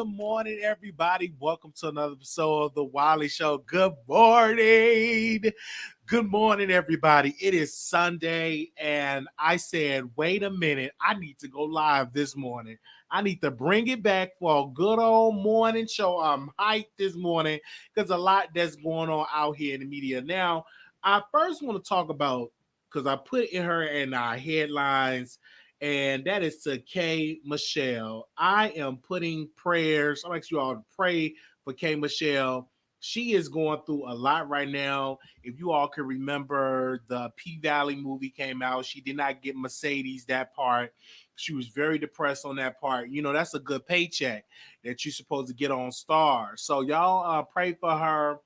Good morning, everybody. Welcome to another episode of the Wiley Show. Good morning. Good morning, everybody. It is Sunday, and I said, wait a minute. I need to go live this morning. I need to bring it back for a good old morning show. I'm hyped this morning because a lot that's going on out here in the media. Now, I first want to talk about, because I put in her in our headlines, and that is to K Michelle. I am putting prayers. I'm asking you all to pray for K Michelle. She is going through a lot right now. If you all can remember, the P Valley movie came out. She did not get Mercedes that part. She was very depressed on that part. You know, that's a good paycheck that you're supposed to get on Star. So y'all pray for her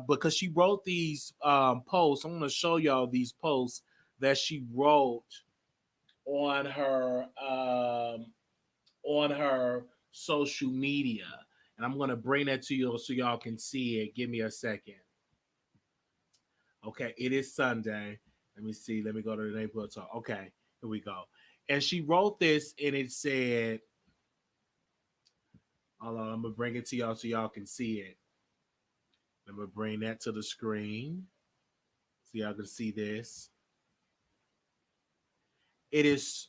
because she wrote these posts. I'm going to show y'all these posts that she wrote on her social media, and I'm gonna bring that to you so y'all can see it. Give me a second. Okay, it is Sunday. Let me see. Let me go to the neighborhood talk. Okay, here we go. And she wrote this, and it said, "Hold on, I'm gonna bring it to y'all so y'all can see it. I'm gonna bring that to the screen so y'all can see this. It is."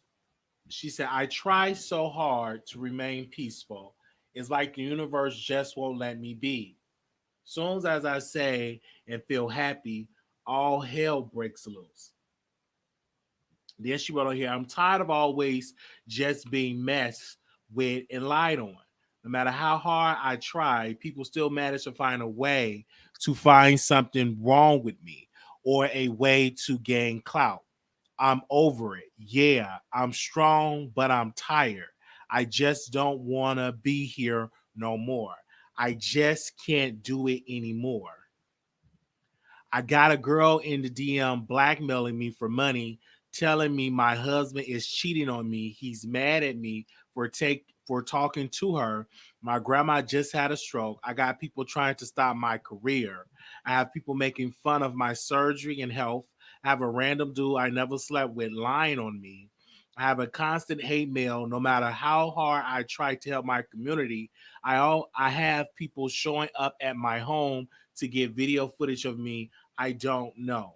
She said, I try so hard to remain peaceful. It's like the universe just won't let me be. Soon as I say and feel happy, all hell breaks loose. Then she wrote on here, I'm tired of always just being messed with and lied on. No matter how hard I try, people still manage to find a way to find something wrong with me or a way to gain clout. I'm over it. Yeah, I'm strong, but I'm tired. I just don't want to be here no more. I just can't do it anymore. I got a girl in the DM blackmailing me for money, telling me my husband is cheating on me. He's mad at me for talking to her. My grandma just had a stroke. I got people trying to stop my career. I have people making fun of my surgery and health. I have a random dude I never slept with lying on me. I have a constant hate mail no matter how hard I try to help my community. I have people showing up at my home to get video footage of me. I don't know.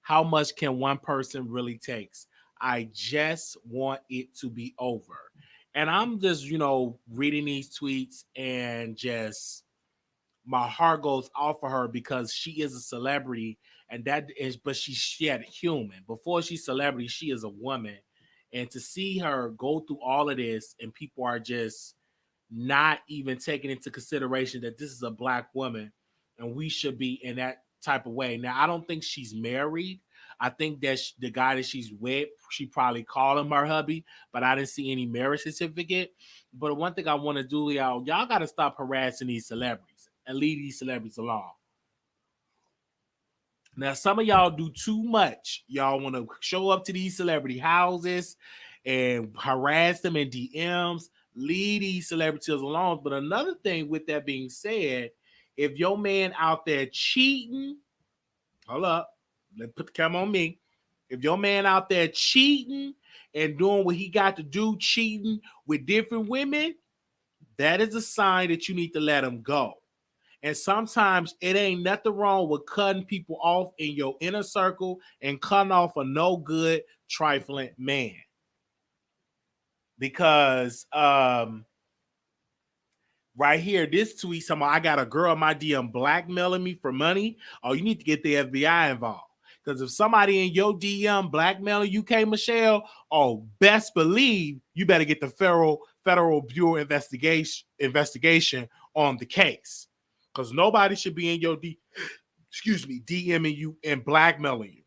How much can one person really takes? I just want it to be over. And I'm just, reading these tweets and just my heart goes off for her because she is a celebrity and that is but she's yet human. Before she's celebrity, she is a woman. And to see her go through all of this and people are just not even taking into consideration that this is a black woman and we should be in that type of way. Now, I don't think she's married. I think that the guy that she's with, she probably called him her hubby, but I didn't see any marriage certificate. But one thing I want to do, y'all got to stop harassing these celebrities and leave these celebrities alone. Now, some of y'all do too much. Y'all want to show up to these celebrity houses and harass them in DMs. Leave these celebrities alone. But another thing with that being said, if your man out there cheating, hold up, let's put the camera on me. If your man out there cheating and doing what he got to do, cheating with different women, that is a sign that you need to let him go. And sometimes it ain't nothing wrong with cutting people off in your inner circle and cutting off a no good, trifling man. Because right here, this tweet, somehow I got a girl in my DM blackmailing me for money. Oh, you need to get the FBI involved. Because if somebody in your DM blackmailing you, K Michelle, oh, best believe you better get the Federal Bureau investigation on the case. Because nobody should be in your DMing you and blackmailing you.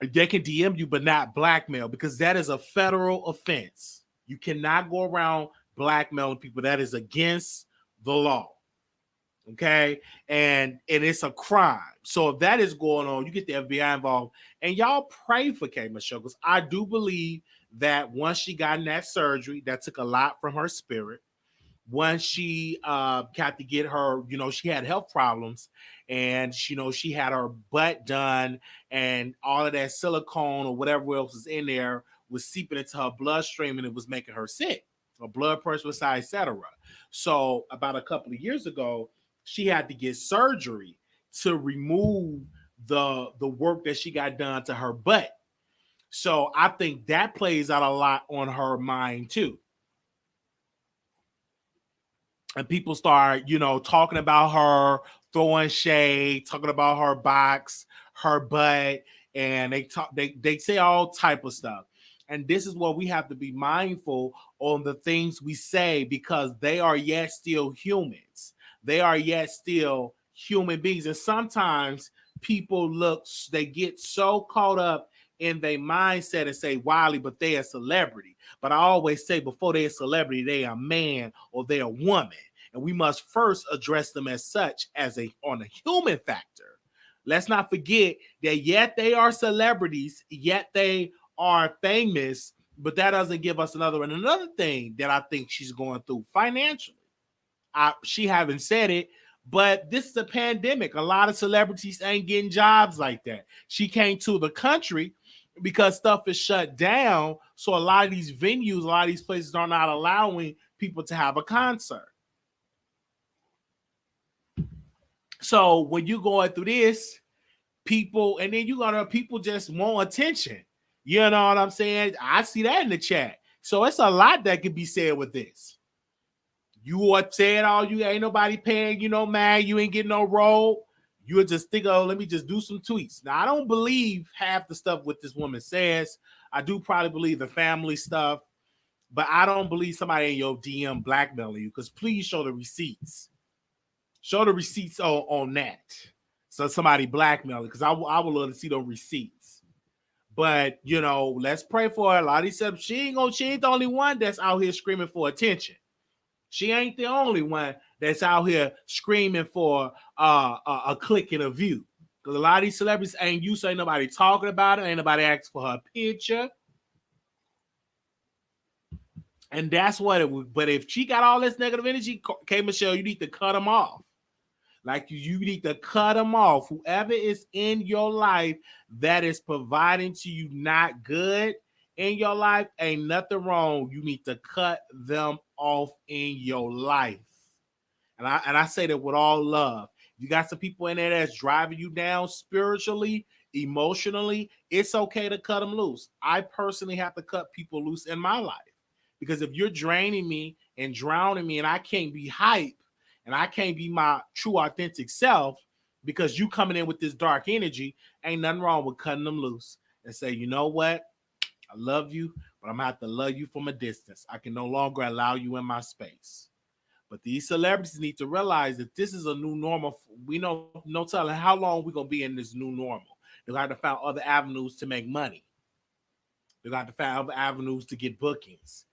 They can DM you, but not blackmail, because that is a federal offense. You cannot go around blackmailing people. That is against the law. Okay, and it's a crime. So if that is going on, you get the FBI involved, and y'all pray for K Michelle, because I do believe that once she got in that surgery, that took a lot from her spirit. Once she got to get her, she had health problems, and she had her butt done, and all of that silicone or whatever else was in there was seeping into her bloodstream, and it was making her sick. a blood pressure, etc. So about a couple of years ago, she had to get surgery to remove the work that she got done to her butt. So I think that plays out a lot on her mind too. And people start, talking about her, throwing shade, talking about her box, her butt, and they say all type of stuff. And this is what we have to be mindful on the things we say, because they are yet still humans. They are yet still human beings. And sometimes they get so caught up in their mindset and say, Wiley, but they a celebrity. But I always say, before they're a celebrity, they are a man or they're a woman. And we must first address them as such, on a human factor. Let's not forget that yet they are celebrities, yet they are famous, but that doesn't give us another thing that I think she's going through financially. She haven't said it, but this is a pandemic. A lot of celebrities ain't getting jobs like that. She came to the country because stuff is shut down. So a lot of these venues, a lot of these places are not allowing people to have a concert. So when you're going through this, people just want attention. You know what I'm saying? I see that in the chat. So it's a lot that could be said with this. You are saying you ain't nobody paying, man, you ain't getting no role. You would just think, let me just do some tweets. Now, I don't believe half the stuff what this woman says. I do probably believe the family stuff, but I don't believe somebody in your DM blackmailing you, because please show the receipts. Show the receipts on that. So somebody blackmailing, because I would love to see those receipts. But, let's pray for her. A lot of these stuff, she ain't the only one that's out here screaming for attention. She ain't the only one that's out here screaming for a click and a view. Because a lot of these celebrities ain't nobody talking about it. Ain't nobody asking for her picture. And that's what it would. But if she got all this negative energy, K. Michelle, you need to cut them off. Like you need to cut them off. Whoever is in your life that is providing to you not good in your life, ain't nothing wrong. You need to cut them off in your life. And I say that with all love. You got some people in there that's driving you down spiritually, emotionally. It's okay to cut them loose. I personally have to cut people loose in my life, because if you're draining me and drowning me and I can't be hype and I can't be my true authentic self because you coming in with this dark energy, ain't nothing wrong with cutting them loose and say, you know what? I love you, but I'm going to have to love you from a distance. I can no longer allow you in my space. But these celebrities need to realize that this is a new normal. We know no telling how long we're going to be in this new normal. They're going to find other avenues to make money. They're going to find other avenues to get bookings.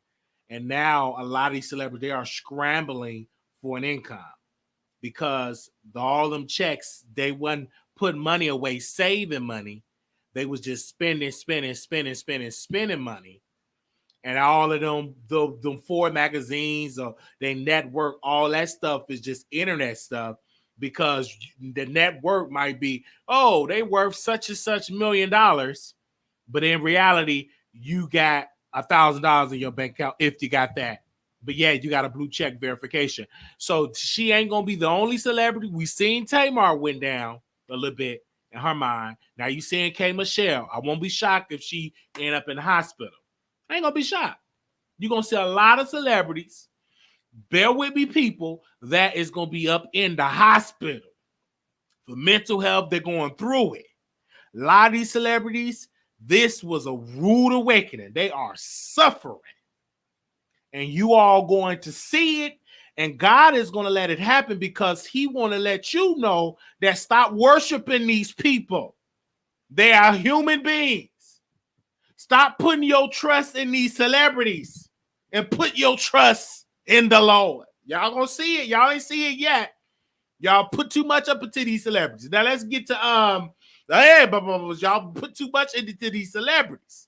And now a lot of these celebrities, they are scrambling for an income, because all them checks, they wasn't putting money away, saving money. They was just spending money. And all of them Ford magazines or their network, all that stuff is just internet stuff, because the network might be, they worth such and such $1 million. But in reality, you got $1,000 in your bank account if you got that. But yeah, you got a blue check verification. So she ain't going to be the only celebrity. We seen Tamar went down a little bit in her mind. Now you seeing K. Michelle. I won't be shocked if she end up in the hospital. I ain't going to be shocked. You're going to see a lot of celebrities, bear with me, people, that is going to be up in the hospital for mental health. They're going through it. A lot of these celebrities, this was a rude awakening. They are suffering. And you all going to see it, and God is going to let it happen, because he want to let you know that stop worshiping these people. They are human beings. Stop putting your trust in these celebrities and put your trust in the Lord. Y'all going to see it. Y'all ain't see it yet. Y'all put too much up into these celebrities. Now let's get to y'all put too much into these celebrities.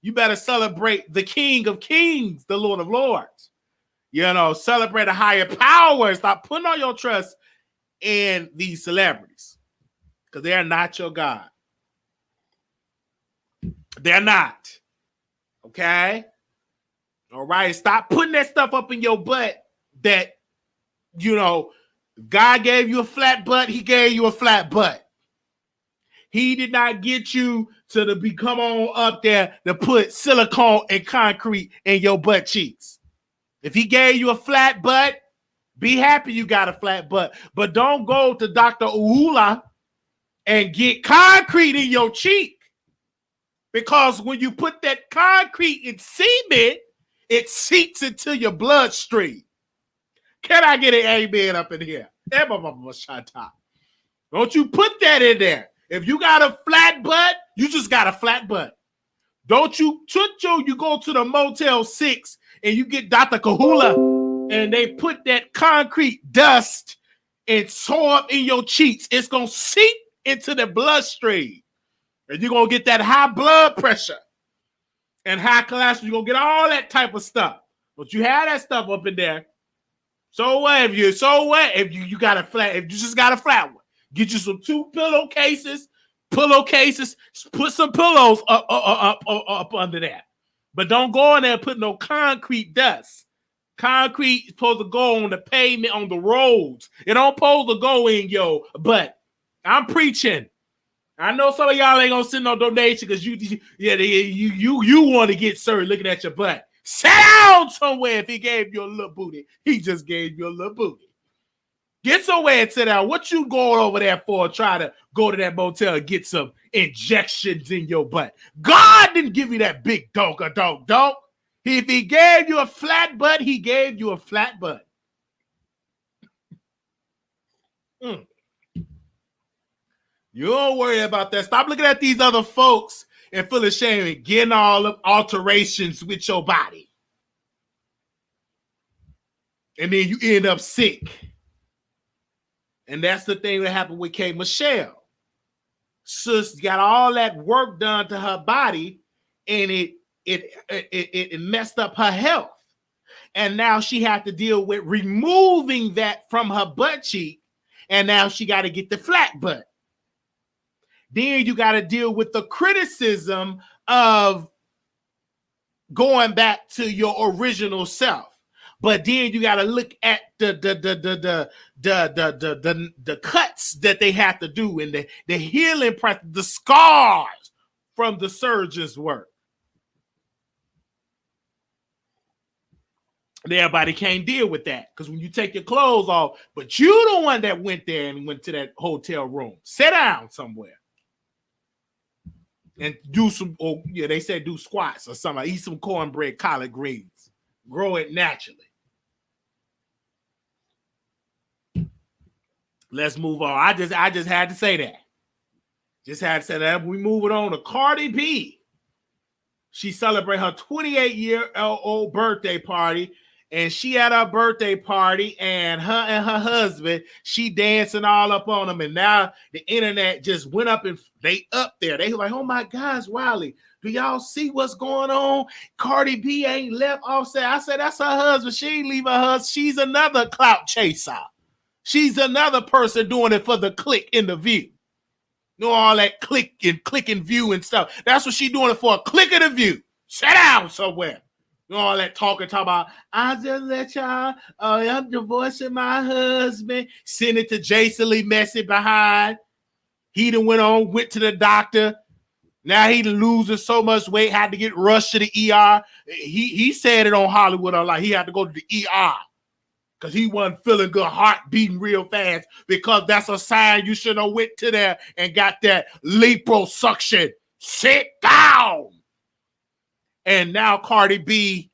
You better celebrate the King of Kings, the Lord of Lords. Celebrate a higher power. Stop putting all your trust in these celebrities, because they are not your God. They're not. Okay? All right. Stop putting that stuff up in your butt that, God gave you a flat butt. He gave you a flat butt. He did not get you to come on up there to put silicone and concrete in your butt cheeks. If he gave you a flat butt, be happy you got a flat butt. But don't go to Dr. Uhula and get concrete in your cheek. Because when you put that concrete in cement, it seeps into your bloodstream. Can I get an amen up in here? Don't you put that in there. If you got a flat butt, you just got a flat butt. Don't you go to the Motel 6 and you get Dr. Kahula and they put that concrete dust and sew up in your cheeks. It's going to seep into the bloodstream. And you're going to get that high blood pressure and high cholesterol. You're going to get all that type of stuff. But you have that stuff up in there. So what if you got a flat, if you just got a flat one, get you some 2 pillowcases, put some pillows up under that. But don't go in there and put no concrete dust. Concrete is supposed to go on the pavement, on the roads. It don't supposed to go in your butt. I'm preaching. I know some of y'all ain't gonna send no donation because you want to get served looking at your butt. Sit down somewhere. If he gave you a little booty, he just gave you a little booty. Get somewhere and sit down. What you going over there for? Try to go to that motel and get some injections in your butt. God didn't give you that big donk. If he gave you a flat butt, he gave you a flat butt. You don't worry about that. Stop looking at these other folks and feel ashamed and getting all of alterations with your body. And then you end up sick. And that's the thing that happened with K. Michelle. Sis got all that work done to her body, and it messed up her health. And now she had to deal with removing that from her butt cheek, and now she got to get the flat butt. Then you got to deal with the criticism of going back to your original self. But then you got to look at the cuts that they have to do and the healing process, the scars from the surgeon's work. And everybody can't deal with that because when you take your clothes off, but you the one that went there and went to that hotel room, sit down somewhere and do some, they said do squats or something. Eat some cornbread, collard greens, grow it naturally. Let's move on. I just had to say that. Just had to say that. We moving on to Cardi B. She celebrated her 28-year-old birthday party, and she had her birthday party, and her husband, she dancing all up on them, and now the internet just went up and they up there. They like, oh my gosh, Wiley, do y'all see what's going on? Cardi B ain't left Offset. I said, that's her husband. She ain't leave her husband. She's another clout chaser. She's another person doing it for the click in the view. You know, all that click and view and stuff. That's what she's doing it for, a click in the view. Sit down somewhere. You know, all that talk about, I just let y'all, I'm divorcing my husband. Send it to Jason Lee Messi behind. He done went to the doctor. Now he losing so much weight, had to get rushed to the ER. He said it on Hollywood a lot. He had to go to the ER. Because he wasn't feeling good, heart beating real fast, because that's a sign you should have went to there and got that liposuction. Sit down. And now Cardi B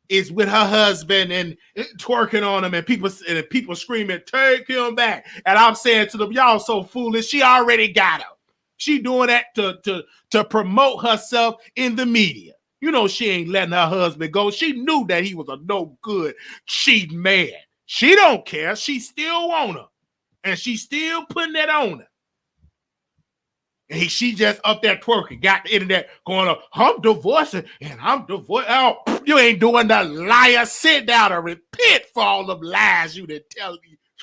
is with her husband and twerking on him, and people screaming, take him back. And I'm saying to them, y'all so foolish. She already got him. She doing that to promote herself in the media. You know she ain't letting her husband go. She knew that he was a no good cheating man. She don't care. She still want her. And she still putting that on her. And she just up there twerking. Got the internet going up. I'm divorcing and I'm divorced. Oh, you ain't doing the liar. Sit down and repent for all the lies you did tell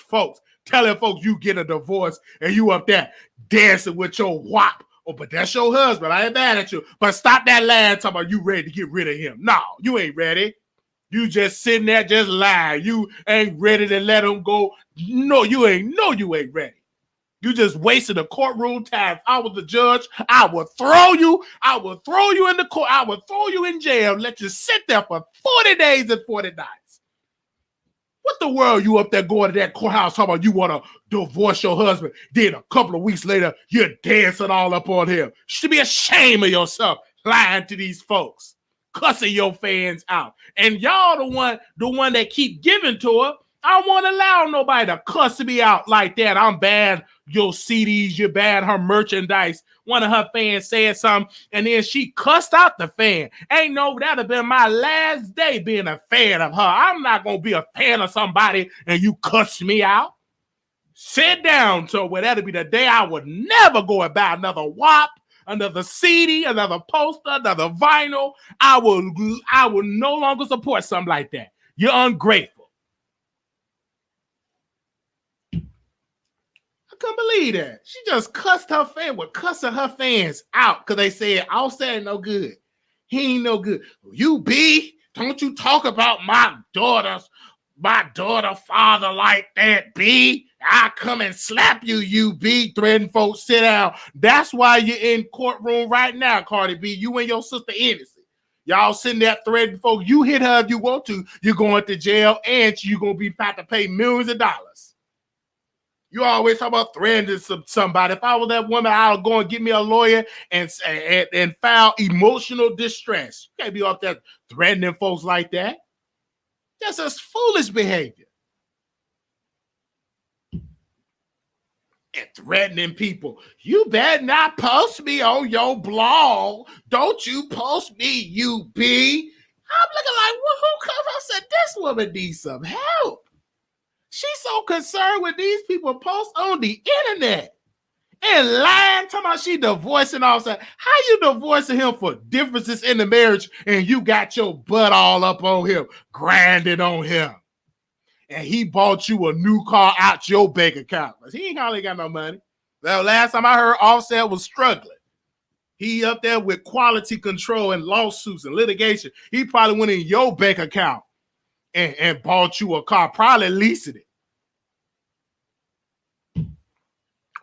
folks. Telling folks you get a divorce and you up there dancing with your wop. Oh, but that's your husband. I ain't mad at you. But stop that lying talking about you ready to get rid of him. No, you ain't ready. You just sitting there just lying. You ain't ready to let them go. No, you ain't. No, you ain't ready. You just wasted a courtroom time. If I was the judge, I would throw you. I would throw you in the court. I would throw you in jail. Let you sit there for 40 days and 40 nights. What the world you up there going to that courthouse talking about you want to divorce your husband? Then a couple of weeks later, you're dancing all up on him. You should be ashamed of yourself lying to these folks, cussing your fans out. And y'all the one that keep giving to her. I don't want to allow nobody to cuss me out like that. I'm bad your CDs, you're bad her merchandise. One of her fans said something, and then she cussed out the fan. Ain't no, that'd have been my last day being a fan of her. I'm not going to be a fan of somebody and you cuss me out. Sit down, so well, that'll be the day I would never go and buy another WAP, another CD, another poster, another vinyl. I will no longer support something like that. You're ungrateful. Couldn't believe that. She just cussed her fan, with cussing her fans out because they said Offset ain't no good. He ain't no good. You B, don't you talk about my daughter father like that, B. I come and slap you, you B. Threatening folks, sit down. That's why you're in courtroom right now, Cardi B. You and your sister innocent. Y'all sitting there threatening folks. You hit her if you want to. You're going to jail and you're going to be about to pay millions of dollars. You always talk about threatening somebody. If I was that woman, I would go and get me a lawyer and file emotional distress. You can't be off there threatening folks like that. That's just foolish behavior. And threatening people. You better not post me on your blog. Don't you post me, you B. I'm looking like, well, who comes? I said, this woman needs some help. She's so concerned with these people post on the internet and lying, talking about she divorcing all that. How you divorcing him for differences in the marriage and you got your butt all up on him, grinding on him, and he bought you a new car out your bank account? He ain't hardly got no money. Well, last time I heard, Offset was struggling. He up there with quality control and lawsuits and litigation. He probably went in your bank account and bought you a car, probably leasing it,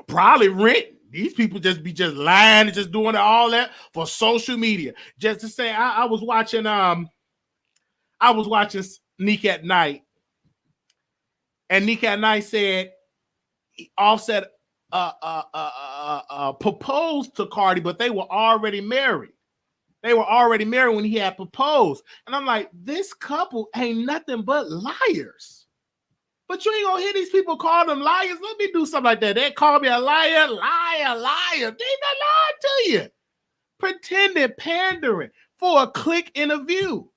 probably renting. These people just be lying and just doing all that for social media. Just to say, I was watching Nick at Night, and Nick at Night said Offset proposed to Cardi, but they were already married. They were already married when he had proposed. And I'm like, this couple ain't nothing but liars. But you ain't gonna hear these people call them liars. Let me do something like that. They call me a liar. They not lying to you. Pretending, pandering for a click in a view.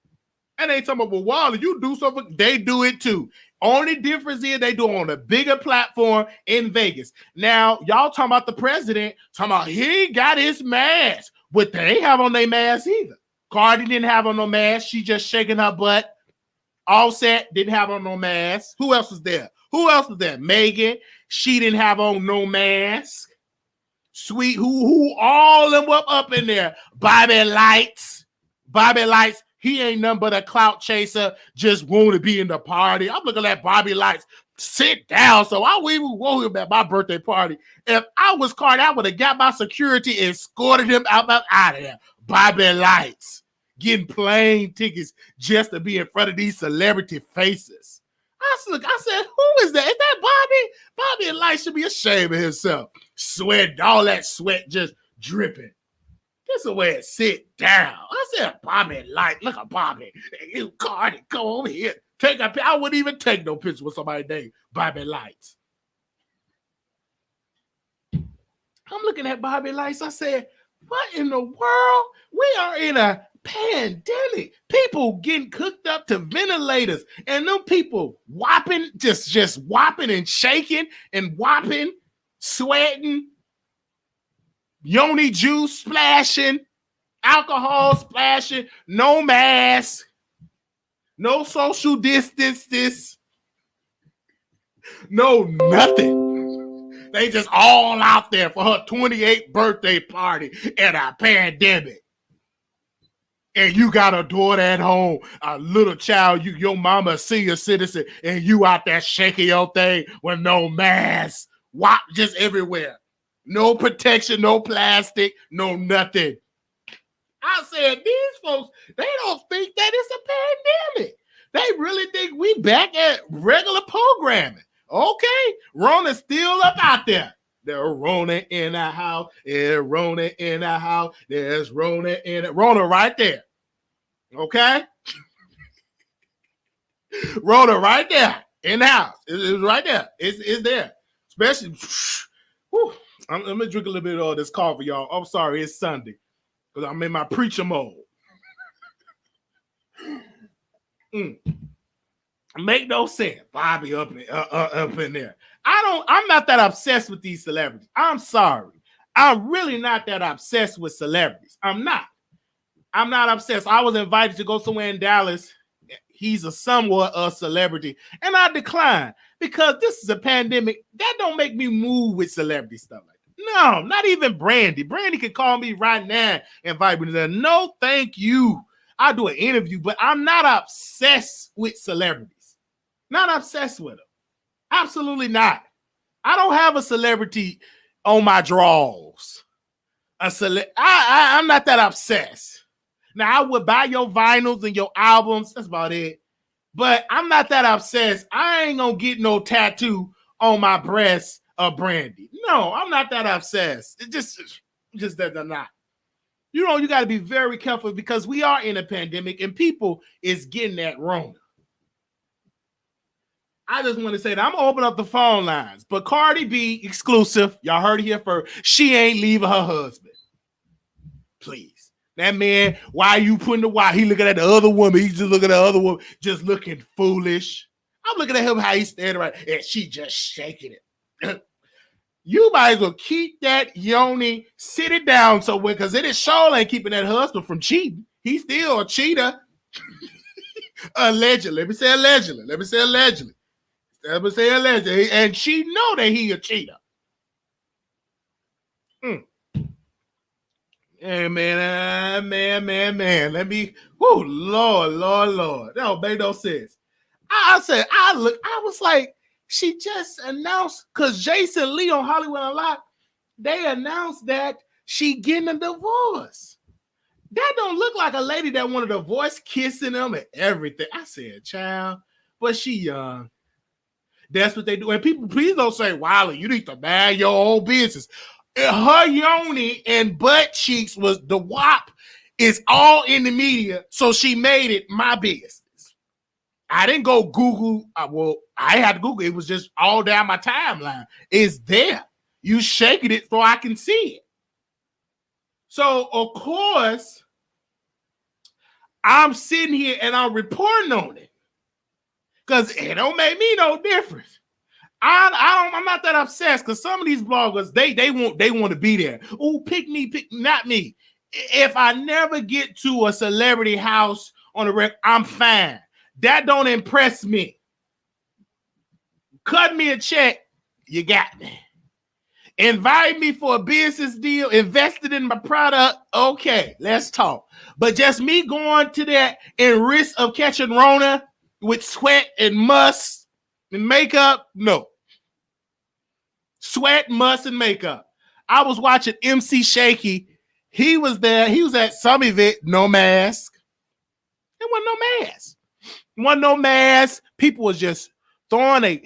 And they talking about, well, Wiley, you do something. They do it too. Only difference is they do it on a bigger platform in Vegas. Now, y'all talking about the president, talking about he got his mask. But they ain't have on their mask either. Cardi didn't have on no mask. She just shaking her butt. Offset didn't have on no mask. Who else was there? Megan. She didn't have on no mask. Sweet, who all them up in there? Bobby Lights. He ain't nothing but a clout chaser, just want to be in the party. I'm looking at Bobby Lights. Sit down. So I would even want him at my birthday party. If I was Cardi, I would have got my security and escorted him out of there. Bobby Lights getting plane tickets just to be in front of these celebrity faces. I said, who is that? Is that Bobby? Bobby Lights should be ashamed of himself. Sweat, all that sweat just dripping. This is where it sit down. I said, Bobby Light, look at Bobby. You Cardi, come over here. I wouldn't even take no picture with somebody named Bobby Lights. I'm looking at Bobby Lights. I said, what in the world? We are in a pandemic. People getting cooked up to ventilators. And them people whopping, just whopping and shaking and whopping, sweating, yoni juice splashing, alcohol splashing, no mask, no social distance, no nothing. They just all out there for her 28th birthday party in a pandemic. and you got a daughter at home, a little child, your mama a senior citizen, and you out there shaking your thing with no mask, just everywhere. No protection, no plastic, no nothing. I said, these folks, they don't think that it's a pandemic. They really think we back at regular programming. Okay, Rona's still up out there. There's Rona in the house. There's Rona in the house. There's Rona in it. Rona right there. Okay? Rona right there in the house. It's right there. It's there. Especially, whew, I'm going to drink a little bit of this coffee, y'all. I'm sorry, it's Sunday because I'm in my preacher mode. Make no sense. Bobby up in there. I'm not that obsessed with these celebrities. I'm sorry. I'm really not that obsessed with celebrities. I'm not obsessed. I was invited to go somewhere in Dallas. He's a somewhat a celebrity, and I declined because this is a pandemic. That don't make me move with celebrity stuff like that. No, not even Brandy. Brandy could call me right now and invite me to that. No, thank you. I'll do an interview, but I'm not obsessed with celebrities. Not obsessed with them. Absolutely not. I don't have a celebrity on my drawers. I'm not that obsessed. Now, I would buy your vinyls and your albums. That's about it. But I'm not that obsessed. I ain't going to get no tattoo on my breast of Brandy. No, I'm not that obsessed. It just that I'm not. You know, you got to be very careful because we are in a pandemic and people is getting that wrong. I just want to say that I'm going to open up the phone lines. But Cardi B, exclusive. Y'all heard it here first. She ain't leaving her husband. Please. That man, why you putting the why? He looking at the other woman. He's just looking at the other woman, just looking foolish. I'm looking at him how he's standing right, and she just shaking it. You might as well keep that yoni, sit it down somewhere, because it is sure ain't keeping that husband from cheating. He's still a cheater. Allegedly. Let me say allegedly. And she know that he a cheater. Hey, man. Let me, Lord. That don't make no sense. I was like, she just announced, because Jason Lee on Hollywood Unlocked, they announced that she getting a divorce. That don't look like a lady that wanted a divorce, kissing them and everything. I said, child, but she young. That's what they do. And people, please don't say, Wiley, you need to mind your own business. Her yoni and butt cheeks was the WAP is all in the media, so she made it my business. I didn't go Google. I had to Google. It was just all down my timeline. It's there. You shaking it so I can see it. So, of course, I'm sitting here and I'm reporting on it because it don't make me no difference. I'm not that obsessed because some of these bloggers, they want to be there. Oh, pick not me. If I never get to a celebrity house on the record, I'm fine. That don't impress me. Cut me a check, you got me. Invite me for a business deal, invested in my product, okay, let's talk. But just me going to that and risk of catching Rona with sweat and must and makeup, no. Sweat, must, and makeup. I was watching MC Shaky. He was there. He was at some event, no mask. There wasn't no mask. People was just throwing their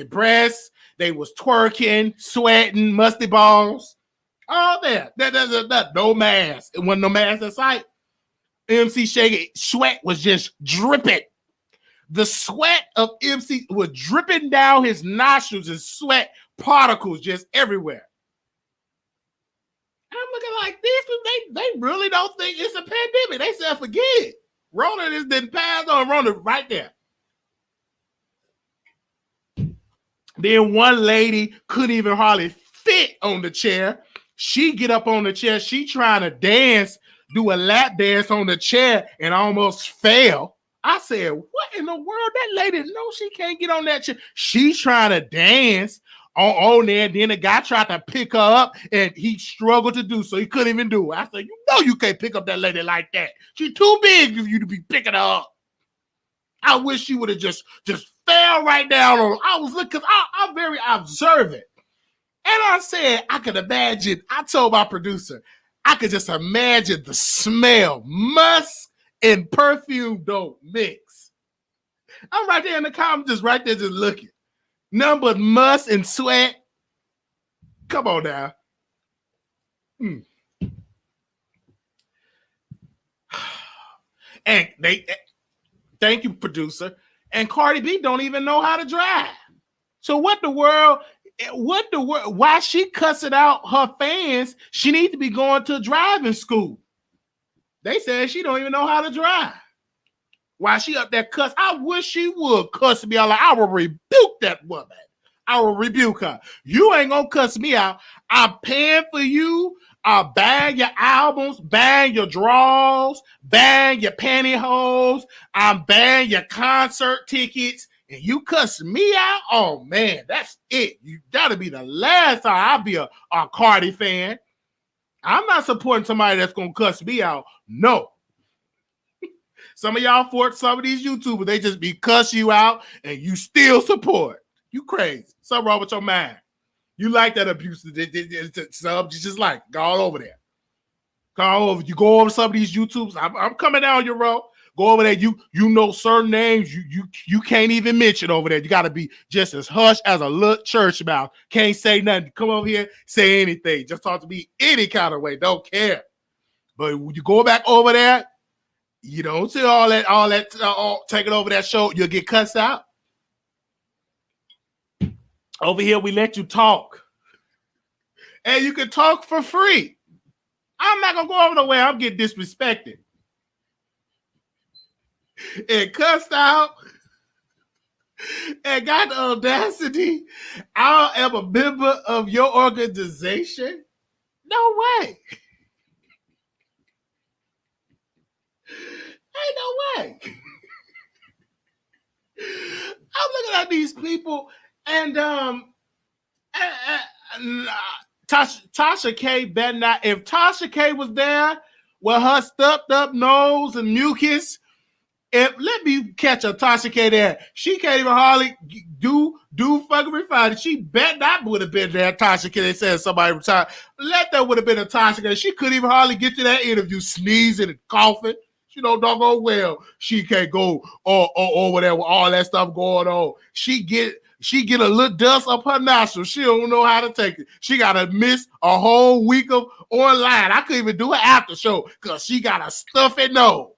breasts. They was twerking, sweating, musty balls. All there. No mask. It wasn't no mask in sight. MC Shaky, sweat was just dripping. The sweat of MC was dripping down his nostrils and sweat particles just everywhere. I'm looking like these people, they really don't think it's a pandemic. They said, forget it. Rona just didn't pass on Rona right there. Then one lady couldn't even hardly fit on the chair. She get up on the chair. She trying to dance, do a lap dance on the chair and almost fell. I said, what in the world? That lady knows she can't get on that chair. She's trying to dance on there. Then the guy tried to pick her up and he struggled to do so. He couldn't even do it. I said, you know you can't pick up that lady like that. She's too big for you to be picking her up. I wish she would have just fell right down on her. I was looking, I'm very observant. And I said, I could imagine, I told my producer, I could just imagine the smell. Musk and perfume don't mix. I'm right there in the car, I'm just right there just looking. Nothing but musk and sweat. Come on now. And thank you, producer. And Cardi B don't even know how to drive. So what the world, why she cussing out her fans, she needs to be going to driving school. They said she don't even know how to drive. Why she up there cuss? I wish she would cuss me out. Like, I will rebuke that woman. I will rebuke her. You ain't gonna cuss me out. I'm paying for you. I'll bang your albums, bang your draws, bang your pantyhose. I'm bang your concert tickets. And you cuss me out? Oh, man, that's it. You gotta be the last time I'll be a Cardi fan. I'm not supporting somebody that's gonna cuss me out. No. Some of y'all for some of these YouTubers, they just be cuss you out and you still support. You crazy. Something wrong with your mind. You like that abuse. Sub, you just like, go all over there. Go all over. You go over some of these YouTubers. I'm coming down your road. Go over there. You know certain names you can't even mention over there. You got to be just as hush as a little church mouse. Can't say nothing. Come over here, say anything. Just talk to me any kind of way. Don't care. But when you go back over there, you don't see all that taking over that show, you'll get cussed out. Over here, we let you talk. And you can talk for free. I'm not going to go over the way I'm getting disrespected. And cussed out. And got the audacity. I am a member of your organization. No way. Ain't no way. I'm looking at these people and Tasha K better not. If Tasha K was there with her stuffed up nose and mucus, let me catch a Tasha K there. She can't even hardly do fucking refining. She bet not would have been there. Tasha K, they said somebody retired. That would have been a Tasha K. She couldn't even hardly get to that interview, sneezing and coughing. She don't doggone well. She can't go over there with all that stuff going on. She get a little dust up her nostril. She don't know how to take it. She got to miss a whole week of online. I couldn't even do an after show because she got a stuffy nose.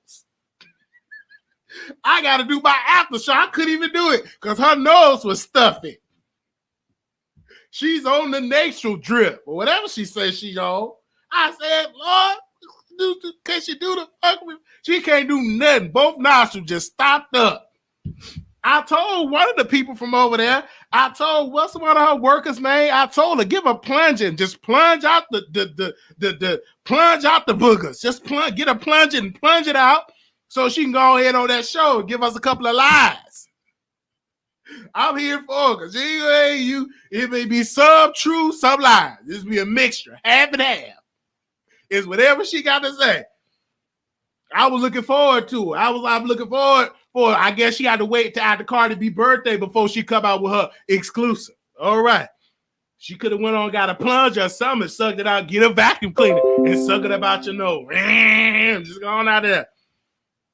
I got to do my after show. I couldn't even do it because her nose was stuffy. She's on the nasal drip or whatever she says she's on. I said, Lord, can she do the fuck with? She can't do nothing. Both nostrils just stopped up. I told one of the people from over there, I told what's one of her workers' name? I told her, give her plunging. Just plunge out the plunge out the boogers. Just get a plunge and plunge it out so she can go ahead on that show and give us a couple of lies. I'm here for it because it may be some true, some lies. This be a mixture, half and half. It's whatever she got to say. I was looking forward to it. I'm looking forward for it. I guess she had to wait till after Cardi B birthday before she come out with her exclusive. All right. She could have went on, got a plunge or something, and sucked it out, get a vacuum cleaner, and suck it about your nose. Just go on out there.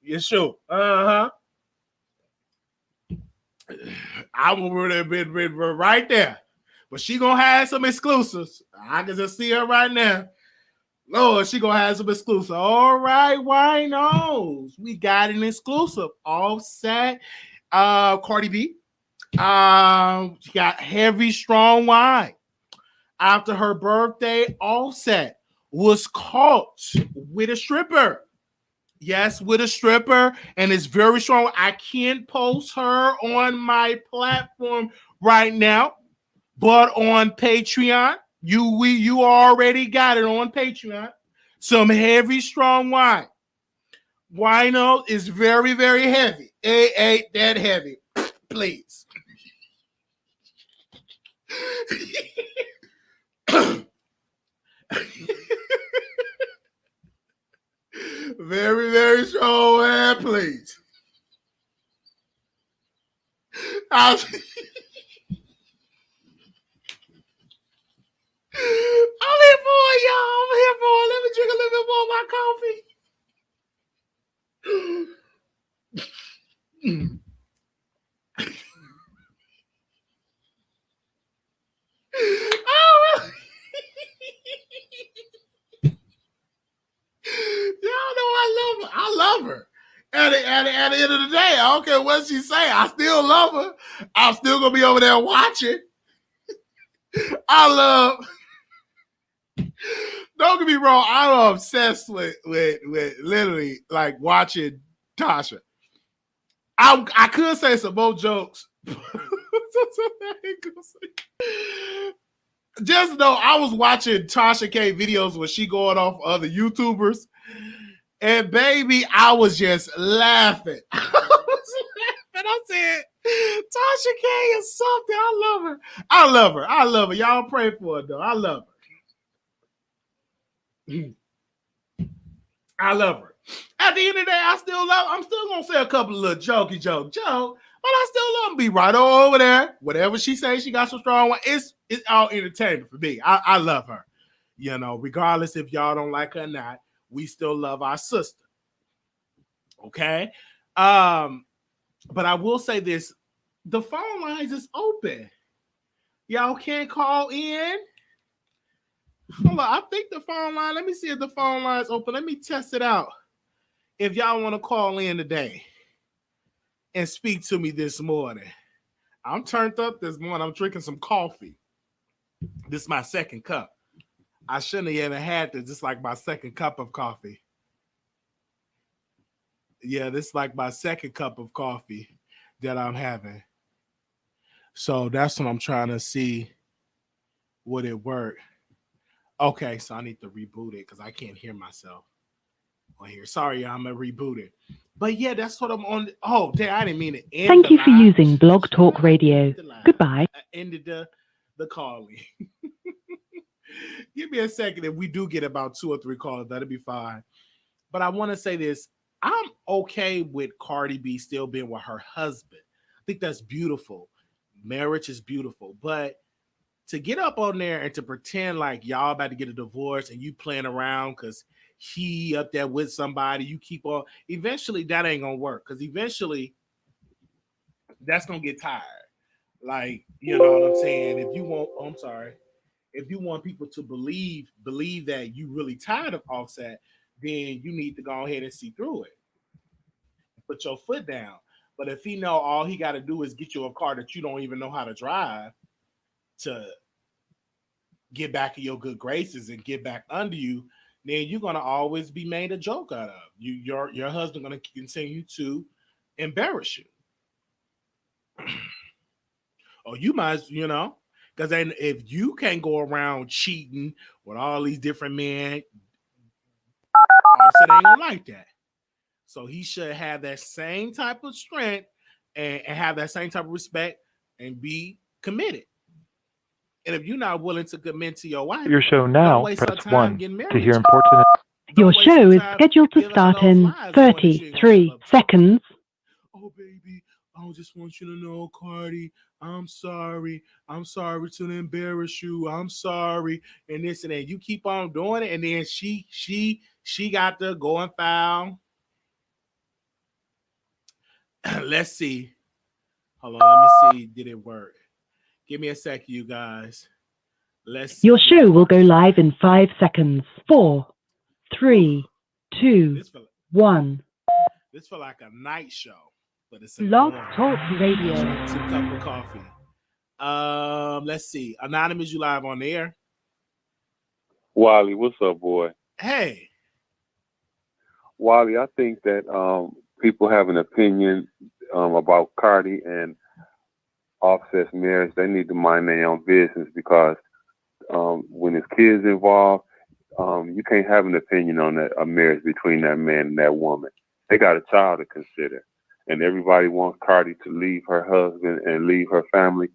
Yeah, sure. Uh-huh. I would have been right there. But she gonna have some exclusives. I can just see her right now. Lord, she gonna have some exclusive. All right, winos. We got an exclusive. Offset. Cardi B. She got heavy, strong wine. After her birthday, Offset was caught with a stripper. Yes, with a stripper, and it's very strong. I can't post her on my platform right now, but on Patreon, you already got it on Patreon. Some heavy, strong wine. Wino is very, very heavy. It ain't that heavy. Please. Very, very strong hand, please. I'm here for it, y'all. I'm here for it. Let me drink a little bit more of my coffee. Oh, y'all know I love her. I love her. At the end of the day, I don't care what she say. I still love her. I'm still gonna be over there watching. I love. Don't get me wrong. I'm obsessed with literally like watching Tasha. I could say some more jokes. Just know I was watching Tasha K videos when she going off other YouTubers, and baby, I was just laughing. I said, Tasha K is something. I love her. I love her. I love her. Y'all pray for her though. I love her. I love her. At the end of the day, I'm still gonna say a couple of little jokey joke, but I still love her. Be right over there. Whatever she says, she got some strong one. It's all entertainment for me. I love her. You know, regardless if y'all don't like her or not, we still love our sister. Okay. But I will say this: the phone lines is open. Y'all can't call in. Hold on, I think the phone line. Let me see if the phone line is open. Let me test it out. If y'all want to call in today and speak to me this morning, I'm turned up this morning. I'm drinking some coffee. This is my second cup. I shouldn't have even had this. This is like my second cup of coffee. Yeah, this is like my second cup of coffee that I'm having. So that's what I'm trying to see. Would it work? Okay, so I need to reboot it because I can't hear myself on here. Sorry, I'm gonna reboot it. But yeah, that's what I'm on. Oh, damn, I didn't mean to end. Thank you for using Blog Talk Radio. Goodbye. I ended the calling. Give me a second. If we do get about 2 or 3 calls, that'll be fine. But I want to say this. I'm okay with Cardi B still being with her husband. I think that's beautiful. Marriage is beautiful. But to get up on there and to pretend like y'all about to get a divorce and you playing around because he up there with somebody, you keep on, eventually that ain't gonna work because eventually that's gonna get tired. Like, you know what I'm saying? If you want, oh, I'm sorry. If you want people to believe that you really tired of Offset, then you need to go ahead and see through it. Put your foot down. But if he know all he got to do is get you a car that you don't even know how to drive to get back in your good graces and get back under you, then you're gonna always be made a joke out of. Your husband gonna continue to embarrass you. Or you might, because then if you can't go around cheating with all these different men, Offset ain't gonna like that. So he should have that same type of strength and have that same type of respect and be committed. And if you're not willing to commit to your wife, your show now, press 1 to hear important. Your show is scheduled to start in 33 seconds. Oh, baby, I just want you to know, Cardi, I'm sorry. I'm sorry to embarrass you. I'm sorry. And this and that. You keep on doing it. And then she got to go and foul. Let's see. Hold on. Let me see. Did it work? Give me a second, you guys. Let's see. Your show will go live in 5 seconds. 4, 3, 2, 1. This feel like a night show, but it's Blog Talk Radio. 2 cup of coffee. Let's see. Anonymous, you live on the air. Wiley, what's up, boy? Hey. Wiley, I think that people have an opinion about Cardi and Offset's marriage. They need to mind their own business because when there's kids involved, you can't have an opinion on a marriage between that man and that woman. They got a child to consider. And everybody wants Cardi to leave her husband and leave her family.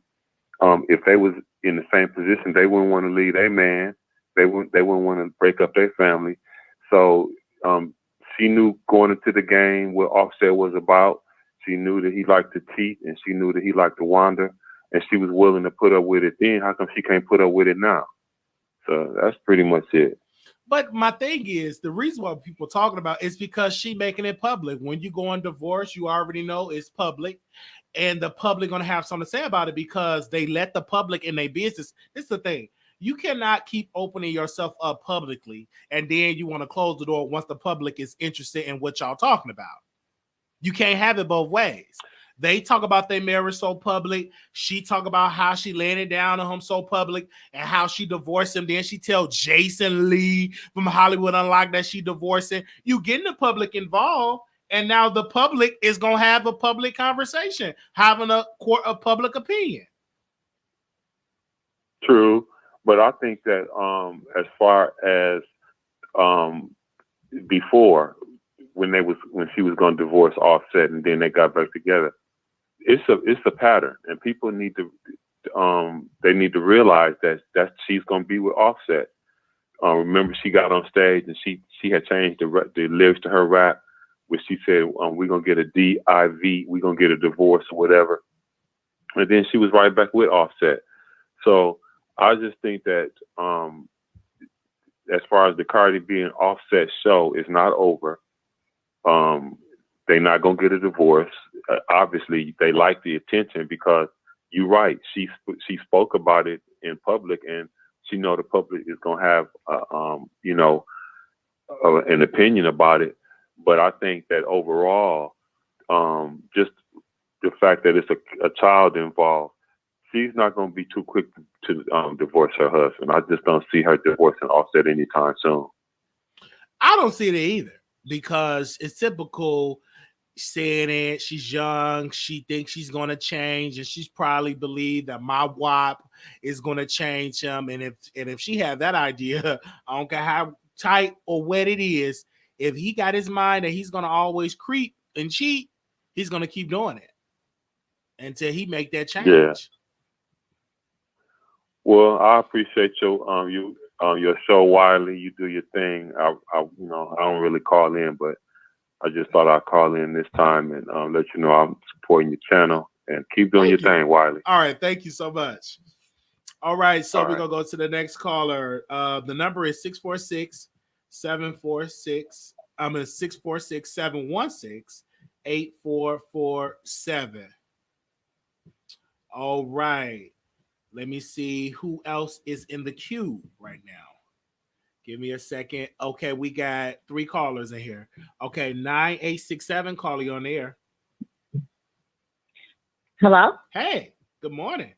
If they was in the same position, they wouldn't want to leave their man. They wouldn't want to break up their family. So she knew going into the game what Offset was about. She knew that he liked to cheat, and she knew that he liked to wander, and she was willing to put up with it then. How come she can't put up with it now? So that's pretty much it. But my thing is, the reason why people are talking about is because she making it public. When you go on divorce, you already know it's public, and the public going to have something to say about it because they let the public in their business. This is the thing. You cannot keep opening yourself up publicly, and then you want to close the door once the public is interested in what y'all talking about. You can't have it both ways. They talk about their marriage so public. She talk about how she landed down on him so public and how she divorced him. Then she tell Jason Lee from Hollywood Unlocked that she divorced him. You getting the public involved, and now the public is going to have a public conversation, having a court of public opinion. True. But I think that as far as before, when she was going to divorce Offset and then they got back together, it's a pattern, and people need to they need to realize that she's going to be with Offset. Remember, she got on stage and she had changed the lyrics to her rap, where she said, "We're gonna get a DIV, we're gonna get a divorce or whatever," and then she was right back with Offset. So I just think that as far as the Cardi B and Offset show, is not over. They're not gonna get a divorce. Obviously, they like the attention because you're right. She spoke about it in public, and she know the public is gonna have an opinion about it. But I think that overall, just the fact that it's a child involved, she's not going to be too quick to divorce her husband. I just don't see her divorcing Offset anytime soon. I don't see it either, because it's typical saying it. She's young. She thinks she's going to change, and she's probably believed that my WAP is going to change him. And if she had that idea, I don't care how tight or wet it is, if he got his mind that he's going to always creep and cheat, he's going to keep doing it until he make that change. Yeah. Well, I appreciate your show, Wiley. You do your thing. I don't really call in, but I just thought I'd call in this time and let you know I'm supporting your channel, and keep doing your thing, Wiley. All right, thank you so much. All right, so we're gonna go to the next caller. The number is 646-716-8447. All right. Let me see who else is in the queue right now. Give me a second. Okay, we got 3 callers in here. Okay, 9867, caller, you on the air. Hello? Hey, good morning.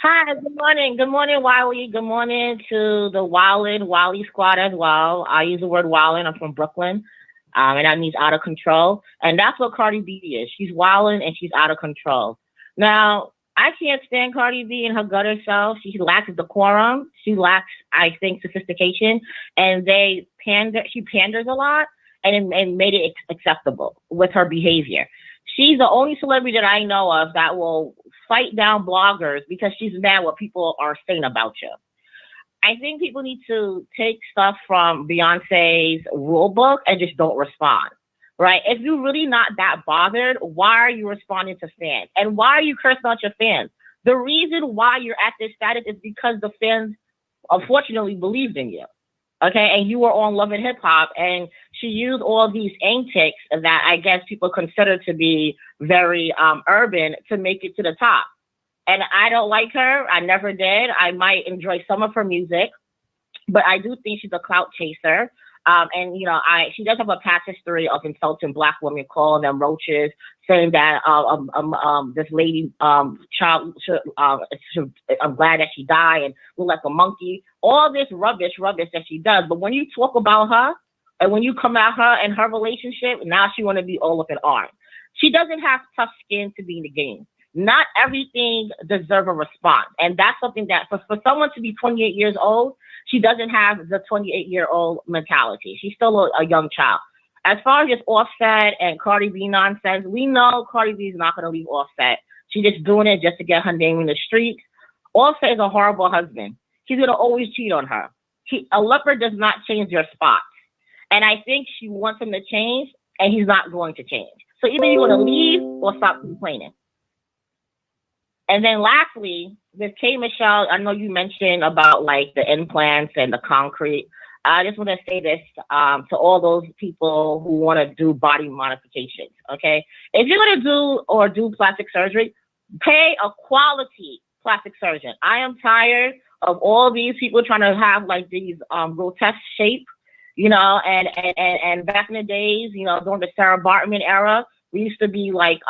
Hi, good morning. Good morning, Wiley. Good morning to the Wiley squad as well. I use the word wildin'. I'm from Brooklyn, and that means out of control. And that's what Cardi B is. She's wildin' and she's out of control. Now, I can't stand Cardi B and her gutter self. She lacks decorum. She lacks, I think, sophistication. And she panders a lot, and made it acceptable with her behavior. She's the only celebrity that I know of that will fight down bloggers because she's mad what people are saying about you. I think people need to take stuff from Beyonce's rule book and just don't respond. Right? If you're really not that bothered, why are you responding to fans? And why are you cursing out your fans? The reason why you're at this status is because the fans, unfortunately, believed in you. Okay? And you were on Love and Hip Hop, and she used all these antics that I guess people consider to be very urban to make it to the top. And I don't like her. I never did. I might enjoy some of her music, but I do think she's a clout chaser. And she does have a past history of insulting Black women, calling them roaches, saying that this lady I'm glad that she died and look like a monkey. All this rubbish that she does. But when you talk about her and when you come at her and her relationship, now she want to be all up in arms. She doesn't have tough skin to be in the game. Not everything deserves a response, and that's something that for someone to be 28 years old. She doesn't have the 28-year-old mentality. She's still a young child. As far as just Offset and Cardi B nonsense, we know Cardi B is not going to leave Offset. She's just doing it just to get her name in the streets. Offset is a horrible husband. He's going to always cheat on her. A leopard does not change their spots. And I think she wants him to change, and he's not going to change. So either you're going to leave or stop complaining. And then lastly, with K. Michelle, I know you mentioned about like the implants and the concrete. I just want to say this to all those people who want to do body modifications, okay? If you're going to do plastic surgery, pay a quality plastic surgeon. I am tired of all these people trying to have like these grotesque shape, you know, and back in the days, you know, during the Sarah Bartman era, we used to be like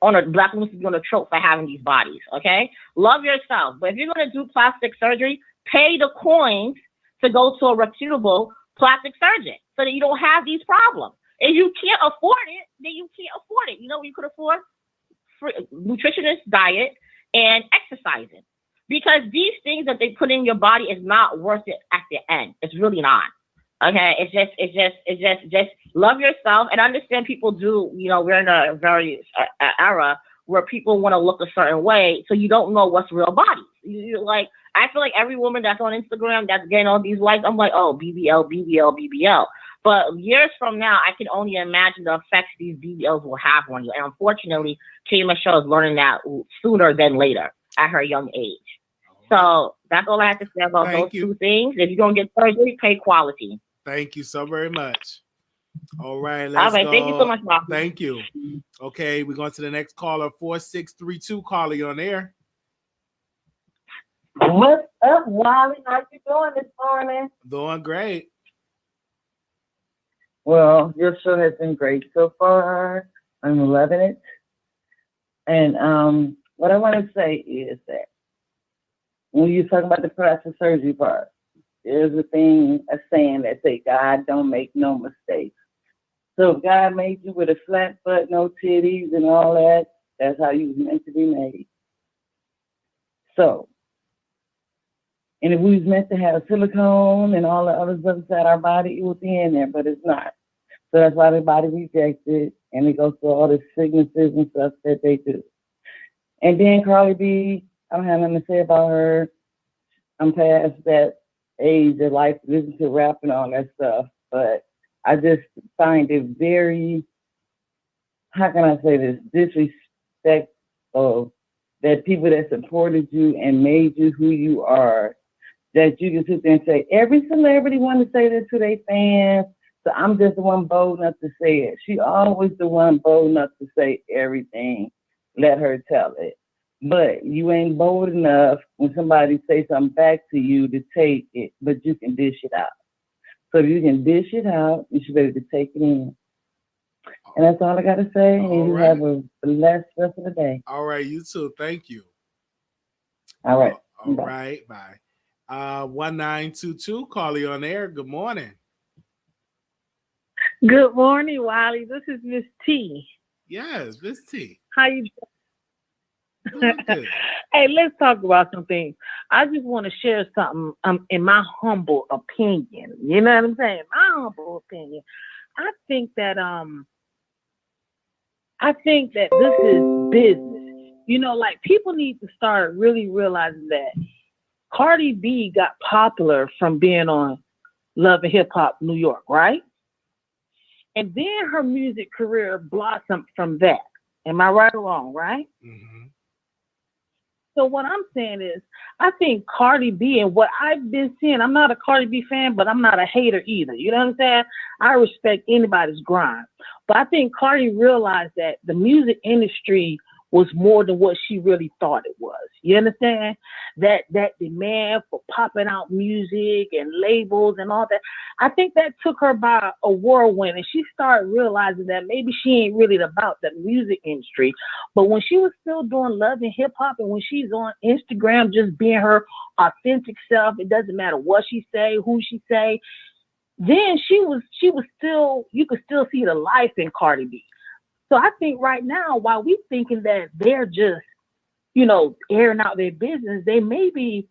Black women used to be on a trope for having these bodies, okay? Love yourself. But if you're going to do plastic surgery, pay the coins to go to a reputable plastic surgeon so that you don't have these problems. If you can't afford it, then you can't afford it. You know what you could afford? Nutritionist diet and exercising. Because these things that they put in your body is not worth it at the end. It's really not. Okay, it's just love yourself and understand people do, you know, we're in a very era where people want to look a certain way, so you don't know what's real bodies. You're like, I feel like every woman that's on Instagram that's getting all these likes, I'm like, oh, BBL, BBL, BBL. But years from now, I can only imagine the effects these BBLs will have on you. And unfortunately, K. Michelle is learning that sooner than later at her young age. So that's all I have to say about those two things. If you're going to get surgery, pay quality. Thank you so very much. All right, let's go. Thank you so much, Bob. Thank you. Okay, we're going to the next caller, 4632. Caller, you on air? What's up, Wiley? How you doing this morning? Doing great. Well, your show has been great so far. I'm loving it. And what I want to say is that when you're talking about the plastic surgery part, there's a saying that say, God don't make no mistakes. So if God made you with a flat butt, no titties and all that, that's how you was meant to be made. So, and if we was meant to have silicone and all the other stuff inside our body, it would be in there, but it's not. So that's why the body rejects it, and it goes through all the sicknesses and stuff that they do. And then Cardi B, I don't have nothing to say about her. I'm past that age of life to listen to rap and all that stuff, but I just find it very, how can I say this, disrespectful that people that supported you and made you who you are, that you can sit there and say, every celebrity want to say that to their fans, so I'm just the one bold enough to say it. She always the one bold enough to say everything. Let her tell it. But you ain't bold enough when somebody say something back to you to take it, but you can dish it out. So if you can dish it out, you should be able to take it in. And that's all I got to say. And you have a blessed rest of the day. All right, you too. Thank you. All right. All right, bye. 1922, call you on air. Good morning. Good morning, Wiley. This is Miss T. Yes, Miss T. How you doing? Hey, let's talk about some things. I just want to share something in my humble opinion. You know what I'm saying? My humble opinion. I think that this is business. You know, like people need to start really realizing that Cardi B got popular from being on Love and Hip Hop New York, right? And then her music career blossomed from that. Am I right or wrong, right? Mm-hmm. So what I'm saying is, I think Cardi B and what I've been seeing, I'm not a Cardi B fan, but I'm not a hater either. You know what I'm saying? I respect anybody's grind. But I think Cardi realized that the music industry was more than what she really thought it was. You understand? That demand for popping out music and labels and all that, I think that took her by a whirlwind, and she started realizing that maybe she ain't really about the music industry. But when she was still doing Love and Hip Hop, and when she's on Instagram just being her authentic self, it doesn't matter what she say, who she say, then she was still, you could still see the life in Cardi B. So I think right now, while we thinking that they're just, you know, airing out their business, they may be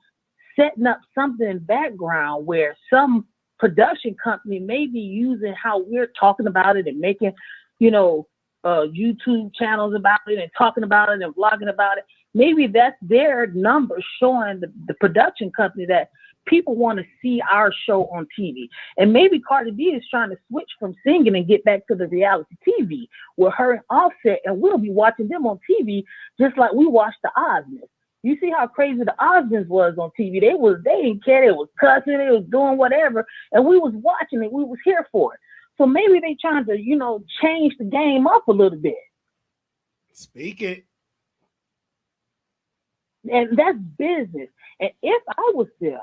setting up something in background where some production company may be using how we're talking about it and making, you know, YouTube channels about it and talking about it and vlogging about it. maybe that's their number showing the production company that people want to see our show on TV. And maybe Cardi B is trying to switch from singing and get back to the reality TV with her and Offset, and we'll be watching them on TV just like we watched the Osmonds. You see how crazy the Osmonds was on TV. They didn't care. They was cussing. They was doing whatever. And we was watching it. We was here for it. So maybe they trying to, change the game up a little bit. Speak it. And that's business. And if I was them,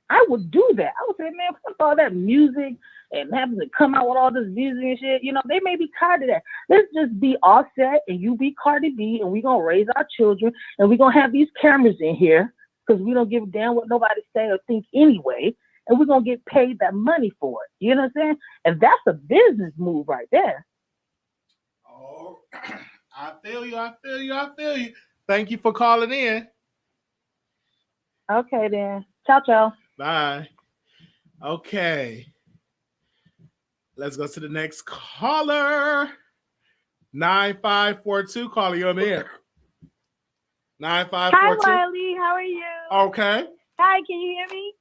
I would do that. I would say, man, fuck all that music and having to come out with all this music and shit. They may be tired of that. Let's just be Offset and you be Cardi B, and we're going to raise our children, and we're going to have these cameras in here because we don't give a damn what nobody say or think anyway, and we're going to get paid that money for it. You know what I'm saying? And that's a business move right there. Oh, I feel you. Thank you for calling in. Okay, then. Ciao. Bye. Okay. Let's go to the next caller. 9542. Caller, you're on the air. 9542. Hi, Wiley. How are you? Okay. Hi, can you hear me?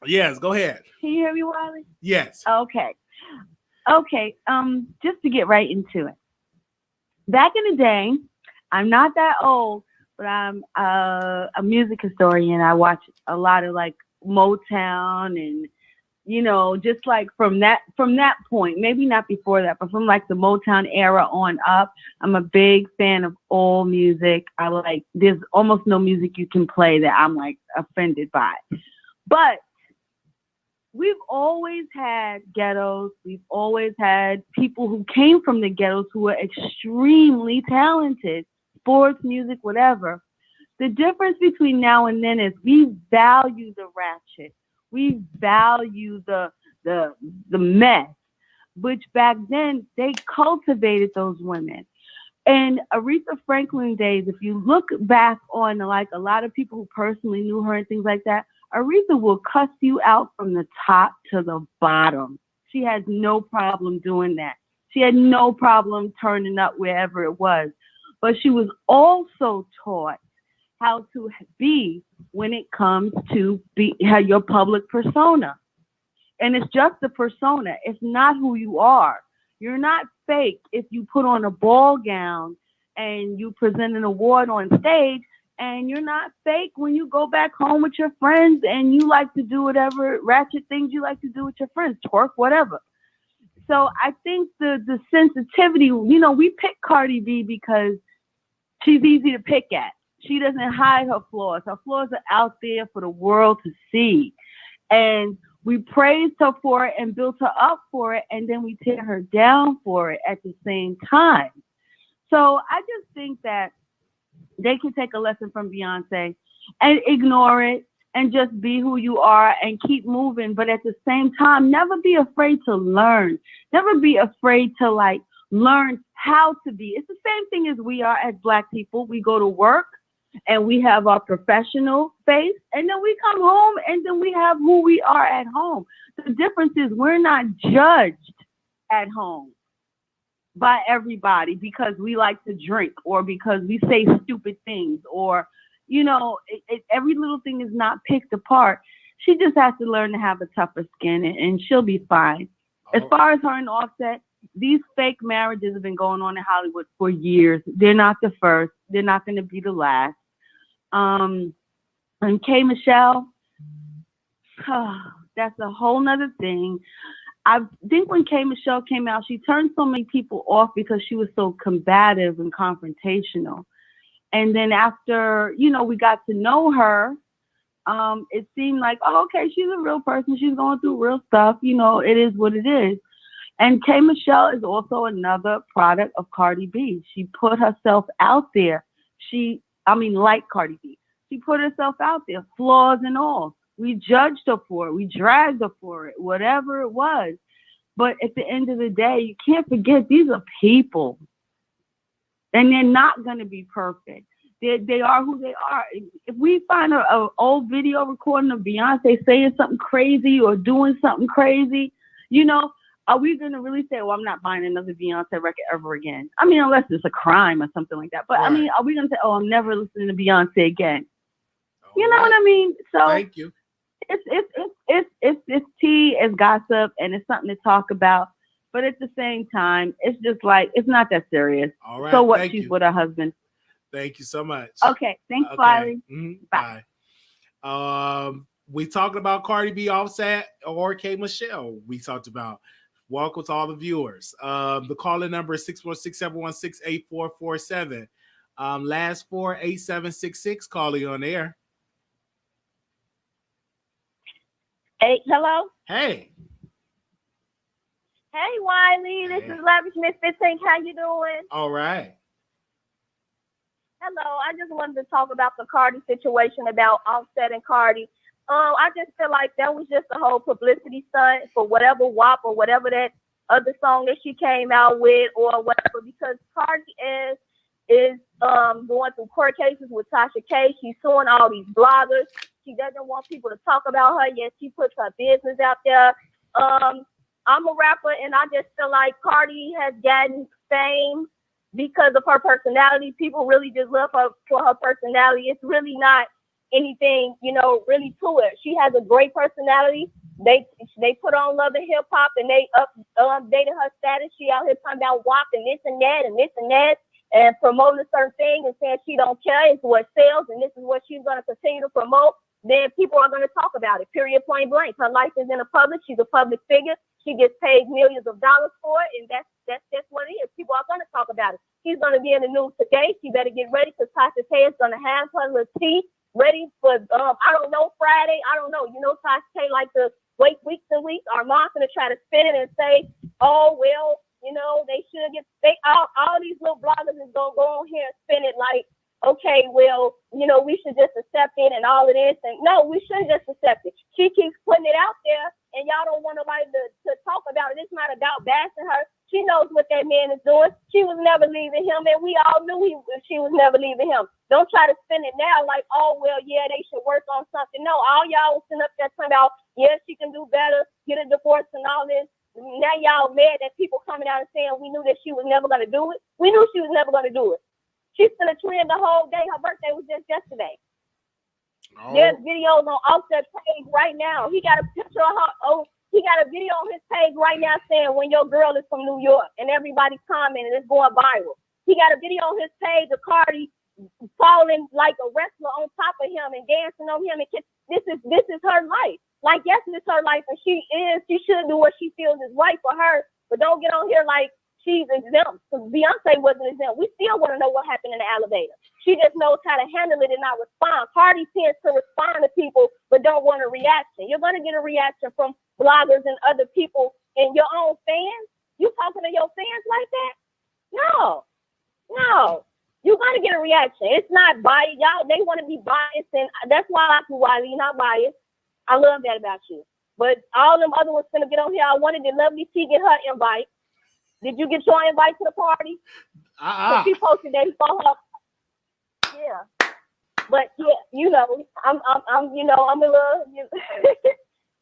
Yes, go ahead. Can you hear me, Wiley? Yes. Okay. Just to get right into it. Back in the day, I'm not that old, but I'm a music historian. I watch a lot of like Motown and, just like from that point, maybe not before that, but from like the Motown era on up, I'm a big fan of all music. There's almost no music you can play that I'm like offended by. But we've always had ghettos. We've always had people who came from the ghettos who were extremely talented, sports, music, whatever. The difference between now and then is we value the ratchet. We value the mess, which back then they cultivated those women. And Aretha Franklin days, if you look back on like a lot of people who personally knew her and things like that, Aretha will cuss you out from the top to the bottom. She has no problem doing that. She had no problem turning up wherever it was. But she was also taught how to be when it comes to your public persona. And it's just the persona. It's not who you are. You're not fake if you put on a ball gown and you present an award on stage, and you're not fake when you go back home with your friends and you like to do whatever ratchet things you like to do with your friends, twerk, whatever. So I think the sensitivity, we pick Cardi B because she's easy to pick at. She doesn't hide her flaws. Her flaws are out there for the world to see. And we praised her for it and built her up for it, and then we tear her down for it at the same time. So I just think that they can take a lesson from Beyonce and ignore it and just be who you are and keep moving. But at the same time, never be afraid to learn. Never be afraid to learn how to be. It's the same thing as we are as Black people. We go to work and we have our professional face, and then we come home and then we have who we are at home. The difference is we're not judged at home by everybody because we like to drink or because we say stupid things or, every little thing is not picked apart. She just has to learn to have a tougher skin and she'll be fine. As far as her and Offset, these fake marriages have been going on in Hollywood for years. They're not the first. They're not going to be the last. And K. Michelle, that's a whole nother thing. I think when K. Michelle came out, she turned so many people off because she was so combative and confrontational. And then after, we got to know her, it seemed like, okay, she's a real person. She's going through real stuff. It is what it is. And K. Michelle is also another product of Cardi B. She put herself out there. Like Cardi B. She put herself out there, flaws and all. We judged her for it. We dragged her for it, whatever it was. But at the end of the day, you can't forget these are people. And they're not going to be perfect. They are who they are. If we find an old video recording of Beyonce saying something crazy or doing something crazy, are we going to really say, well, I'm not buying another Beyonce record ever again? I mean, unless it's a crime or something like that. But Right. I mean, are we going to say, oh, I'm never listening to Beyonce again? All You know right. what I mean? So Thank you. it's tea, it's gossip, and it's something to talk about. But at the same time, it's just like, it's not that serious. All right. So what? Thank She's you. with her husband. Thank you so much. Okay. Thanks, Wiley. Bye. We talked about Cardi B, Offset, or K Michelle. We talked about. Welcome to all the viewers. The calling number is 646-716-8447. Last 48766. Calling on air. Hey, hello. Hey. Hey, Wiley. This is Lavish Miss 15. How you doing? All right. Hello. I just wanted to talk about the Cardi situation about Offset and Cardi. I just feel like that was just a whole publicity stunt for whatever WAP or whatever that other song that she came out with or whatever, because Cardi is going through court cases with Tasha K. She's suing all these bloggers. She doesn't want people to talk about her, yet she puts her business out there. I'm a rapper, and I just feel like Cardi has gotten fame because of her personality. People really just love her for her personality. It's really not anything, really to it. She has a great personality. They put on Love and Hip Hop, and they updated her status. She out here talking about WAP and this and that and this and that, and promoting a certain thing and saying she don't care. It's what sells, and this is what she's going to continue to promote. Then people are going to talk about it, period, point blank. Her life is in the public. She's a public figure. She gets paid millions of dollars for it, and that's what it is. People are going to talk about it. She's going to be in the news today. She better get ready, because Tasha K is going to have her little tea ready for, I don't know, Friday. I don't know. Tasha K like to wait weeks and weeks. Armand's going to try to spin it and say, oh, well, they should get, all these little bloggers is going to go on here and spin it like, okay, well, we should just accept it and all of this. And no, we shouldn't just accept it. She keeps putting it out there, and y'all don't want nobody to talk about it. It's not about bashing her. She knows what that man is doing. She was never leaving him, and we all knew she was never leaving him. Don't try to spin it now like, oh, well, yeah, they should work on something. No, all y'all was sitting up there talking about, yeah, she can do better, get a divorce and all this. Now y'all mad that people coming out and saying we knew that she was never going to do it. We knew she was never going to do it. She's gonna trend the whole day. Her birthday was just yesterday. Oh. There's videos on Offset's page right now. He got a picture of her. Oh, he got a video on his page right now saying when your girl is from New York, and everybody's commenting. It's going viral. He got a video on his page of Cardi falling like a wrestler on top of him and dancing on him. And this is her life. Like, yes, it's her life, and she should do what she feels is right for her. But don't get on here like she's exempt, because Beyonce wasn't exempt. We still want to know what happened in the elevator. She just knows how to handle it and not respond. Cardi tends to respond to people, but don't want a reaction. You're going to get a reaction from bloggers and other people and your own fans. You talking to your fans like that? No. You're going to get a reaction. It's not biased. Y'all, they want to be biased, and that's why I like you, Wiley. You're not biased. I love that about you. But all them other ones going to get on here. I wanted the Lovely T get her invite. Did you get your invite to the party? She posted that he saw her. Yeah, but yeah, I'm a little.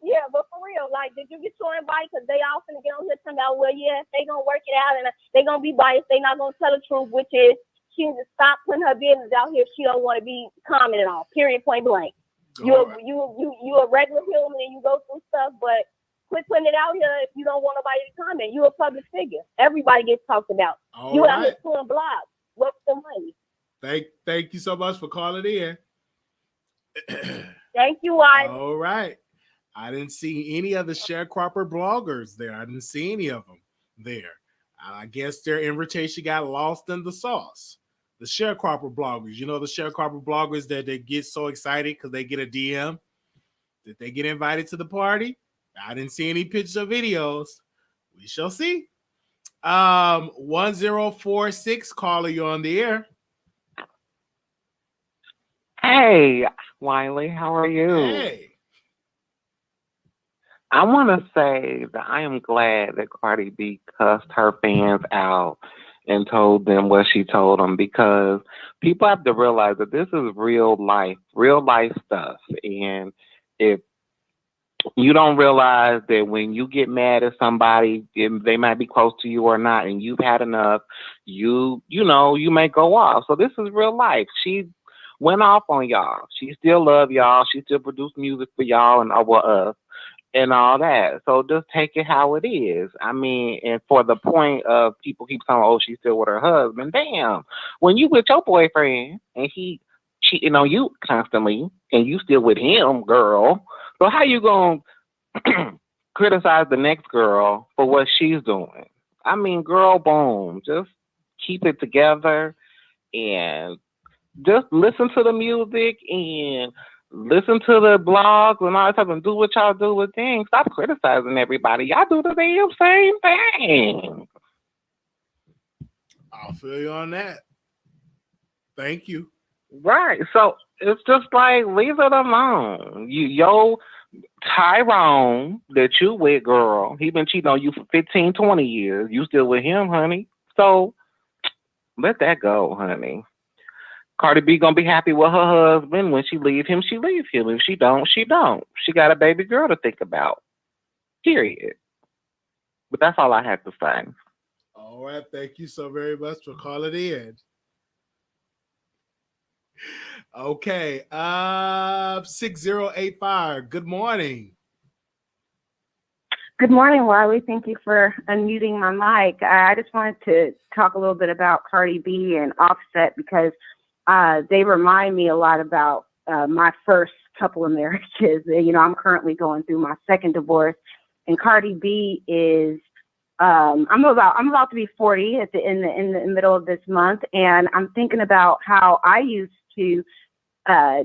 Yeah, but for real, like, did you get your invite? Because they all finna get on here talking about, well, yeah, they gonna work it out and they gonna be biased. They not gonna tell the truth, which is she needs to stop putting her business out here. She don't want to be commented on. Period. Point blank. You a regular human and you go through stuff, but quit putting it out here if you don't want nobody to comment. You're a public figure. Everybody gets talked about. You out here doing blogs. What's the money? Thank you so much for calling in. Thank you, Wiley. All right. I didn't see any of the sharecropper bloggers there. I didn't see any of them there. I guess their invitation got lost in the sauce. The sharecropper bloggers, the sharecropper bloggers that they get so excited because they get a DM that they get invited to the party. I didn't see any pictures or videos. We shall see. 1046, caller, you on the air. Hey, Wiley, how are you? Hey. I want to say that I am glad that Cardi B cussed her fans out and told them what she told them, because people have to realize that this is real life stuff. And if you don't realize that when you get mad at somebody, they might be close to you or not, and you've had enough, you may go off. So this is real life. She went off on y'all. She still love y'all. She still produced music for y'all and us and all that. So just take it how it is. I mean, and for the point of people keep saying, oh, she's still with her husband. Damn. When you with your boyfriend and he cheating on you constantly and you still with him, girl. So how you gonna criticize the next girl for what she's doing? I mean, girl, boom. Just keep it together and just listen to the music and listen to the blogs and all that stuff and do what y'all do with things. Stop criticizing everybody. Y'all do the damn same thing. I'll feel you on that. Thank you. Right. So it's just like, leave it alone. Yo, Tyrone that you with, girl, he been cheating on you for 15, 20 years. You still with him, honey. So let that go, honey. Cardi B gonna be happy with her husband. When she leave him, she leave him. If she don't, she don't. She got a baby girl to think about. Period. But that's all I have to say. All right. Thank you so very much for calling in. Okay. 6085. Good morning. Good morning, Wiley. Thank you for unmuting my mic. I just wanted to talk a little bit about Cardi B and Offset because they remind me a lot about my first couple of marriages. You know, I'm currently going through my second divorce, and Cardi B is. I'm about to be 40 in the middle of this month, and I'm thinking about how I used to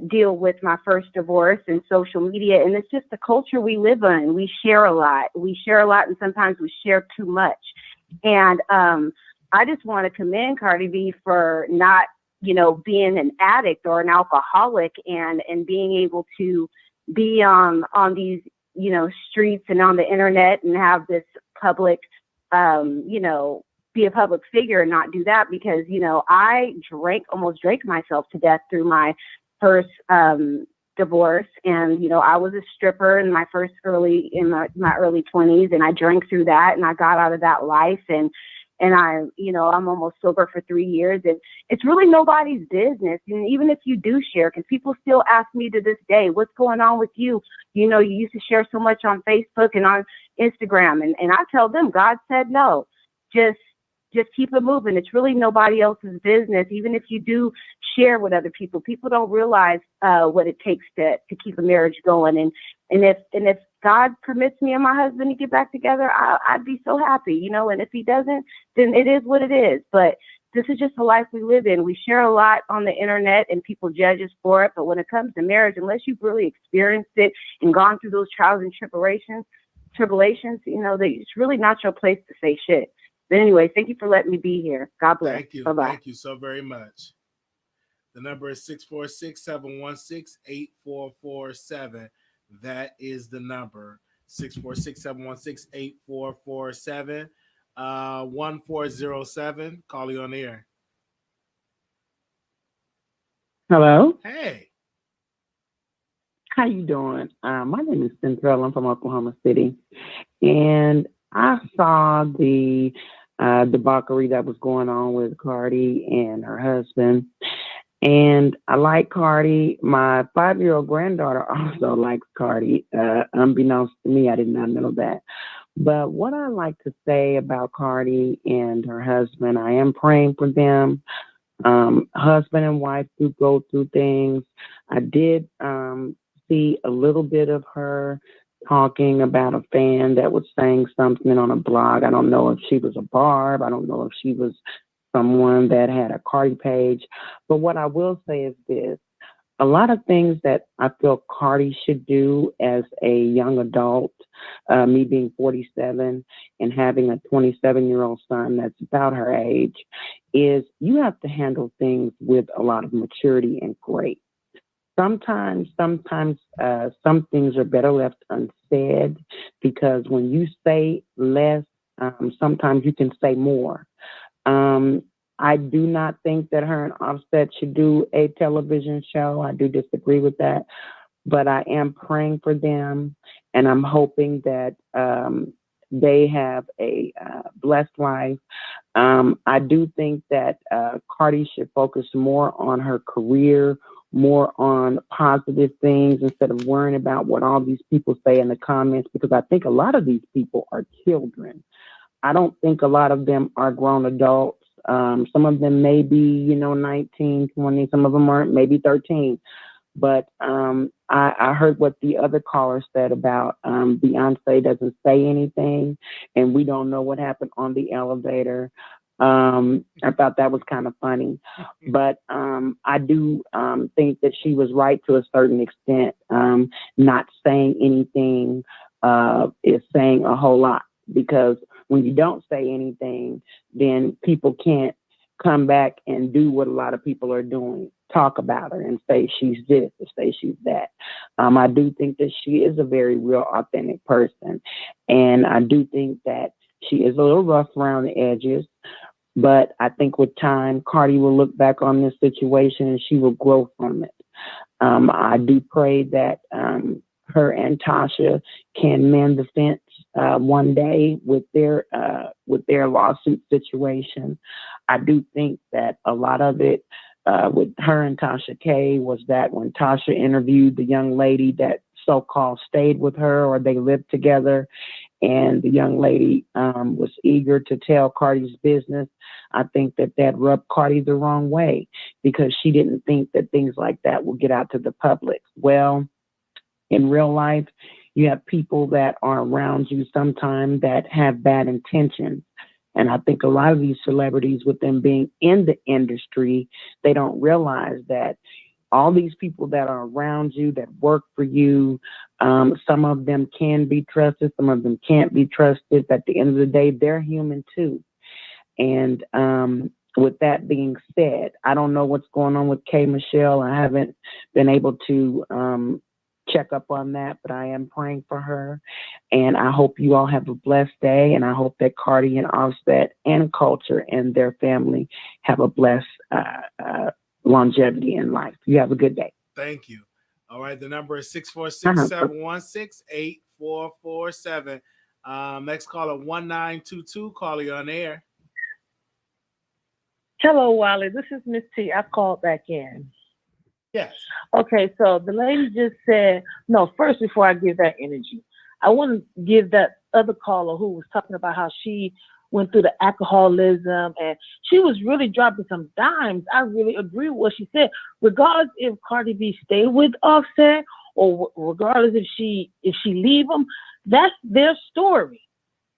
deal with my first divorce and social media, and it's just the culture we live in. We share a lot, and sometimes we share too much. And I just want to commend Cardi B for not, being an addict or an alcoholic, and being able to be on these, streets and on the internet and have this public, be a public figure and not do that because, I almost drank myself to death through my first divorce. And, I was a stripper in my my early 20s, and I drank through that, and I got out of that life. And I'm almost sober for 3 years, and it's really nobody's business. And even if you do share, because people still ask me to this day, what's going on with you? You used to share so much on Facebook and on Instagram. And I tell them, God said, no, just keep it moving. It's really nobody else's business. Even if you do share with other people, people don't realize what it takes to keep a marriage going. And if God permits me and my husband to get back together, I'd be so happy, and if he doesn't, then it is what it is. But this is just the life we live in. We share a lot on the internet and people judge us for it. But when it comes to marriage, unless you've really experienced it and gone through those trials and tribulations, it's really not your place to say shit. But anyway, thank you for letting me be here. God bless. Thank you. Bye-bye. Thank you so very much. The number is 646-716-8447. That is the number. 646-716-8447. 1407. Call you on the air. Hello. Hey. How you doing? My name is Central. I'm from Oklahoma City. And I saw the debauchery that was going on with Cardi and her husband. And I like Cardi. My 5-year-old granddaughter also likes Cardi. Unbeknownst to me, I did not know that. But what I like to say about Cardi and her husband, I am praying for them. Husband and wife do go through things. I did see a little bit of her talking about a fan that was saying something on a blog. I don't know if she was a Barb. I don't know if she was someone that had a Cardi page. But what I will say is this. A lot of things that I feel Cardi should do as a young adult, me being 47 and having a 27-year-old son that's about her age, is you have to handle things with a lot of maturity and grace. Sometimes some things are better left unsaid, because when you say less, sometimes you can say more. I do not think that her and Offset should do a television show. I do disagree with that. but I am praying for them, and I'm hoping that they have a blessed life. I do think that Cardi should focus more on her career, more on positive things instead of worrying about what all these people say in the comments, because I think a lot of these people are children. I don't think a lot of them are grown adults. Some of them may be, 19, 20, some of them aren't, maybe 13. But I heard what the other caller said about Beyonce doesn't say anything, and we don't know what happened on the elevator. I thought that was kind of funny, but I do think that she was right to a certain extent. Not saying anything is saying a whole lot, because when you don't say anything, then people can't come back and do what a lot of people are doing. Talk about her and say she's this or say she's that. I do think that she is a very real, authentic person. And I do think that she is a little rough around the edges. But I think with time, Cardi will look back on this situation and she will grow from it. I do pray that her and Tasha can mend the fence one day with their lawsuit situation. I do think that a lot of it with her and Tasha K was that when Tasha interviewed the young lady that so-called stayed with her, or they lived together, and the young lady was eager to tell Cardi's business, I think that rubbed Cardi the wrong way, because she didn't think that things like that would get out to the public. Well, in real life, you have people that are around you sometimes that have bad intentions. And I think a lot of these celebrities, with them being in the industry, they don't realize that all these people that are around you, that work for you, some of them can be trusted, some of them can't be trusted. At the end of the day, they're human too. And with that being said, I don't know what's going on with K. Michelle. I haven't been able to check up on that, but I am praying for her. And I hope you all have a blessed day. And I hope that Cardi and Offset and Culture and their family have a blessed longevity in life. You have a good day. Thank you. All right. The number is 646-716-8447. Next caller, 1922. Caller, you on air. Hello, Wiley. This is Miss T. I called back in. Yes. Okay, so the lady just said, no, first, before I give that energy, I want to give that other caller who was talking about how she went through the alcoholism and she was really dropping some dimes. I really agree with what she said. Regardless if Cardi B stayed with Offset, or regardless if she leave them, that's their story.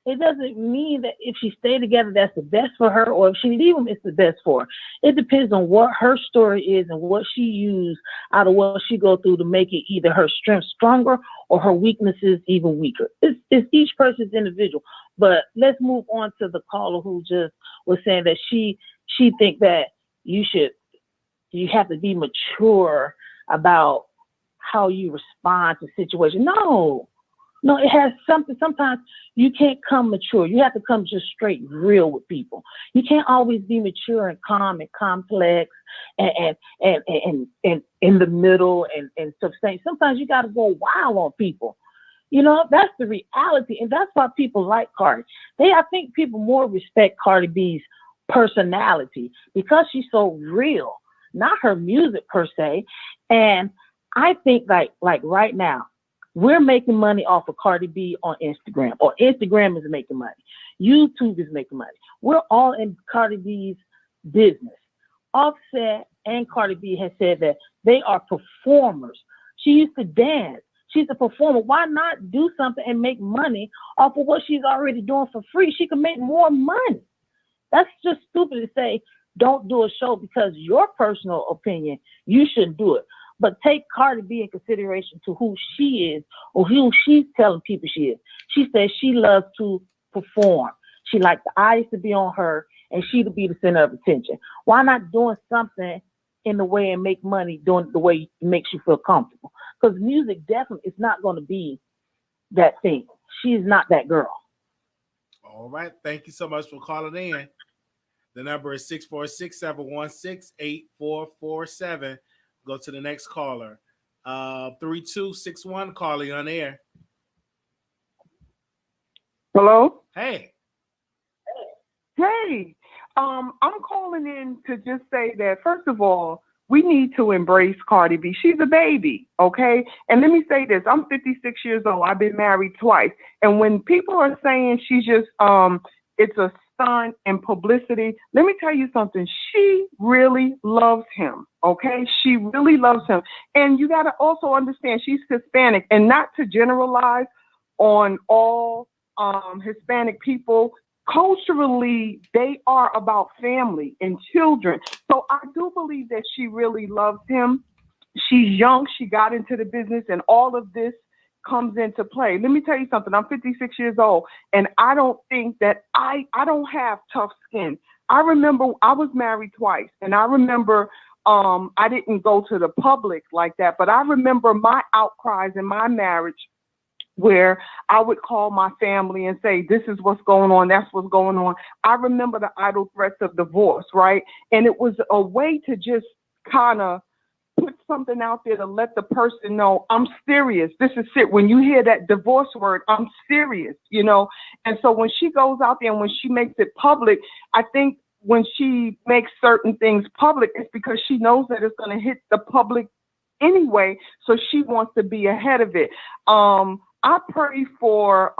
It doesn't mean that if she stay together, that's the best for her, or if she leave him, it's the best for her. It depends on what her story is and what she used out of what she go through to make it either her strength stronger or her weaknesses even weaker. It's each person's individual. But let's move on to the caller who just was saying that she think that you have to be mature about how you respond to situations. No, it has something. Sometimes you can't come mature. You have to come just straight real with people. You can't always be mature and calm and complex and in the middle and sustain. Sometimes you got to go wild on people. That's the reality. And that's why people like Cardi. I think people more respect Cardi B's personality because she's so real, not her music per se. And I think like right now, we're making money off of Cardi B on Instagram, or Instagram is making money. YouTube is making money. We're all in Cardi B's business. Offset and Cardi B has said that they are performers. She used to dance. She's a performer. Why not do something and make money off of what she's already doing for free? She can make more money. That's just stupid to say, don't do a show because your personal opinion, you shouldn't do it. But take Cardi B in consideration to who she is or who she's telling people she is. She says she loves to perform. She likes the eyes to be on her and she to be the center of attention. Why not doing something in the way and make money doing the way it makes you feel comfortable? Because music definitely is not going to be that thing. She's not that girl. All right. Thank you so much for calling in. The number is 646-716-8447. Go to the next caller. 3261, Carly on air. Hello? Hey. Hey. I'm calling in to just say that, first of all, we need to embrace Cardi B. She's a baby, okay? And let me say this. I'm 56 years old. I've been married twice. And when people are saying she's just, it's a stunt and publicity, let me tell you something. She really loves him, okay? She really loves him. And you got to also understand she's Hispanic, and not to generalize on all Hispanic people. Culturally, they are about family and children. So I do believe that she really loves him. She's young. She got into the business, and all of this comes into play. Let me tell you something. I'm 56 years old, and I don't think that I don't have tough skin. I remember I was married twice, and I remember I didn't go to the public like that, but I remember my outcries in my marriage where I would call my family and say, this is what's going on, that's what's going on. I remember the idle threats of divorce, right? And it was a way to just kind of put something out there to let the person know, I'm serious. This is it. When you hear that divorce word, I'm serious, you know? And so when she goes out there and when she makes it public, I think when she makes certain things public, it's because she knows that it's going to hit the public anyway. So she wants to be ahead of it. I pray for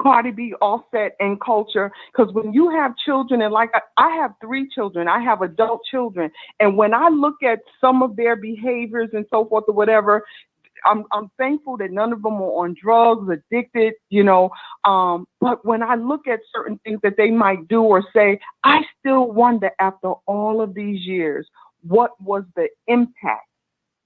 Cardi B, Offset, and Culture, because when you have children, and like I have 3 children, I have adult children, and when I look at some of their behaviors and so forth or whatever, I'm thankful that none of them are on drugs, addicted, you know. But when I look at certain things that they might do or say, I still wonder after all of these years, what was the impact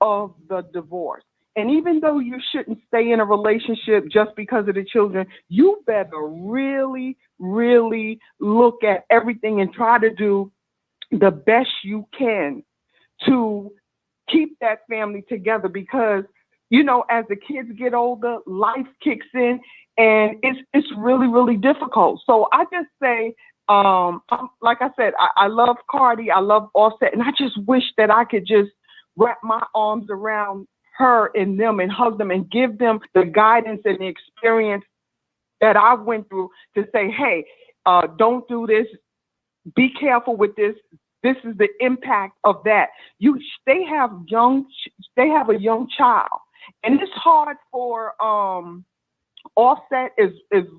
of the divorce? And even though you shouldn't stay in a relationship just because of the children, you better really, really look at everything and try to do the best you can to keep that family together. Because, you know, as the kids get older, life kicks in, and it's really, really difficult. So I just say, like I said, I love Cardi, I love Offset, and I just wish that I could just wrap my arms around her and them and hug them and give them the guidance and the experience that I went through to say, hey, don't do this. Be careful with this. This is the impact of that. They have a young child, and it's hard for Offset as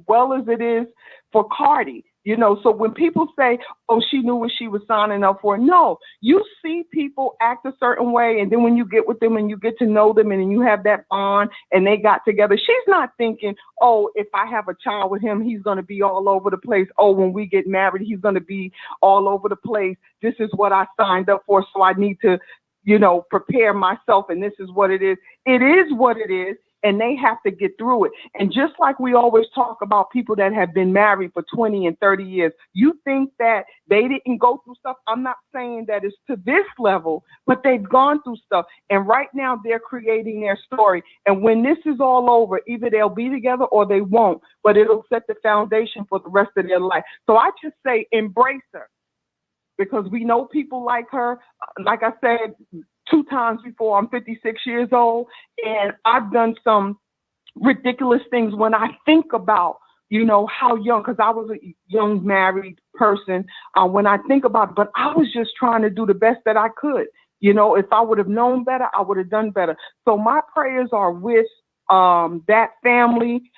well as it is for Cardi. You know, so when people say, oh, she knew what she was signing up for, no, you see people act a certain way, and then when you get with them and you get to know them and you have that bond and they got together, she's not thinking, oh, if I have a child with him, he's going to be all over the place. Oh, when we get married, he's going to be all over the place. This is what I signed up for, so I need to, you know, prepare myself, and this is what it is. It is what it is. And they have to get through it. And just like we always talk about people that have been married for 20 and 30 years, you think that they didn't go through stuff. I'm not saying that it's to this level, but they've gone through stuff. And right now they're creating their story. And when this is all over, either they'll be together or they won't, but it'll set the foundation for the rest of their life. So I just say embrace her, because we know people like her. Like I said, 2 times before, I'm 56 years old, and I've done some ridiculous things when I think about, you know, how young, because I was a young married person when I think about it, but I was just trying to do the best that I could. You know, if I would have known better, I would have done better. So my prayers are with that family.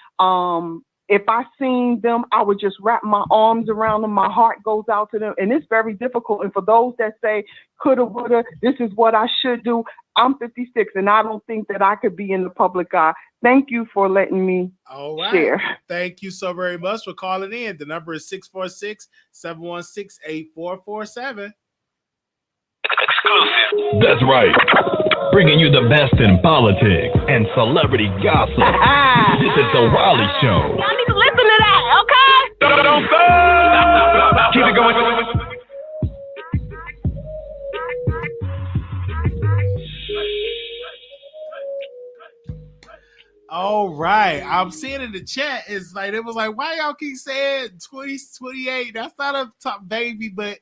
If I seen them, I would just wrap my arms around them. My heart goes out to them. And it's very difficult. And for those that say, coulda, woulda, this is what I should do, I'm 56, and I don't think that I could be in the public eye. Thank you for letting me share. Thank you so very much for calling in. The number is 646-716-8447. Exclusive. That's right. Bringing you the best in politics and celebrity gossip. This is the Wiley Show. Y'all need to listen to that, okay? Don't stop. Keep it going. All right. I'm seeing in the chat, it's like, it was like, why y'all keep saying 2028? That's not a top baby, but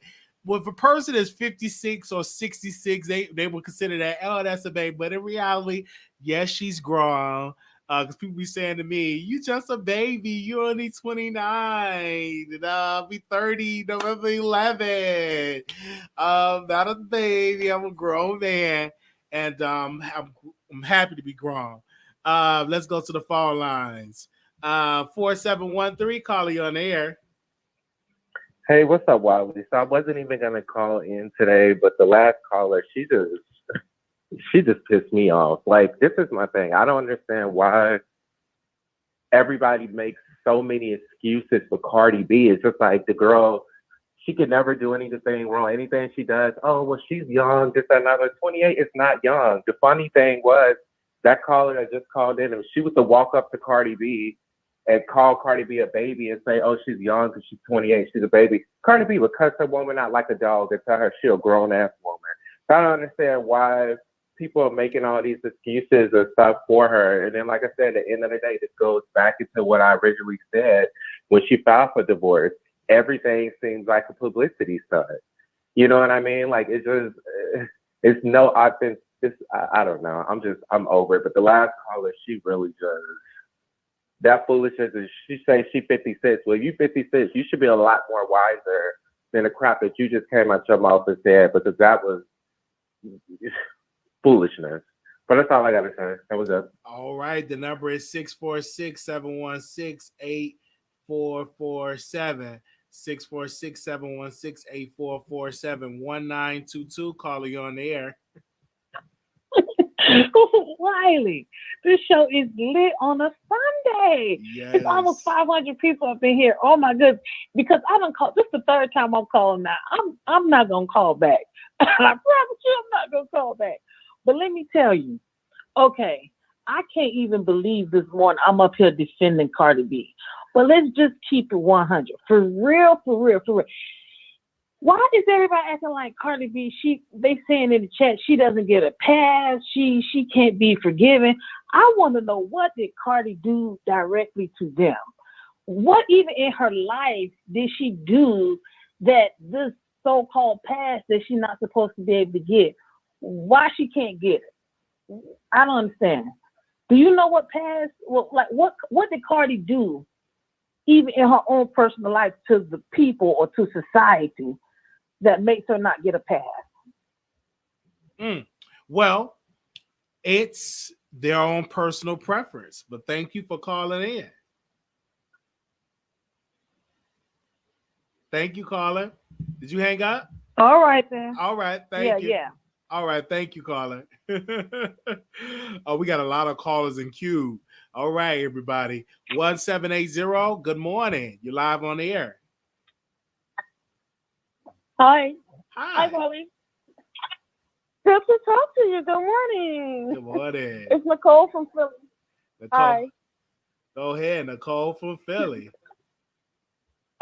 if a person is 56 or 66, they would consider that, oh, that's a baby. But in reality, yes, she's grown. Because people be saying to me, you just a baby. You only 29. And I'll be 30 November 11. Not a baby. I'm a grown man. And I'm happy to be grown. Let's go to the phone lines. 4713, call you on the air. Hey, what's up, Wiley? So I wasn't even gonna call in today, but the last caller, she just pissed me off. Like, this is my thing. I don't understand why everybody makes so many excuses for Cardi B. It's just like the girl, she could never do anything wrong. Anything she does, oh, well, she's young, just another 28 is not young. The funny thing was that caller that just called in, and she was to walk up to Cardi B and call Cardi B a baby and say, oh, she's young because she's 28, she's a baby. Cardi B would cuss her woman out like a dog and tell her she's a grown-ass woman. So I don't understand why people are making all these excuses and stuff for her. And then, like I said, at the end of the day, this goes back into what I originally said when she filed for divorce. Everything seems like a publicity stunt. You know what I mean? Like, it's just, it's no offense. I don't know. I'm over it. But the last caller, she really just, that foolishness is, she say she 56. Well, you 56, you should be a lot more wiser than the crap that you just came out your mouth and said, because that was foolishness. But that's all I got to say. That was it. All right. The number is 646-716-8447. 646-716-8447. 1922. Caller, you on the air. Wiley, this show is lit on a Sunday. Yes. It's almost 500 people up in here. Oh my goodness! Because I don't call. This is the third time I'm calling now. I'm not gonna call back. I promise you, I'm not gonna call back. But let me tell you, okay, I can't even believe this morning I'm up here defending Cardi B. But let's just keep it 100 for real. Why is everybody acting like Cardi B? They saying in the chat she doesn't get a pass. She can't be forgiven. I want to know, what did Cardi do directly to them? What even in her life did she do that this so-called pass that she's not supposed to be able to get? Why she can't get it? I don't understand. Do you know what pass? Well, like what did Cardi do, even in her own personal life, to the people or to society, that makes her not get a pass? Well, it's their own personal preference. But thank you for calling in. Thank you, caller. Did you hang up? All right, then. All right. Thank you. Yeah. All right. Thank you, caller. Oh, we got a lot of callers in queue. All right, everybody. 1780. Good morning. You're live on the air. Hi. Hi, Wiley. Good to talk to you. Good morning. Good morning. It's Nicole from Philly. Nicole, Hi. Go ahead, Nicole from Philly.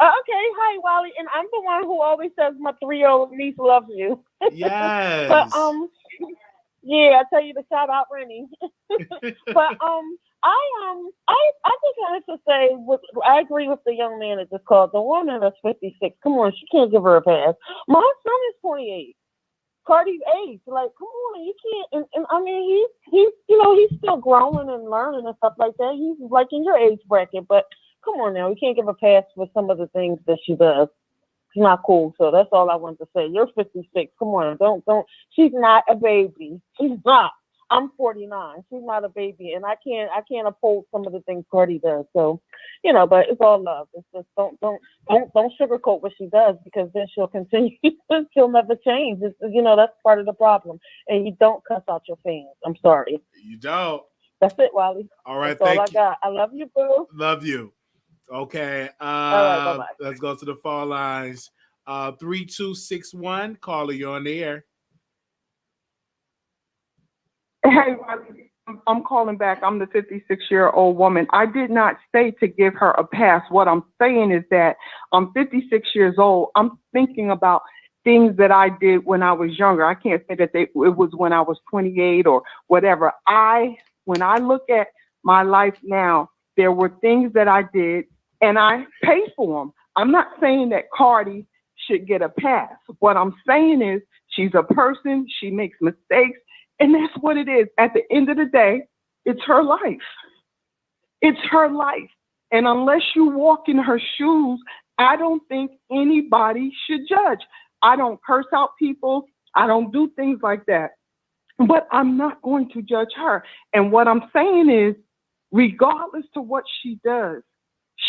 Okay. Hi, Wiley. And I'm the one who always says my 3-year-old niece loves you. Yes. But yeah, I tell you to shout out Rennie. But I just wanted to say, I agree with the young man that just called. The woman that's 56, come on, she can't give her a pass. My son is 28. Cardi's age, like, come on, you can't. And I mean, he's still growing and learning and stuff like that. He's like in your age bracket, but come on now, you can't give a pass for some of the things that she does. It's not cool. So that's all I wanted to say. You're 56. Come on, don't. She's not a baby. She's not. I'm 49. She's not a baby, and I can't oppose some of the things Cardi does. So, but it's all love. It's just don't sugarcoat what she does, because then she'll continue. She'll never change. That's part of the problem. And you don't cuss out your fans. I'm sorry. You don't. That's it, Wiley. All right. That's Thank all I got. I love you, boo. Love you. Okay. All right. Bye-bye. Let's go to the phone lines. 3261. Caller, you're on the air. Hey, I'm calling back. I'm the 56-year-old woman. I did not say to give her a pass. What I'm saying is that I'm 56 years old. I'm thinking about things that I did when I was younger. I can't say that it was when I was 28 or whatever. When I look at my life now, there were things that I did, and I paid for them. I'm not saying that Cardi should get a pass. What I'm saying is she's a person, she makes mistakes, and that's what it is. At the end of the day, it's her life. It's her life. And unless you walk in her shoes, I don't think anybody should judge. I don't curse out people. I don't do things like that. But I'm not going to judge her. And what I'm saying is, regardless to what she does,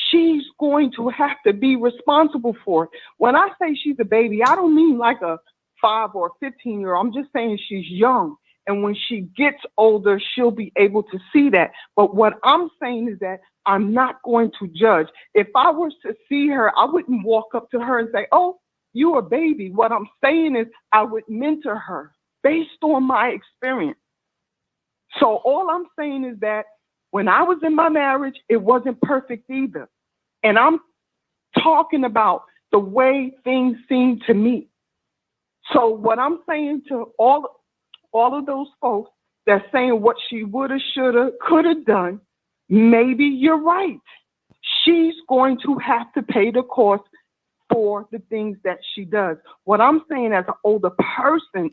she's going to have to be responsible for it. When I say she's a baby, I don't mean like a 5 or 15-year-old. I'm just saying she's young. And when she gets older, she'll be able to see that. But what I'm saying is that I'm not going to judge. If I was to see her, I wouldn't walk up to her and say, oh, you're a baby. What I'm saying is I would mentor her based on my experience. So all I'm saying is that when I was in my marriage, it wasn't perfect either. And I'm talking about the way things seem to me. So what I'm saying to all of those folks that's saying what she woulda, shoulda, coulda done, maybe you're right. She's going to have to pay the cost for the things that she does. What I'm saying as an older person,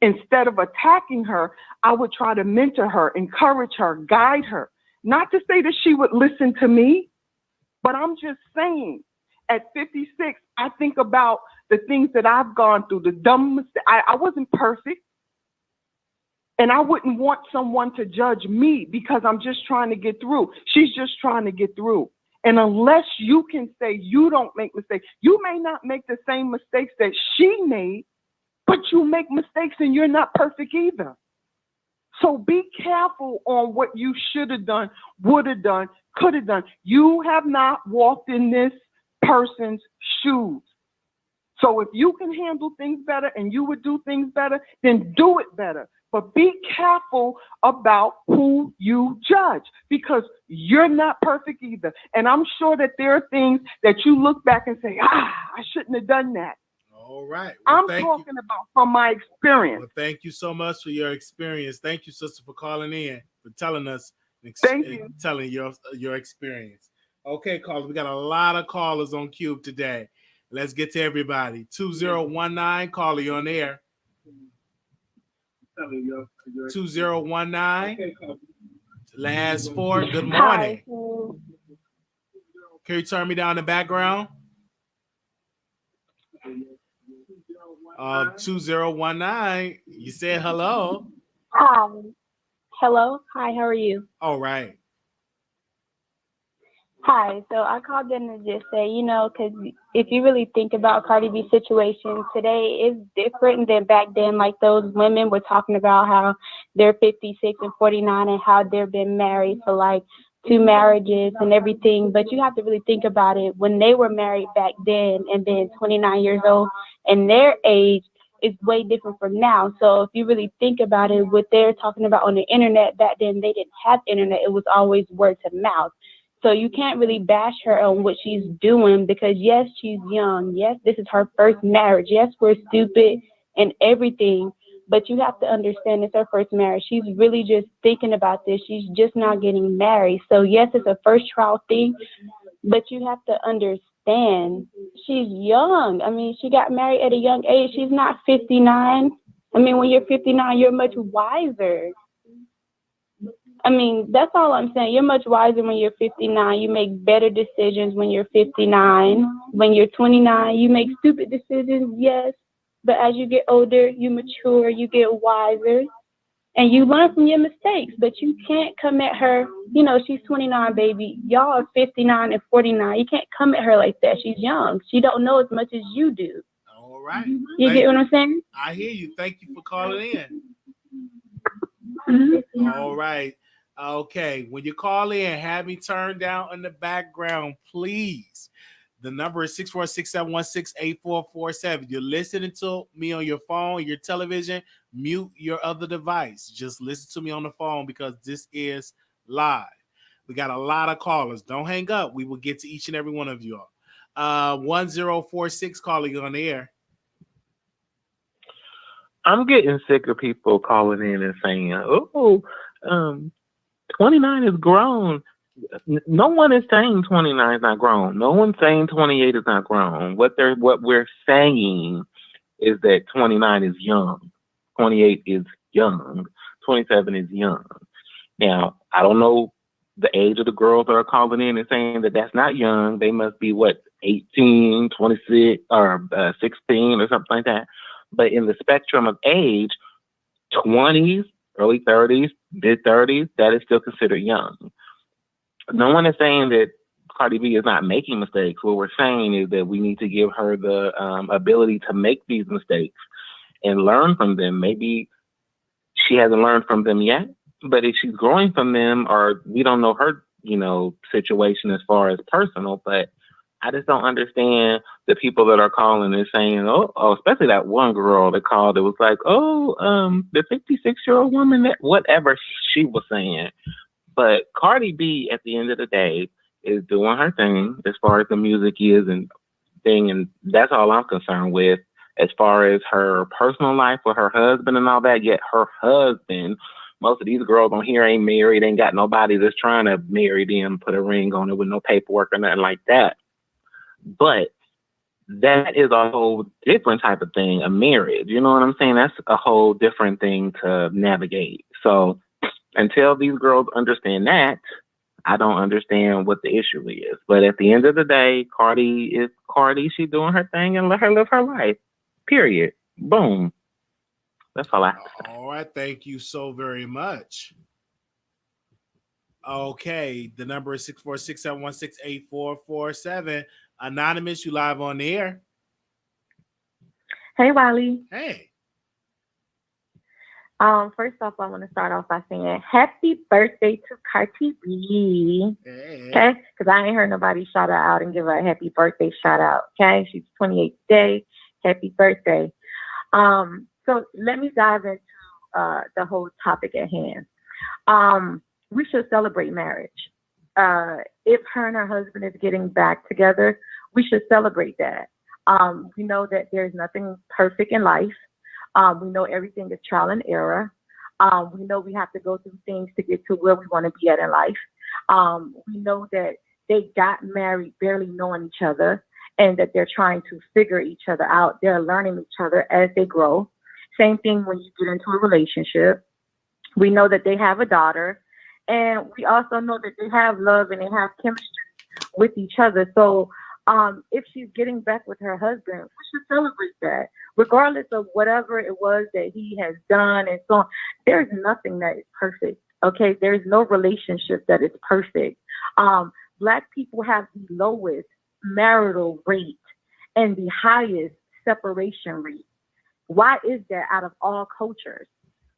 instead of attacking her, I would try to mentor her, encourage her, guide her. Not to say that she would listen to me, but I'm just saying, at 56, I think about the things that I've gone through, the dumb mistakes. I wasn't perfect. And I wouldn't want someone to judge me because I'm just trying to get through. She's just trying to get through. And unless you can say you don't make mistakes, you may not make the same mistakes that she made, but you make mistakes and you're not perfect either. So be careful on what you should have done, would have done, could have done. You have not walked in this person's shoes. So if you can handle things better and you would do things better, then do it better. But be careful about who you judge because you're not perfect either. And I'm sure that there are things that you look back and say, I shouldn't have done that. All right. Well, I'm talking about from my experience. Well, thank you so much for your experience. Thank you, sister, for calling in, for telling us, telling your experience. Okay, callers, we got a lot of callers on Cube today. Let's get to everybody. 2019, caller, you on air. 2019. Last 4. Good morning. Can you turn me down the background? 2019. You said hello. Hi. Hello. Hi, how are you? All right. Hi. So I called in to just say, because if you really think about Cardi B's situation today, is different than back then. Like those women were talking about how they're 56 and 49 and how they've been married for like 2 marriages and everything. But you have to really think about it. When they were married back then and then 29 years old and their age is way different from now. So if you really think about it, what they're talking about on the internet back then, they didn't have internet. It was always word to mouth. So you can't really bash her on what she's doing because, yes, she's young. Yes, this is her first marriage. Yes, we're stupid and everything. But you have to understand it's her first marriage. She's really just thinking about this. She's just not getting married. So, yes, it's a first trial thing. But you have to understand she's young. I mean, she got married at a young age. She's not 59. I mean, when you're 59, you're much wiser. I mean, that's all I'm saying. You're much wiser when you're 59. You make better decisions when you're 59. When you're 29, you make stupid decisions, yes. But as you get older, you mature, you get wiser, and you learn from your mistakes. But you can't come at her. She's 29, baby. Y'all are 59 and 49. You can't come at her like that. She's young. She don't know as much as you do. All right. You get what I'm saying? I hear you. Thank you for calling in. Mm-hmm. All right. Okay. When you call in, have me turn down in the background, please. The number is 646-716-8447. You're listening to me on your phone, your television, mute your other device. Just listen to me on the phone because this is live. We got a lot of callers. Don't hang up. We will get to each and every one of you all. 1046 calling on the air. I'm getting sick of people calling in and saying, 29 is grown. no one is saying 29 is not grown. No one's saying 28 is not grown. What we're saying is that 29 is young, 28 is young, 27 is young. Now, I don't know the age of the girls that are calling in and saying that that's not young. They must be 18, 26, or 16 or something like that. But in the spectrum of age, 20s, early 30s, mid 30s, that is still considered young. No one is saying that Cardi B is not making mistakes. What we're saying is that we need to give her the ability to make these mistakes and learn from them. Maybe she hasn't learned from them yet, but if she's growing from them, or we don't know her, situation as far as personal, but I just don't understand the people that are calling and saying, oh, especially that one girl that called. It was like, the 56-year-old woman, that whatever she was saying. But Cardi B, at the end of the day, is doing her thing as far as the music is and thing, and that's all I'm concerned with. As far as her personal life with her husband and all that, yet her husband, most of these girls on here ain't married, ain't got nobody that's trying to marry them, put a ring on it with no paperwork or nothing like that. But that is a whole different type of thing, a marriage. You know what I'm saying? That's a whole different thing to navigate. So until these girls understand that, I don't understand what the issue is. But at the end of the day, Cardi is Cardi. She's doing her thing, and let her live her life. Period. Boom. That's all I have to say. All right. Thank you so very much. Okay. The number is 646-716-8447. Anonymous, you live on the air. Hey, Wiley. Hey. First off, I want to start off by saying happy birthday to Cardi B. Hey. Okay? Because I ain't heard nobody shout her out and give her a happy birthday shout out. Okay? She's 28 today. Happy birthday. So let me dive into the whole topic at hand. We should celebrate marriage. If her and her husband is getting back together, we should celebrate that. We know that there's nothing perfect in life. We know everything is trial and error. We know we have to go through things to get to where we want to be at in life. We know that they got married barely knowing each other, and that they're trying to figure each other out. They're learning each other as they grow. Same thing when you get into a relationship. We know that they have a daughter, and we also know that they have love and they have chemistry with each other. So if she's getting back with her husband, we should celebrate that. Regardless of whatever it was that he has done and so on, there's nothing that is perfect, okay? There's no relationship that is perfect. Black people have the lowest marital rate and the highest separation rate. Why is that out of all cultures?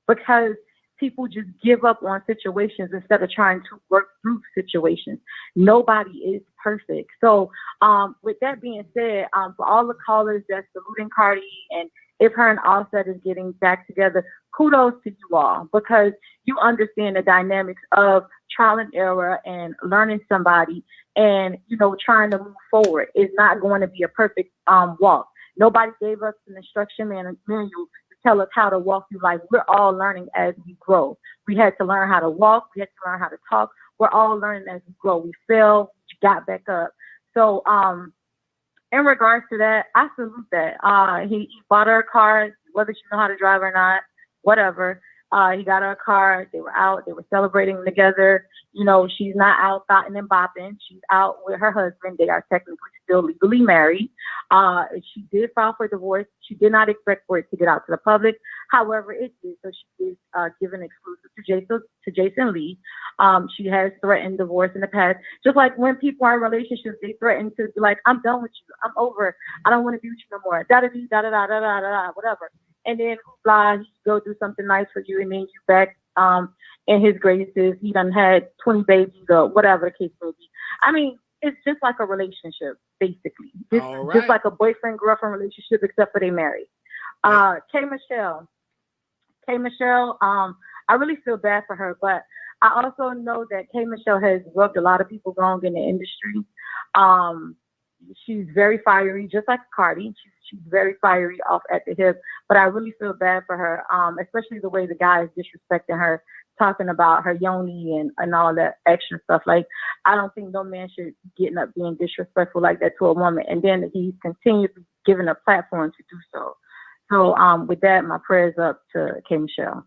Because people just give up on situations instead of trying to work through situations. Nobody is perfect. So with that being said, for all the callers that's saluting Cardi, and if her and Offset is getting back together, kudos to you all, because you understand the dynamics of trial and error and learning somebody and, trying to move forward. Is not going to be a perfect walk. Nobody gave us an instruction manual to tell us how to walk through life. We're all learning as we grow. We had to learn how to walk. We had to learn how to talk. We're all learning as we grow. We fell, got back up. So in regards to that, I salute that. He bought her a car, whether she know how to drive or not, whatever. He got her a car. They were out. They were celebrating together. She's not out thotting and bopping. She's out with her husband. They are technically still legally married. She did file for divorce. She did not expect for it to get out to the public. However, it did. So she is given exclusive to Jason Lee. She has threatened divorce in the past. Just like when people are in relationships, they threaten to be like, I'm done with you. I'm over. I don't want to be with you no more. Da-da-da-da-da-da-da-da, whatever. And then he go do something nice for you, and then you back in his graces. He done had 20 babies or whatever the case may be. I mean, it's just like a relationship, basically. Just like a boyfriend-girlfriend relationship, except for they married. K. Michelle, I really feel bad for her, but I also know that K. Michelle has rubbed a lot of people wrong in the industry. She's very fiery, just like Cardi. She's very fiery off at the hip, but I really feel bad for her, especially the way the guy is disrespecting her, talking about her yoni and all that extra stuff. Like, I don't think no man should getting up being disrespectful like that to a woman, and then he's continued giving a platform to do so. So with that, my prayers up to K. Michelle.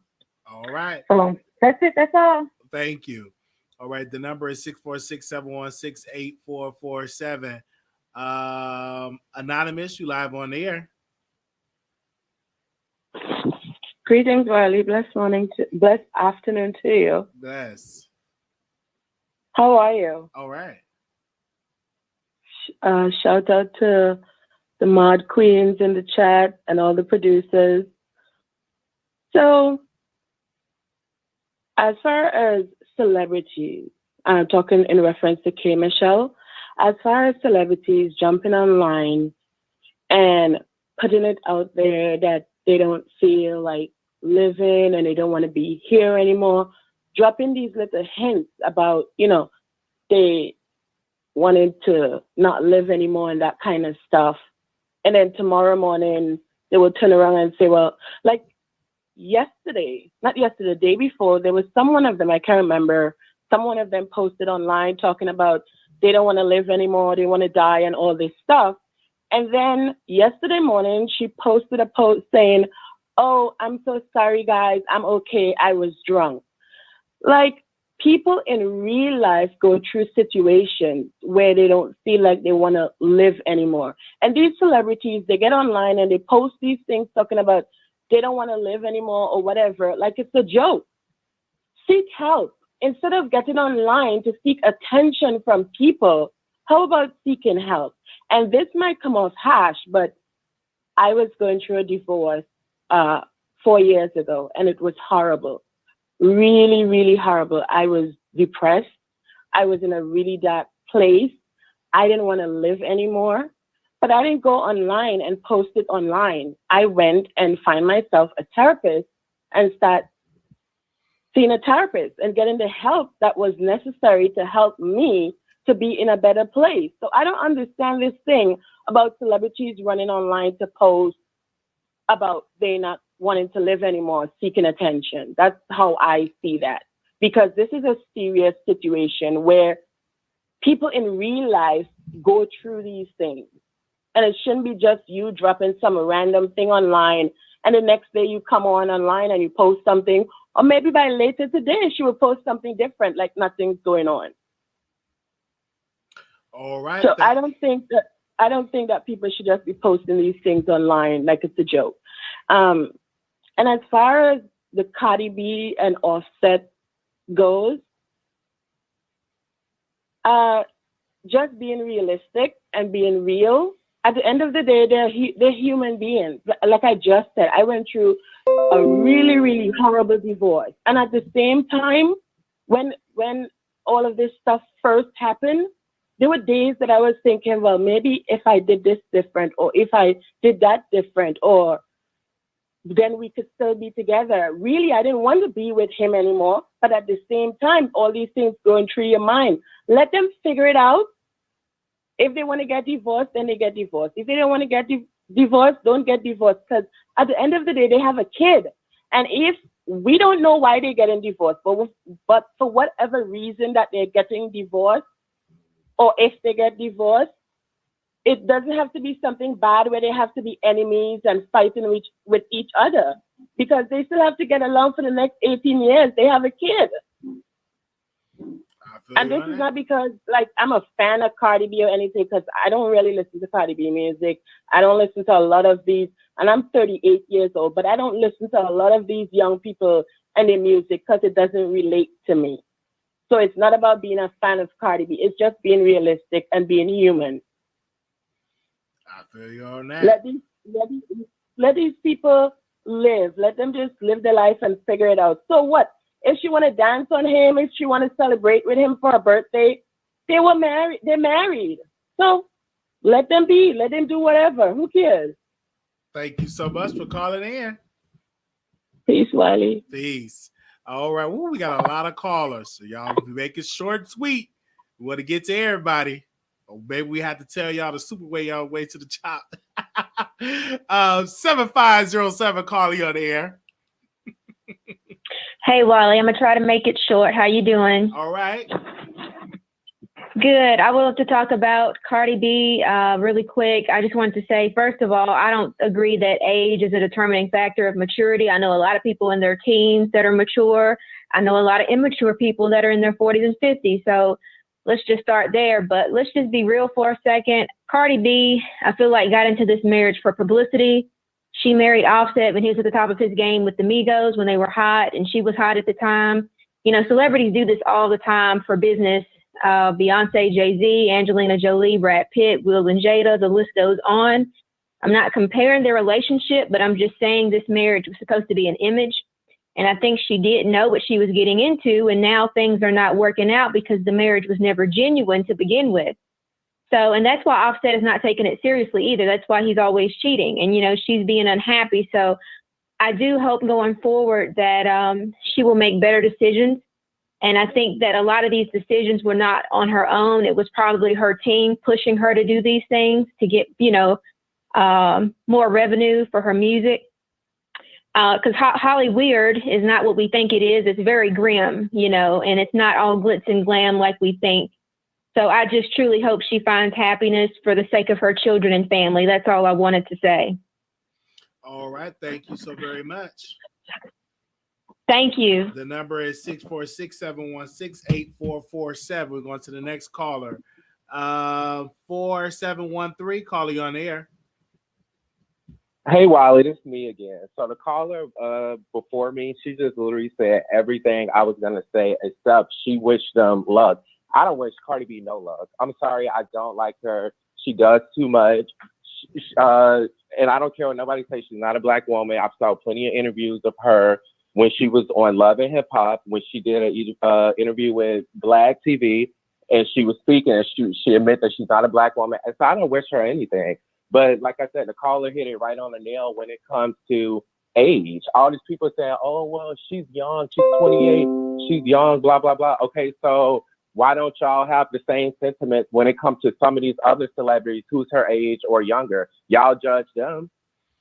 All right. So that's it. That's all. Thank you. All right. The number is 646-716-8447. Anonymous, you live on the air. Greetings, Wiley. Blessed afternoon to you. Bless. How are you? All right. Shout out to the mod queens in the chat and all the producers. So, as far as celebrities, I'm talking in reference to K. Michelle. As far as celebrities jumping online and putting it out there that they don't feel like living and they don't want to be here anymore, dropping these little hints about, they wanted to not live anymore and that kind of stuff. And then tomorrow morning, they will turn around and say, well, like the day before, there was someone of them, I can't remember, someone of them posted online talking about they don't want to live anymore, they want to die and all this stuff. And then yesterday morning, she posted a post saying, oh, I'm so sorry, guys. I'm okay. I was drunk. Like, people in real life go through situations where they don't feel like they want to live anymore. And these celebrities, they get online and they post these things talking about they don't want to live anymore or whatever. Like, it's a joke. Seek help. Instead of getting online to seek attention from people, how about seeking help? And this might come off harsh, but I was going through a divorce 4 years ago, and it was horrible. Really, really horrible. I was depressed. I was in a really dark place. I didn't want to live anymore, but I didn't go online and post it online. I went and find myself a therapist and start seeing a therapist and getting the help that was necessary to help me to be in a better place. So I don't understand this thing about celebrities running online to post about they not wanting to live anymore, seeking attention. That's how I see that. Because this is a serious situation where people in real life go through these things. And it shouldn't be just you dropping some random thing online and the next day you come online and you post something, or maybe by later today she will post something different, like nothing's going on. All right. So I don't think that people should just be posting these things online like it's a joke. And as far as the Cardi B and Offset goes, just being realistic and being real. At the end of the day, they're human beings. Like I just said, I went through a really, really horrible divorce. And at the same time, when all of this stuff first happened, there were days that I was thinking, well, maybe if I did this different, or if I did that different, or then we could still be together. Really, I didn't want to be with him anymore. But at the same time, all these things going through your mind. Let them figure it out. If they want to get divorced, then they get divorced. If they don't want to get divorced, don't get divorced. Because at the end of the day, they have a kid. And if we don't know why they're getting divorced, but for whatever reason that they're getting divorced, or if they get divorced, it doesn't have to be something bad where they have to be enemies and fighting with each other, because they still have to get along for the next 18 years. They have a kid. And this is not because, like, I'm a fan of Cardi B or anything, because I don't really listen to Cardi B music. I don't listen to a lot of these, and I'm 38 years old, but I don't listen to a lot of these young people and their music because it doesn't relate to me. So it's not about being a fan of Cardi B. It's just being realistic and being human. I feel you on that. Let these people live. Let them just live their life and figure it out. So what? If she want to dance on him, if she want to celebrate with him for a birthday, they're married. So let them be. Let them do whatever. Who cares? Thank you so much for calling in. Peace, Wiley. Peace. All right. Well, we got a lot of callers, so y'all make it short and sweet. We want to get to everybody. Or maybe we have to tell y'all the super way y'all way to the top. 7507, call you on the air. Hey, Wally, I'm going to try to make it short. How you doing? All right. Good. I would love to talk about Cardi B really quick. I just wanted to say, first of all, I don't agree that age is a determining factor of maturity. I know a lot of people in their teens that are mature. I know a lot of immature people that are in their 40s and 50s. So let's just start there. But let's just be real for a second. Cardi B, I feel like, got into this marriage for publicity. She married Offset when he was at the top of his game with the Migos when they were hot, and she was hot at the time. You know, celebrities do this all the time for business. Beyonce, Jay-Z, Angelina Jolie, Brad Pitt, Will and Jada, the list goes on. I'm not comparing their relationship, but I'm just saying this marriage was supposed to be an image. And I think she didn't know what she was getting into, and now things are not working out because the marriage was never genuine to begin with. So, and that's why Offset is not taking it seriously either. That's why he's always cheating. And, you know, she's being unhappy. So I do hope going forward that she will make better decisions. And I think that a lot of these decisions were not on her own. It was probably her team pushing her to do these things to get, you know, more revenue for her music. Because Holly Weird is not what we think it is. It's very grim, you know, and it's not all glitz and glam like we think. So I just truly hope she finds happiness for the sake of her children and family. That's all I wanted to say. All right. Thank you so very much. Thank you. The number is 646-716-8447. We're going to the next caller. 4713, caller, you on the air. Hey, Wiley, this is me again. So the caller before me, she just literally said everything I was going to say, except she wished them luck. I don't wish Cardi B no luck. I'm sorry, I don't like her. She does too much. And I don't care what nobody says. She's not a black woman. I've saw plenty of interviews of her when she was on Love and Hip Hop, when she did an interview with Black TV, and she was speaking, and she admitted that she's not a black woman. And so I don't wish her anything. But like I said, the caller hit it right on the nail when it comes to age. All these people saying, oh, well, she's young. She's 28. She's young, blah, blah, blah. Okay, so why don't y'all have the same sentiments when it comes to some of these other celebrities who's her age or younger? Y'all judge them.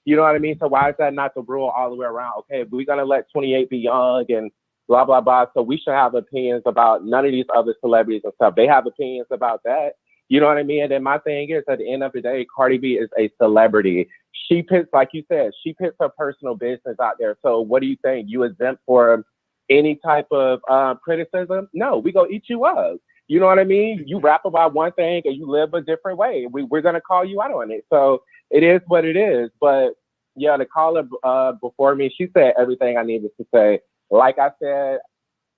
You know what I mean? So why is that not the rule all the way around? Okay, we're going to let 28 be young and blah, blah, blah. So we should have opinions about none of these other celebrities and stuff. They have opinions about that. You know what I mean? And then my thing is, at the end of the day, Cardi B is a celebrity. She puts, like you said, she puts her personal business out there. So what do you think? You exempt for any type of criticism? No, we go eat you up. You know what I mean? You rap about one thing and you live a different way. We're going to call you out on it. So it is what it is. But yeah, the caller before me, she said everything I needed to say. Like I said,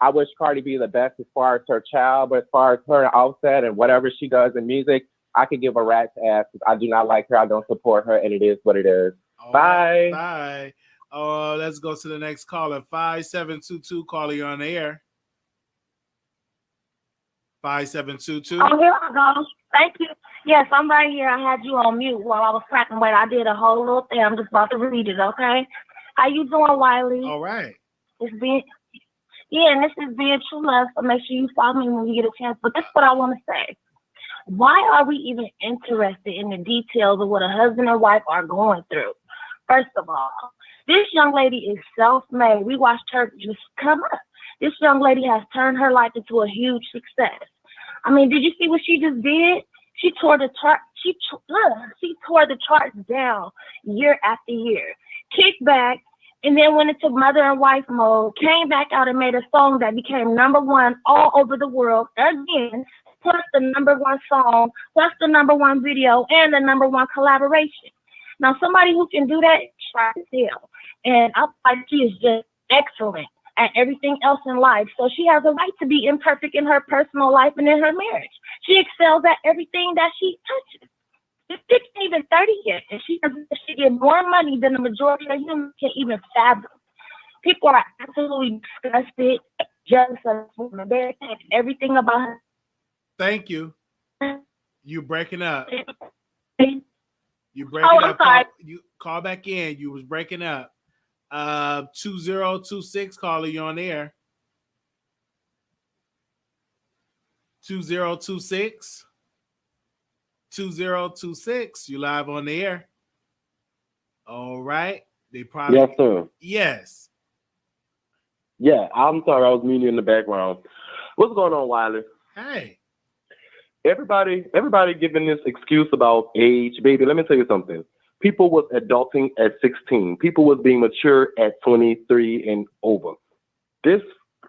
I wish Cardi B the best as far as her child, but as far as her and Offset and whatever she does in music, I could give a rat's ass. I do not like her. I don't support her, and it is what it is. All Bye. Right, bye. Let's go to the next caller. 5722, caller, you're on the air. 5722. Oh, here I go. Thank you. Yes, I'm right here. I had you on mute while I was cracking weight. I did a whole little thing. I'm just about to read it, okay? How you doing, Wiley? All right. And this is being true love, so make sure you follow me when you get a chance. But this is what I want to say. Why are we even interested in the details of what a husband and wife are going through? First of all, this young lady is self-made. We watched her just come up. This young lady has turned her life into a huge success. I mean, did you see what she just did? She tore the chart. She tore the charts down year after year. Kicked back, and then went into mother and wife mode. Came back out and made a song that became #1 all over the world again. Plus the #1 song, plus the #1 video, and the #1 collaboration. Now, somebody who can do that, try to tell. And I think she is just excellent at everything else in life. So she has a right to be imperfect in her personal life and in her marriage. She excels at everything that she touches. It's 16 even 30 yet, and she get more money than the majority of humans can even fathom. People are absolutely disgusted, jealous of her. They attack everything about her. Thank you. You breaking up. You breaking up. Call back in. You was breaking up. 2026, caller, you on air. 2026. 2026, you live on the air. All right. They probably Yes, sir. Yes. Yeah, I'm sorry, I was muting in the background. What's going on, Wiley? Hey. Everybody giving this excuse about age. Baby, let me tell you something. People was adulting at 16. People was being mature at 23 and over. This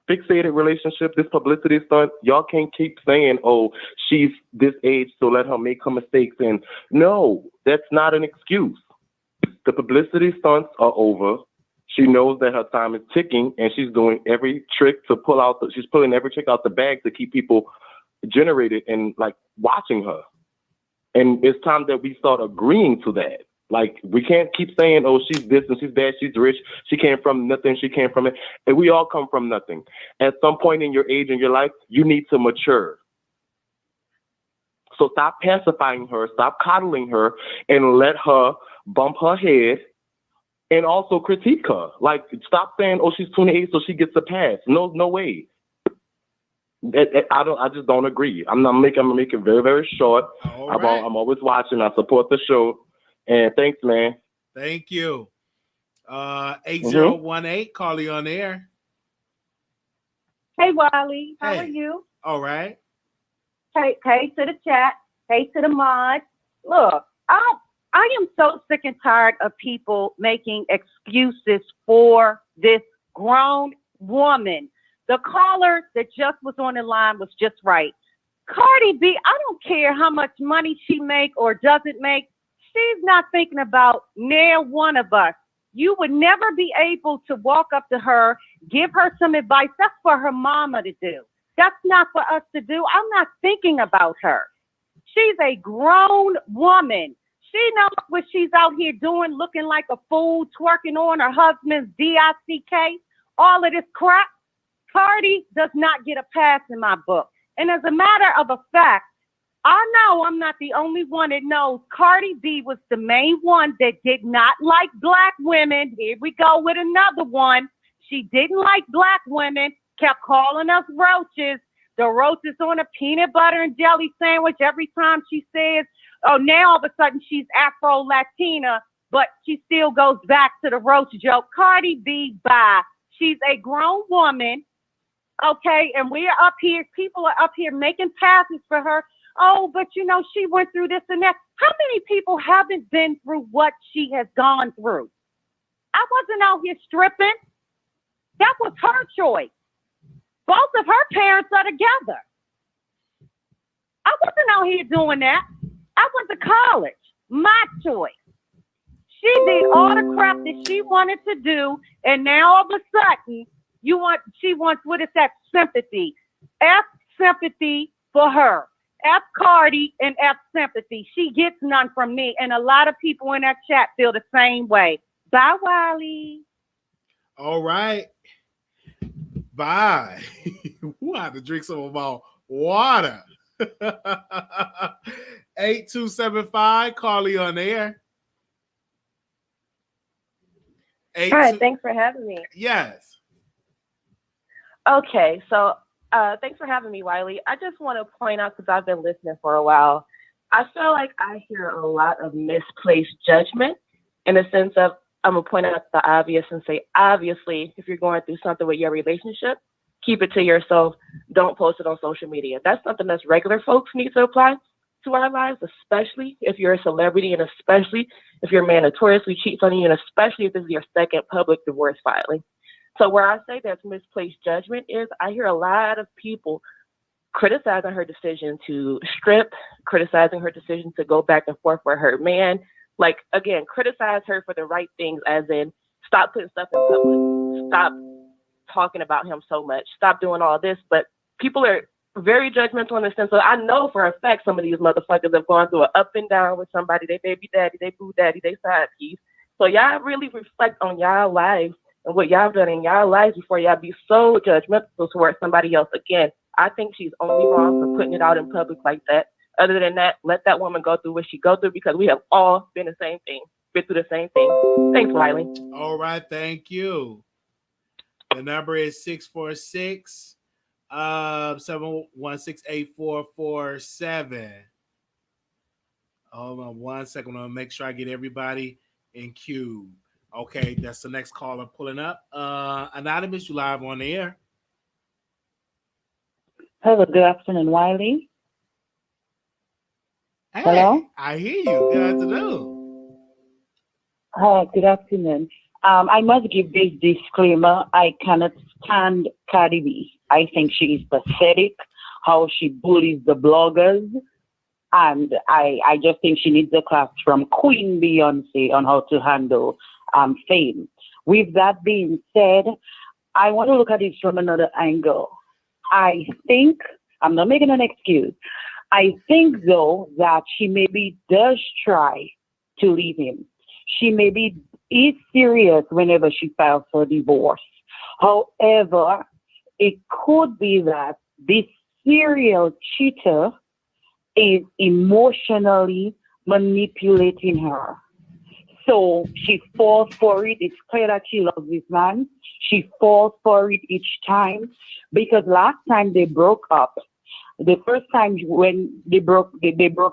fixated relationship, this publicity stunt, y'all can't keep saying, oh, she's this age, so let her make her mistakes. And no, that's not an excuse. The publicity stunts are over. She knows that her time is ticking, and she's doing every trick to she's pulling every trick out the bag to keep people generated and like watching her. And it's time that we start agreeing to that. Like, we can't keep saying, oh, she's this and she's that, she's rich, she came from nothing, she came from it. And we all come from nothing. At some point in your age in your life, you need to mature. So stop pacifying her, stop coddling her, and let her bump her head and also critique her. Like, stop saying, oh, she's 28, so she gets a pass. No way. I just don't agree. I'm gonna make it very, very short. I'm always watching. I support the show. And thanks, man. Thank you. 8018, Carly on air. Hey, Wiley. How Hey. are you? All right. Hey to the chat. Hey to the mods. Look, I am so sick and tired of people making excuses for this grown woman. The caller that just was on the line was just right. Cardi B, I don't care how much money she make or doesn't make. She's not thinking about near one of us. You would never be able to walk up to her, give her some advice. That's for her mama to do. That's not for us to do. I'm not thinking about her. She's a grown woman. She knows what she's out here doing, looking like a fool, twerking on her husband's DICK, all of this crap. Cardi does not get a pass in my book. And as a matter of a fact, I know I'm not the only one that knows Cardi B was the main one that did not like black women. Here we go with another one. She didn't like black women, kept calling us roaches. The roaches on a peanut butter and jelly sandwich every time she says, oh, now all of a sudden she's Afro-Latina, but she still goes back to the roach joke. Cardi B, bye. She's a grown woman, okay? And we are up here, people are up here making passes for her. Oh, but you know, she went through this and that. How many people haven't been through what she has gone through? I wasn't out here stripping. That was her choice. Both of her parents are together. I wasn't out here doing that. I went to college. My choice. She did all the crap that she wanted to do, and now all of a sudden, she wants, what is that, sympathy. F sympathy for her. F Cardi and F sympathy. She gets none from me, and a lot of people in that chat feel the same way. Bye, Wiley. All right. Bye. We'll have to drink some of our water. 8275, Carly on air. Hi, thanks for having me. Yes. Okay, so thanks for having me, Wiley. I just want to point out, because I've been listening for a while, I feel like I hear a lot of misplaced judgment in the sense of, I'm going to point out the obvious and say, obviously, if you're going through something with your relationship, keep it to yourself. Don't post it on social media. That's something that's regular folks need to apply to our lives, especially if you're a celebrity, and especially if your man notoriously cheats on you, and especially if this is your second public divorce filing. So where I say that's misplaced judgment is, I hear a lot of people criticizing her decision to strip, criticizing her decision to go back and forth with her man. Like, again, criticize her for the right things, as in stop putting stuff in public, stop talking about him so much, stop doing all this. But people are very judgmental in the sense of, I know for a fact some of these motherfuckers have gone through an up and down with somebody, they baby daddy, they boo daddy, they side piece. So y'all really reflect on y'all lives and what y'all done in y'all lives before y'all be so judgmental towards somebody else. Again, I think she's only wrong for putting it out in public like that. Other than that, let that woman go through what she go through, because we have all been the same thing, been through the same thing. Thanks, Wiley. All right, thank you. The number is 646 716-8447. Hold on 1 second. I'm gonna make sure I get everybody in queue. Okay, that's the next caller pulling up. Anonymous, you live on the air. Hello, good afternoon, Wiley. Hey, Hello? I hear you. Good afternoon. Hi, good afternoon. I must give this disclaimer. I cannot stand Cardi B. I think she is pathetic, how she bullies the bloggers. And I just think she needs a class from Queen Beyonce on how to handle fame. With that being said, I want to look at this from another angle. I think, I'm not making an excuse, I think though that she maybe does try to leave him. She maybe is serious whenever she files for divorce. However, it could be that this serial cheater is emotionally manipulating her. So she falls for it. It's clear that she loves this man. She falls for it each time because last time they broke up, the first time when they broke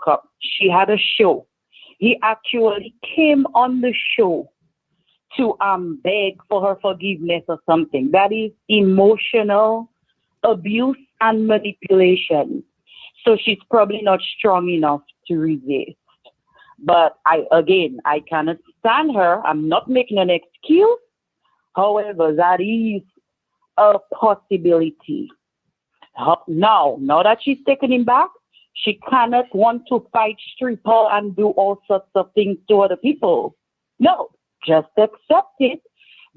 up, she had a show. He actually came on the show to beg for her forgiveness or something. That is emotional abuse and manipulation. So she's probably not strong enough to resist. But I cannot stand her. I'm not making an excuse. However, that is a possibility. Now that she's taken him back, she cannot want to fight, stripper, and do all sorts of things to other people. No, just accept it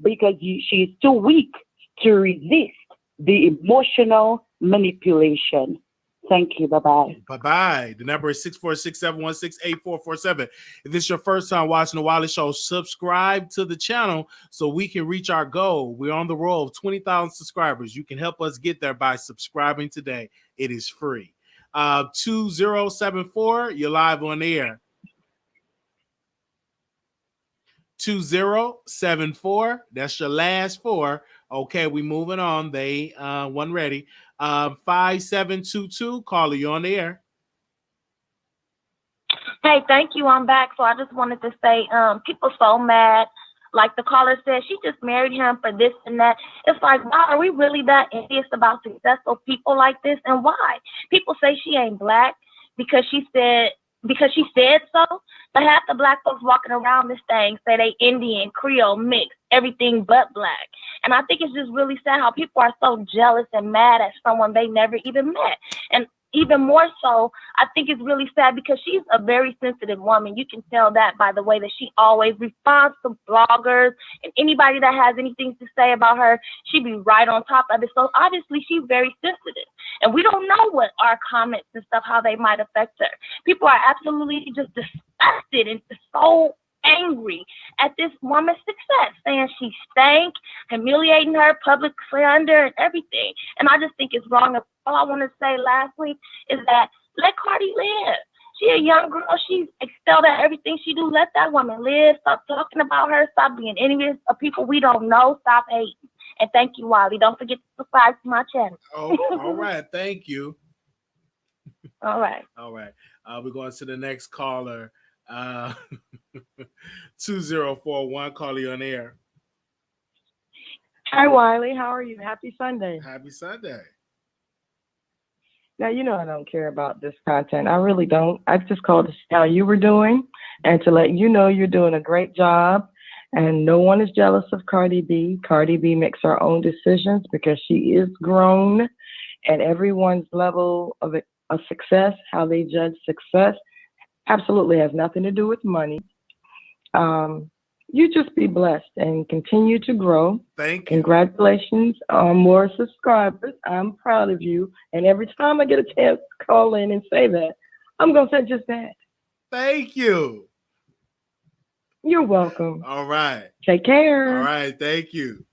because she's too weak to resist the emotional manipulation. Thank you. Bye-bye. Bye-bye. The number is 646-716-8447. If this is your first time watching the Wiley Show, subscribe to the channel so we can reach our goal. We're on the roll of 20,000 subscribers. You can help us get there by subscribing today. It is free. 2074, you're live on the air. 2074, that's your last four. Okay, we moving on. They one ready. 5722, caller, you on the air. Hey, thank you. I'm back. So I just wanted to say, people so mad. Like the caller said, she just married him for this and that. It's like, wow, are we really that envious about successful people like this? And why? People say she ain't black because she said so. But half the black folks walking around this thing say they Indian, Creole, mixed, everything but black. And I think it's just really sad how people are so jealous and mad at someone they never even met. And even more so, I think it's really sad because she's a very sensitive woman. You can tell that by the way that she always responds to bloggers and anybody that has anything to say about her. She be right on top of it. So obviously she's very sensitive. And we don't know what our comments and stuff, how they might affect her. People are absolutely just disgusted and so angry at this woman's success, saying she stank, humiliating her, public slander, and everything. And I just think it's wrong. All I want to say lastly is that let Cardi live. She a young girl. She's excelled at everything she do. Let that woman live. Stop talking about her. Stop being envious of people we don't know. Stop hating. And thank you, Wiley. Don't forget to subscribe to my channel. Oh, all right. Thank you. All right. All right. We're going to the next caller. 2041, caller, you on air. Hi, Wiley. How are you? Happy Sunday. Happy Sunday. Now, you know I don't care about this content. I really don't. I just called to see how you were doing and to let you know you're doing a great job. And no one is jealous of Cardi B. Cardi B makes her own decisions because she is grown. And everyone's level of success, how they judge success, absolutely has nothing to do with money. You just be blessed and continue to grow. Thank you. Congratulations on more subscribers. I'm proud of you. And every time I get a chance to call in and say that, I'm going to say just that. Thank you. You're welcome. All right. Take care. All right. Thank you.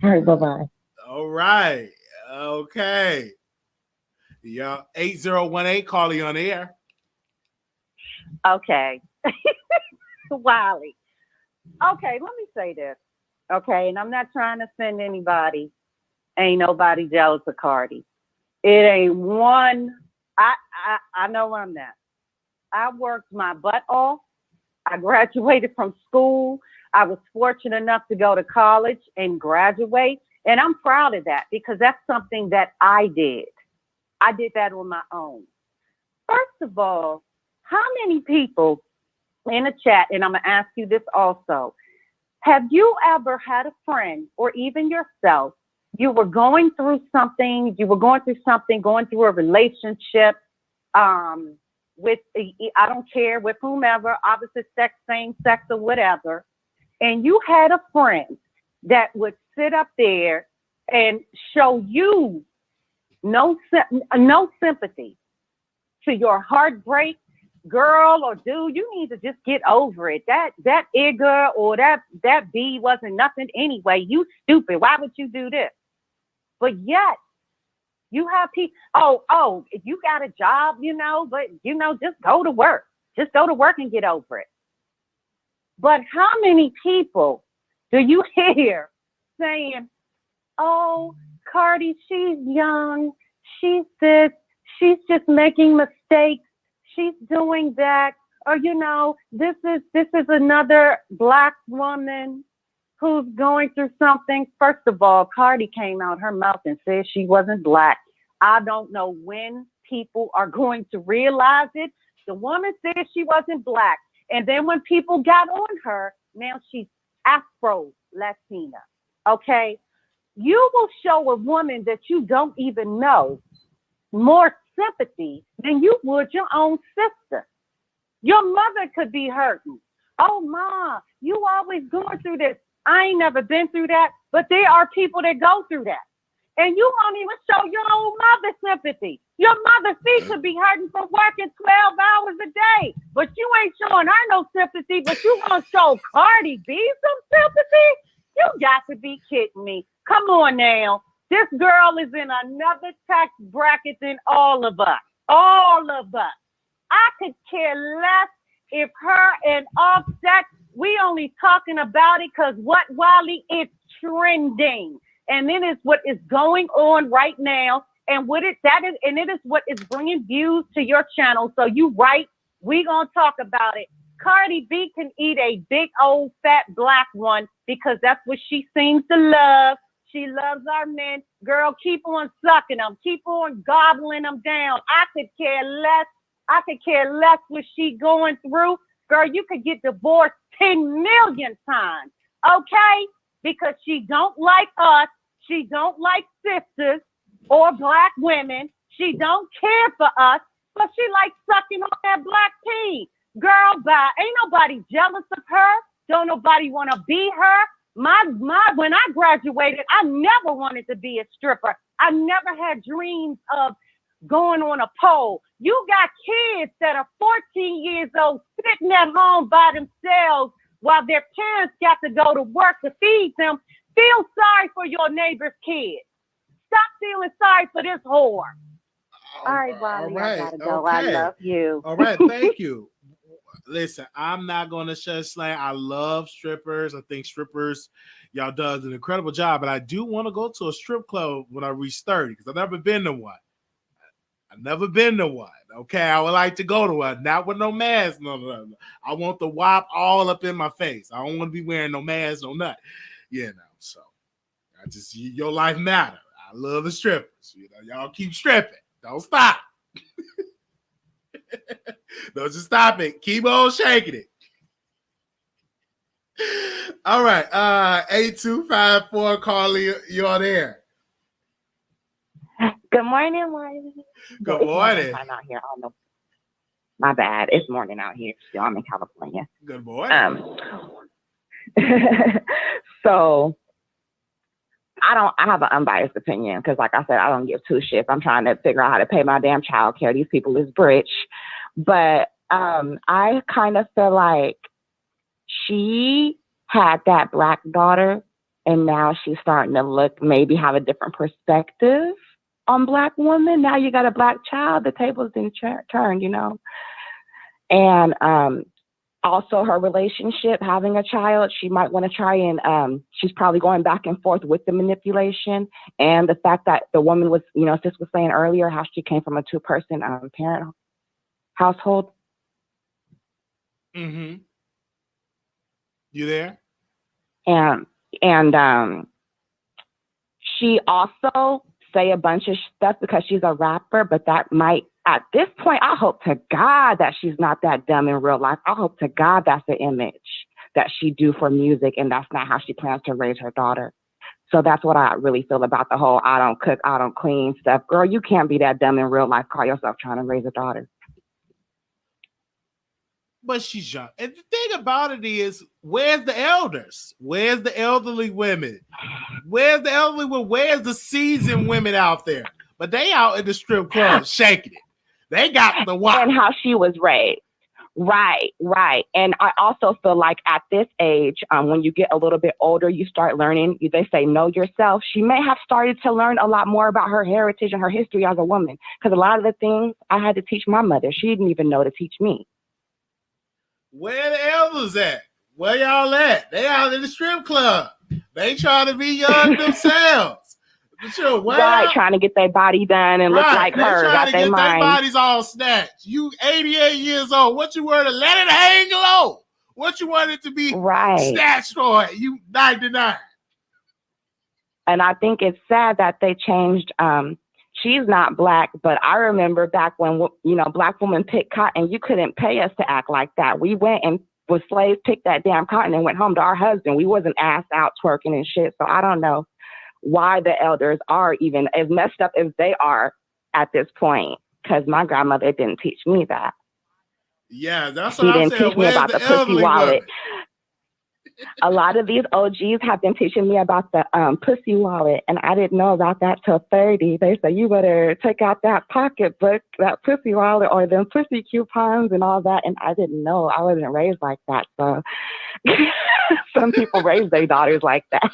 All right. Bye-bye. All right. Okay. Yeah. 8018, caller, you on the air. Okay. Wiley. Okay, let me say this. Okay, and I'm not trying to offend anybody. Ain't nobody jealous of Cardi. It ain't one. I know I'm not. I worked my butt off. I graduated from school. I was fortunate enough to go to college and graduate. And I'm proud of that because that's something that I did. I did that on my own. First of all, how many people in the chat, and I'm going to ask you this also, have you ever had a friend or even yourself, you were going through something, going through a relationship with, I don't care, with whomever, opposite sex, same sex or whatever, and you had a friend that would sit up there and show you no sympathy to your heartbreak, girl or dude, you need to just get over it. That Igor or that B wasn't nothing anyway. You stupid. Why would you do this? But yet, you have people, if you got a job, just go to work. Just go to work and get over it. But how many people do you hear saying, oh, Cardi, she's young, she's this, she's just making mistakes, she's doing that, or this is another Black woman who's going through something. First of all, Cardi came out her mouth and said she wasn't Black. I don't know when people are going to realize it. The woman said she wasn't Black. And then when people got on her, now she's Afro-Latina, okay? You will show a woman that you don't even know more sympathy than you would your own sister. Your mother could be hurting. Oh, Ma, you always going through this. I ain't never been through that, but there are people that go through that. And you won't even show your own mother sympathy. Your mother's feet could be hurting from working 12 hours a day, but you ain't showing her no sympathy, but you gonna show Cardi B some sympathy? You got to be kidding me. Come on now. This girl is in another tax bracket than all of us. All of us. I could care less if her and Offset, we only talking about it because what, Wiley, it's trending. And then it's what is going on right now. And it is what is bringing views to your channel. So you right, we gonna talk about it. Cardi B can eat a big old fat Black one because that's what she seems to love. She loves our men. Girl, keep on sucking them. Keep on gobbling them down. I could care less. I could care less what she going through. Girl, you could get divorced 10 million times, okay? Because she don't like us. She don't like sisters or Black women. She don't care for us, but she likes sucking on that Black pee. Girl, bye. Ain't nobody jealous of her. Don't nobody want to be her. When I graduated, I never wanted to be a stripper. I never had dreams of going on a pole. You got kids that are 14 years old sitting at home by themselves while their parents got to go to work to feed them. Feel sorry for your neighbor's kids. Stop feeling sorry for this whore. All right, Wiley, I gotta go. Okay. I love you. All right, thank you. Listen, I'm not going to shed slang. I love strippers. I think strippers, y'all does an incredible job. But I do want to go to a strip club when I reach 30 because I've never been to one. Okay, I would like to go to one, not with no mask. No. I want the WAP all up in my face. I don't want to be wearing no mask, no nut. So your life matter. I love the strippers. Y'all keep stripping. Don't stop. Don't just stop it. Keep on shaking it. All right. 8254, Carly, you're there. Good morning, Wiley. Good morning. I'm out here. I don't know. My bad. It's morning out here. Still, I'm in California. Good morning. So I have an unbiased opinion because, like I said, I don't give two shits. I'm trying to figure out how to pay my damn child care. These people is rich. But I kind of feel like she had that Black daughter and now she's starting to maybe have a different perspective on Black women. Now you got a Black child, the tables didn't turn, And also her relationship, having a child, she might want to try and, she's probably going back and forth with the manipulation and the fact that the woman was, sis was saying earlier, how she came from a 2-person parent household. Mm-hmm. You there? and she also say a bunch of stuff because she's a rapper, but that might, at this point, I hope to God that she's not that dumb in real life. I hope to God that's the image that she do for music, and that's not how she plans to raise her daughter. So that's what I really feel about the whole I don't cook, I don't clean stuff. Girl, you can't be that dumb in real life, call yourself trying to raise a daughter. But she's young. And the thing about it is, where's the elders? Where's the elderly women? Where's the elderly women? Where's the seasoned women out there? But they out in the strip club shaking it. They got the watch. And how she was raised. Right. And I also feel like at this age, when you get a little bit older, you start learning, they say, know yourself. She may have started to learn a lot more about her heritage and her history as a woman. Because a lot of the things I had to teach my mother, she didn't even know to teach me. Where the elders at? Where y'all at? They out in the strip club. They trying to be young themselves. Sure, right, trying to get their body done and look like her. Got their bodies all snatched. You 88 years old. What you were to let it hang low? What you wanted to be snatched for? You 99. And I think it's sad that they changed. She's not black, but I remember back when, black women picked cotton, you couldn't pay us to act like that. We went and was slaves, picked that damn cotton and went home to our husband. We wasn't ass out twerking and shit. So I don't know why the elders are even as messed up as they are at this point. Because my grandmother didn't teach me that. Yeah, that's what I'm saying. She didn't teach me about the pussy wallet. A lot of these OGs have been teaching me about the pussy wallet, and I didn't know about that till 30. They say, you better take out that pocketbook, that pussy wallet, or them pussy coupons and all that, and I didn't know. I wasn't raised like that, so some people raise their daughters like that.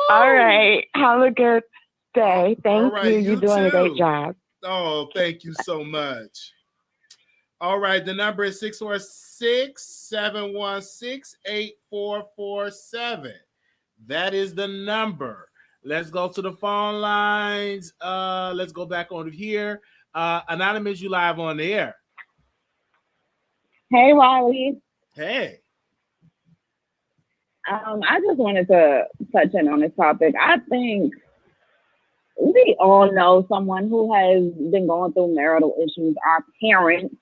All right. Have a good day. Thank you. You're doing a great job. Oh, thank you so much. All right. The number is 646-716-8447. That is the number. Let's go to the phone lines. Let's go back on here. Anonymous, you live on the air. Hey, Wiley. Hey. I just wanted to touch in on this topic. I think we all know someone who has been going through marital issues. Our parents,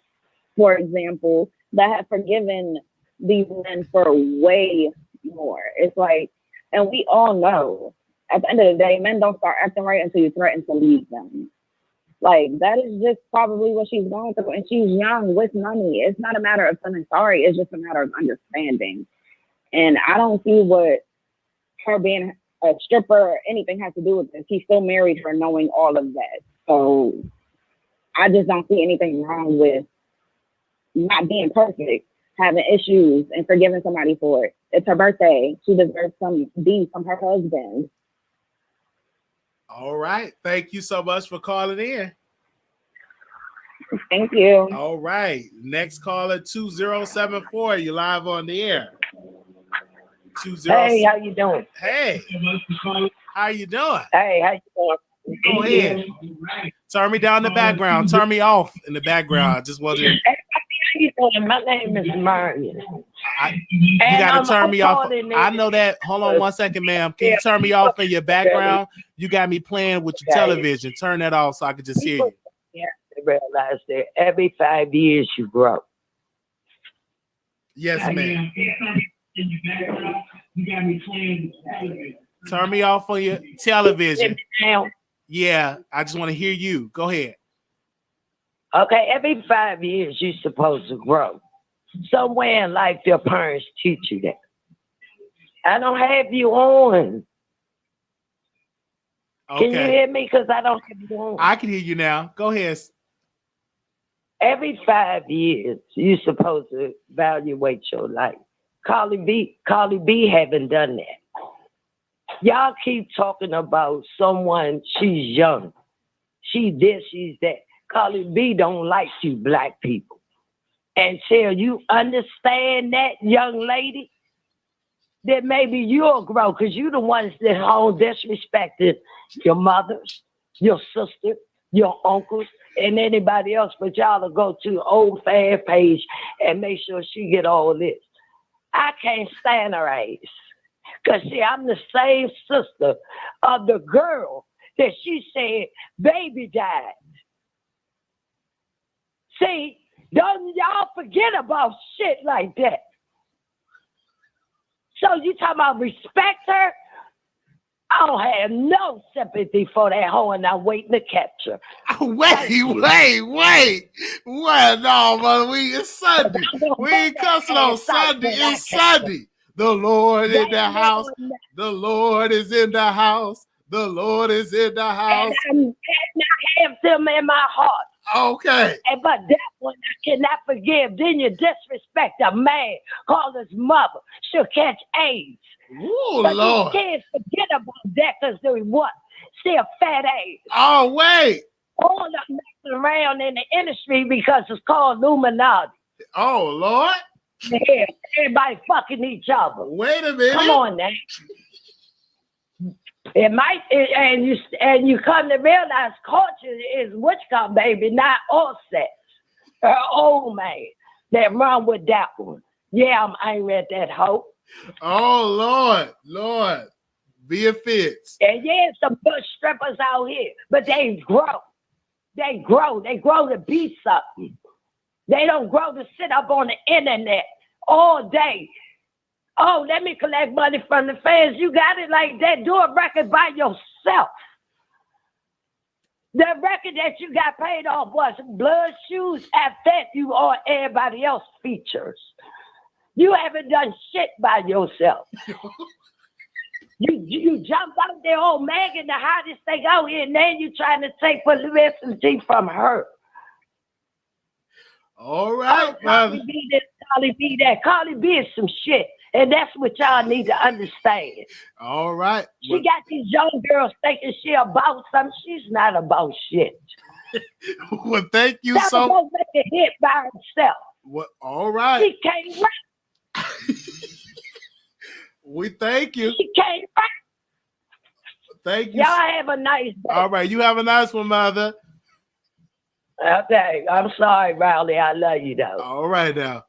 for example, that have forgiven these men for way more. It's like, and we all know at the end of the day, men don't start acting right until you threaten to leave them. Like, that is just probably what she's going through. And she's young with money. It's not a matter of feeling sorry. It's just a matter of understanding. And I don't see what her being a stripper or anything has to do with this. He still married her knowing all of that. So I just don't see anything wrong with not being perfect, having issues, and forgiving somebody for it. It's her birthday. She deserves some D from her husband. All right. Thank you so much for calling in. Thank you. All right. Next caller, 2074. You're live on the air. Hey, how you doing? Hey. How you doing? Hey, how you doing? Go ahead. Turn me down in the background. Turn me off in the background. I just wanted to... How you doing? My name is Marion. You got to turn me off. I know that. Hold on one second, ma'am. Can you turn me off in your background? You got me playing with your television. Turn that off so I can just hear you. Yeah, I realize that every 5 years you grow. Yes, ma'am. You got me playing with television. Turn me off on your television. Yeah, I just want to hear you. Go ahead. Okay, every 5 years you're supposed to grow. Somewhere in life your parents teach you that. I don't have you on. Okay. Can you hear me? Because I don't have you on. I can hear you now. Go ahead. Every 5 years you're supposed to evaluate your life. Cardi B haven't done that. Y'all keep talking about someone, she's young. She's this, she's that. Cardi B don't like you black people. Until you understand that, young lady, then maybe you'll grow, because you're the ones that all disrespected your mothers, your sister, your uncles, and anybody else, but y'all will go to the old fan page and make sure she get all this. I can't stand her ass. Because, see, I'm the same sister of the girl that she said baby died. See, don't y'all forget about shit like that. So you talking about respect her? I don't have no sympathy for that hoe, and I'm waiting to capture. Wait. What? No, mother, it's Sunday. We ain't cussing on Sunday. It's Sunday. The Lord in the house. The Lord is in the house. The Lord is in the house. And I have them in my heart. Okay. But that one I cannot forgive. Then you disrespect a man, call his mother. She'll catch AIDS. Ooh, but Lord. These kids forget about that because they what? See a fat ass. Oh, wait. All of them messing around in the industry because it's called Illuminati. Oh, Lord. Yeah, everybody fucking each other. Wait a minute. Come on now. It might, and you come to realize culture is witchcraft, baby, not all sex. Old man that run with that one. Yeah, I ain't read that hoe. Oh, Lord. Be a fits. And yeah, some bush strippers out here, but they grow. They grow to be something. They don't grow to sit up on the internet all day. Oh, let me collect money from the fans. You got it like that. Do a record by yourself. The record that you got paid off was Blood Shoes. At that, you are everybody else features. You haven't done shit by yourself. You jumped out there, old Megan, the hottest thing out here, and then you trying to take publicity from her. All right, Cardi B this, Cardi B that. Cardi B is some shit. And that's what y'all need to understand. All right. She got these young girls thinking she about something. She's not about shit. Well, thank you That's so much. Make a hit by herself. What? All right. She can't rap. We thank you. She can't rap. Thank you. Y'all have a nice day. All right. You have a nice one, mother. Okay. I'm sorry, Riley. I love you, though. All right, now.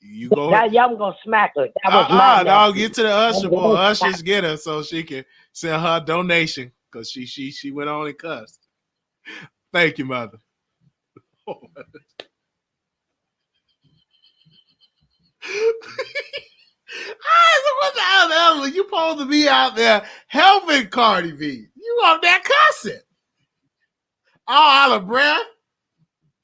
You go. Now, y'all going to smack her. That was my no, get to the usher boy. Ushers get her so she can send her a donation because she went on and cussed. Thank you, mother. What's the other? You supposed to be out there helping Cardi B. You up there cussing. Oh, out of breath.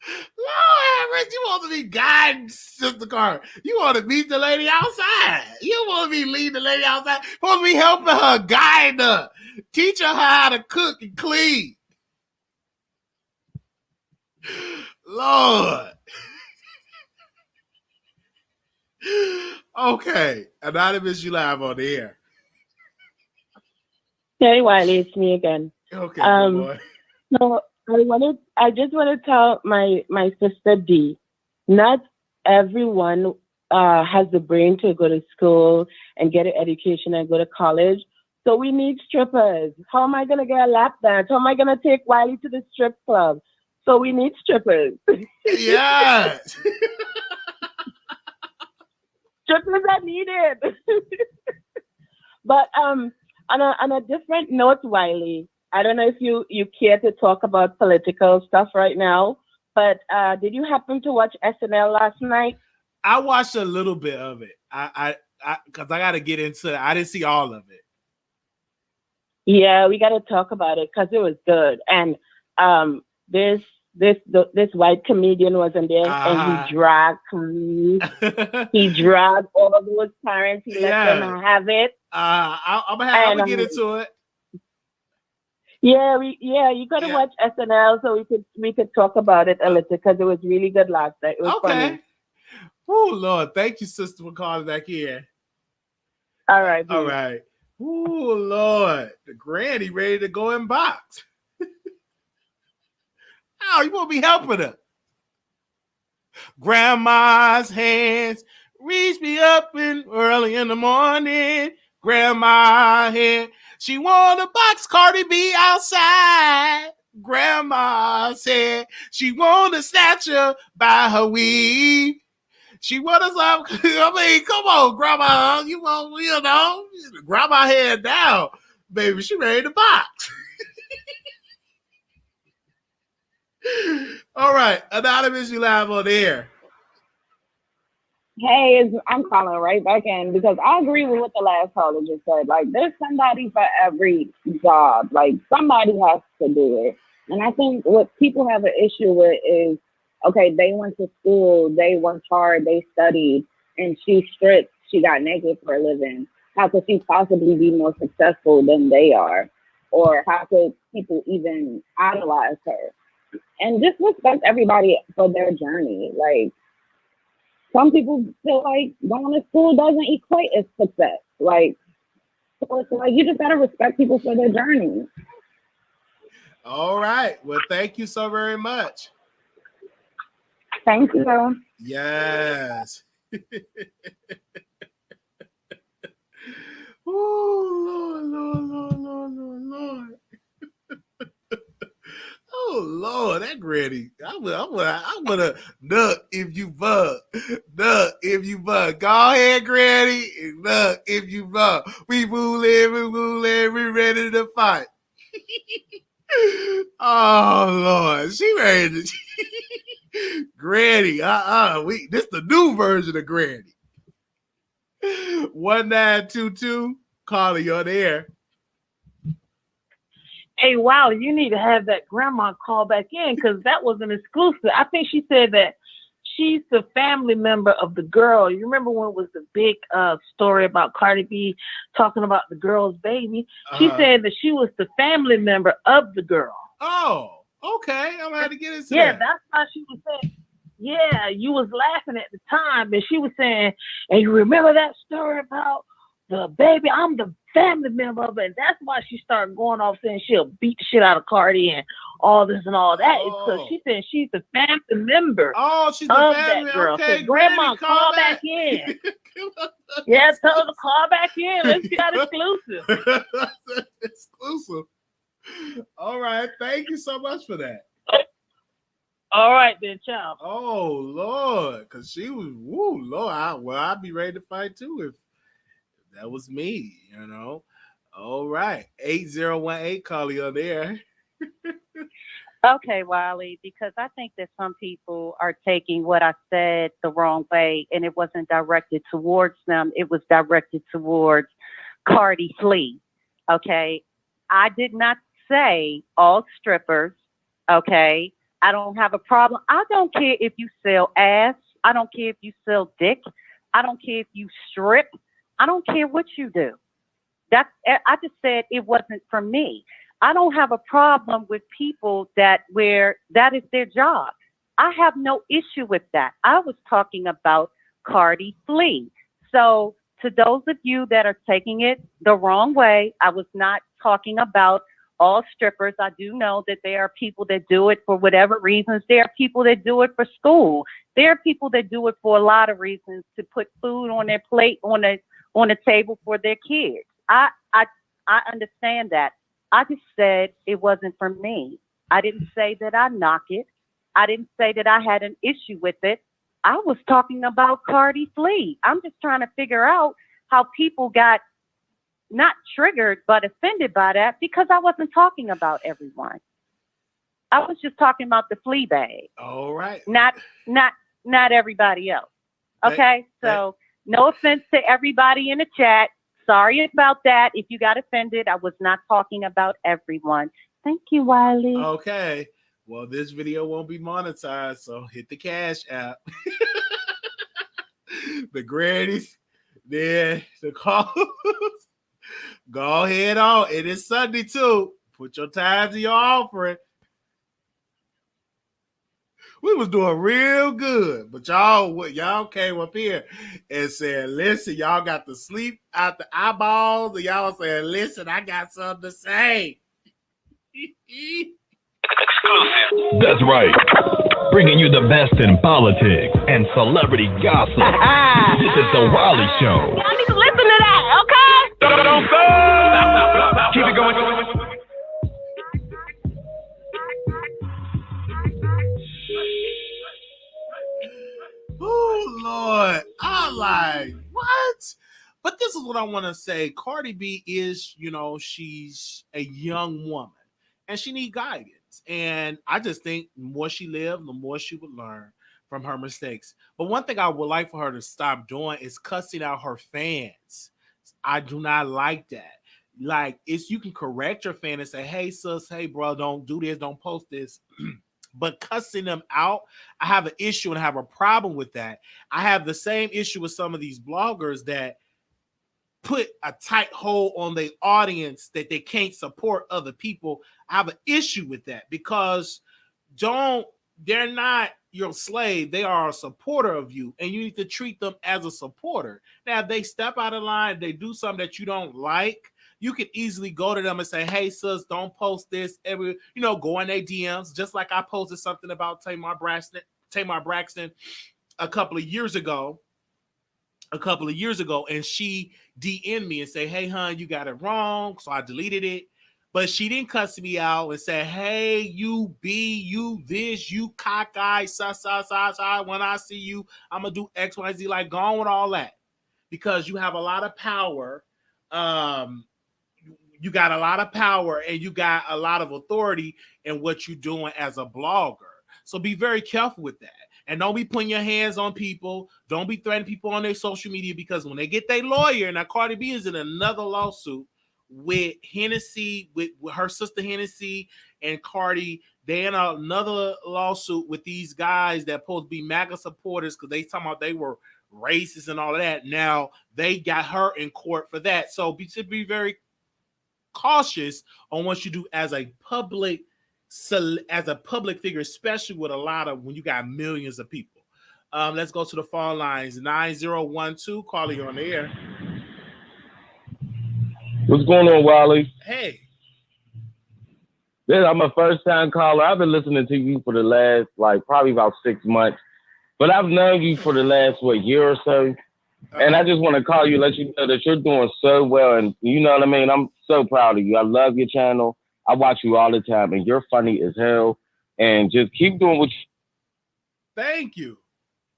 Lord, you want to be guiding Sister Cardi. You want to meet the lady outside. You want to be leading the lady outside. You want to be helping her, guiding her, teaching her how to cook and clean. Lord. Okay. Anonymous, you live on the air. Hey, Wiley, it's me again. Okay, good boy. So I just want to tell my sister D, not everyone has the brain to go to school and get an education and go to college. So we need strippers. How am I going to get a lap dance? How am I going to take Wiley to the strip club? So we need strippers. Yes. Strippers are needed. But on a different note, Wiley, I don't know if you care to talk about political stuff right now, but did you happen to watch SNL last night? I watched a little bit of it. I because I got to get into it. I didn't see all of it. Yeah, we got to talk about it because it was good. And this white comedian was in there and he dragged all of those parents. He let them have it. I'm gonna get into it. Yeah, you gotta watch SNL so we could talk about it a little because it was really good last night. It was funny. Oh Lord, thank you, sister, for calling back here. All right. All right. Oh Lord, the granny ready to go in box. Oh, you won't be helping her. Grandma's hands reach me up early in the morning. Grandma hand, she want to box Cardi B outside. Grandma said she want to snatch her by her weave. She want us up. I mean, come on, grandma. You want, grandma head down. Baby, she ready to box. All right. Anonymous, you live on the air. Hey, I'm calling right back in because I agree with what the last caller just said. Like, there's somebody for every job. Like, somebody has to do it. And I think what people have an issue with is, okay, they went to school, they worked hard, they studied, and she's stripped, she got naked for a living. How could she possibly be more successful than they are? Or how could people even idolize her? And just respect everybody for their journey. Like, some people feel like going to school doesn't equate as success. Like, so it's like you just gotta respect people for their journey. All right. Well, thank you so very much. Thank you. Yes. Oh, Lord. Oh, Lord, that granny. I'm gonna duck if you bug. Duck if you bug. Go ahead, granny. Duck if you bug. We we ready to fight. Oh, Lord. She ready to... Granny, this the new version of Granny. 1922, calling you on the air. Hey, wow, you need to have that grandma call back in because that was an exclusive. I think she said that she's the family member of the girl. You remember when it was the big story about Cardi B talking about the girl's baby? She said that she was the family member of the girl. Oh, okay. I'm going to have to get into that. Yeah, that's how she was saying. Yeah, you was laughing at the time, and she was saying, and you remember that story about the baby? I'm the family member of it. And that's why she started going off saying she'll beat the shit out of Cardi and all this and all that. It's because she said she's the family member. Oh, she's the family. That girl. Okay, so grandma, call back in. Yeah, tell her to call back in. Let's get that exclusive. Exclusive. All right. Thank you so much for that. All right, then, child. Oh, Lord. Because she was, woo, Lord. I'd be ready to fight too if that was me, All right. 8018, call you on there. Okay, Wiley, because I think that some people are taking what I said the wrong way, and it wasn't directed towards them. It was directed towards Cardi Flee. Okay. I did not say all strippers. Okay. I don't have a problem. I don't care if you sell ass. I don't care if you sell dick. I don't care if you strip. I don't care what you do. I just said it wasn't for me. I don't have a problem with people where that is their job. I have no issue with that. I was talking about Cardi Flee. So to those of you that are taking it the wrong way, I was not talking about all strippers. I do know that there are people that do it for whatever reasons. There are people that do it for school. There are people that do it for a lot of reasons, to put food on their plate, on a table for their kids. I understand that. I just said it wasn't for me. I didn't say that I knock it. I didn't say that I had an issue with it. I was talking about Cardi Flee. I'm just trying to figure out how people got not triggered, but offended by that, because I wasn't talking about everyone. I was just talking about the flea bag. All right. Not everybody else. Okay. So no offense to everybody in the chat. Sorry about that. If you got offended, I was not talking about everyone. Thank you, Wiley. Okay. Well, this video won't be monetized, so hit the Cash App. The grannies, then the calls. Go ahead on. It is Sunday too. Put your tithes in your offering. We was doing real good, but y'all came up here and said, listen, y'all got to sleep out the eyeballs, and y'all said, listen, I got something to say. Exclusive. That's right. Bringing you the best in politics and celebrity gossip. This is the Wiley Show. Y'all need to listen to that, okay? Don't go. Keep it going. Oh, like, what? But this is what I want to say. Cardi B is, she's a young woman and she needs guidance. And I just think the more she lived, the more she would learn from her mistakes. But one thing I would like for her to stop doing is cussing out her fans. I do not like that. Like, you can correct your fan and say, hey, sis, hey, bro, don't do this, don't post this. But cussing them out, I have an issue and I have a problem with that. I have the same issue with some of these bloggers that put a tight hold on their audience that they can't support other people. I have an issue with that because they're not your slave. They are a supporter of you, and you need to treat them as a supporter. Now, if they step out of line, they do something that you don't like, you can easily go to them and say, hey, sis, don't post this. Go in their DMs, just like I posted something about Tamar Braxton a couple of years ago, and she DM'd me and say, hey, hon, you got it wrong. So I deleted it. But she didn't cuss me out and say, hey, you B, you this, you cockeyed, when I see you, I'm going to do X, Y, Z. Like, go on with all that. Because you have a lot of power. You got a lot of power and you got a lot of authority in what you're doing as a blogger. So be very careful with that. And don't be putting your hands on people. Don't be threatening people on their social media, because when they get their lawyer, now Cardi B is in another lawsuit with Hennessy, with her sister Hennessy and Cardi. They in another lawsuit with these guys that supposed to be MAGA supporters because they talking about they were racist and all of that. Now they got her in court for that. So be very cautious on what you do as a public figure, especially with when you got millions of people. Let's go to the phone lines. 9012, Carly, you're on the air. What's going on, Wiley? Hey. I'm a first-time caller. I've been listening to you for the last, probably about 6 months. But I've known you for the last, year or so. And I just want to call you, let you know that you're doing so well. And you know what I mean? I'm so proud of you. I love your channel. I watch you all the time. And you're funny as hell. And just keep doing what you... Thank you.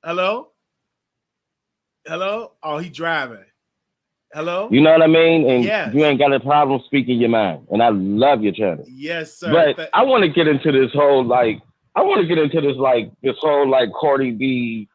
Hello? Oh, he driving. Hello? You know what I mean? And yes. You ain't got a problem speaking your mind. And I love your channel. Yes, sir. But I want to get into this whole, Cardi B,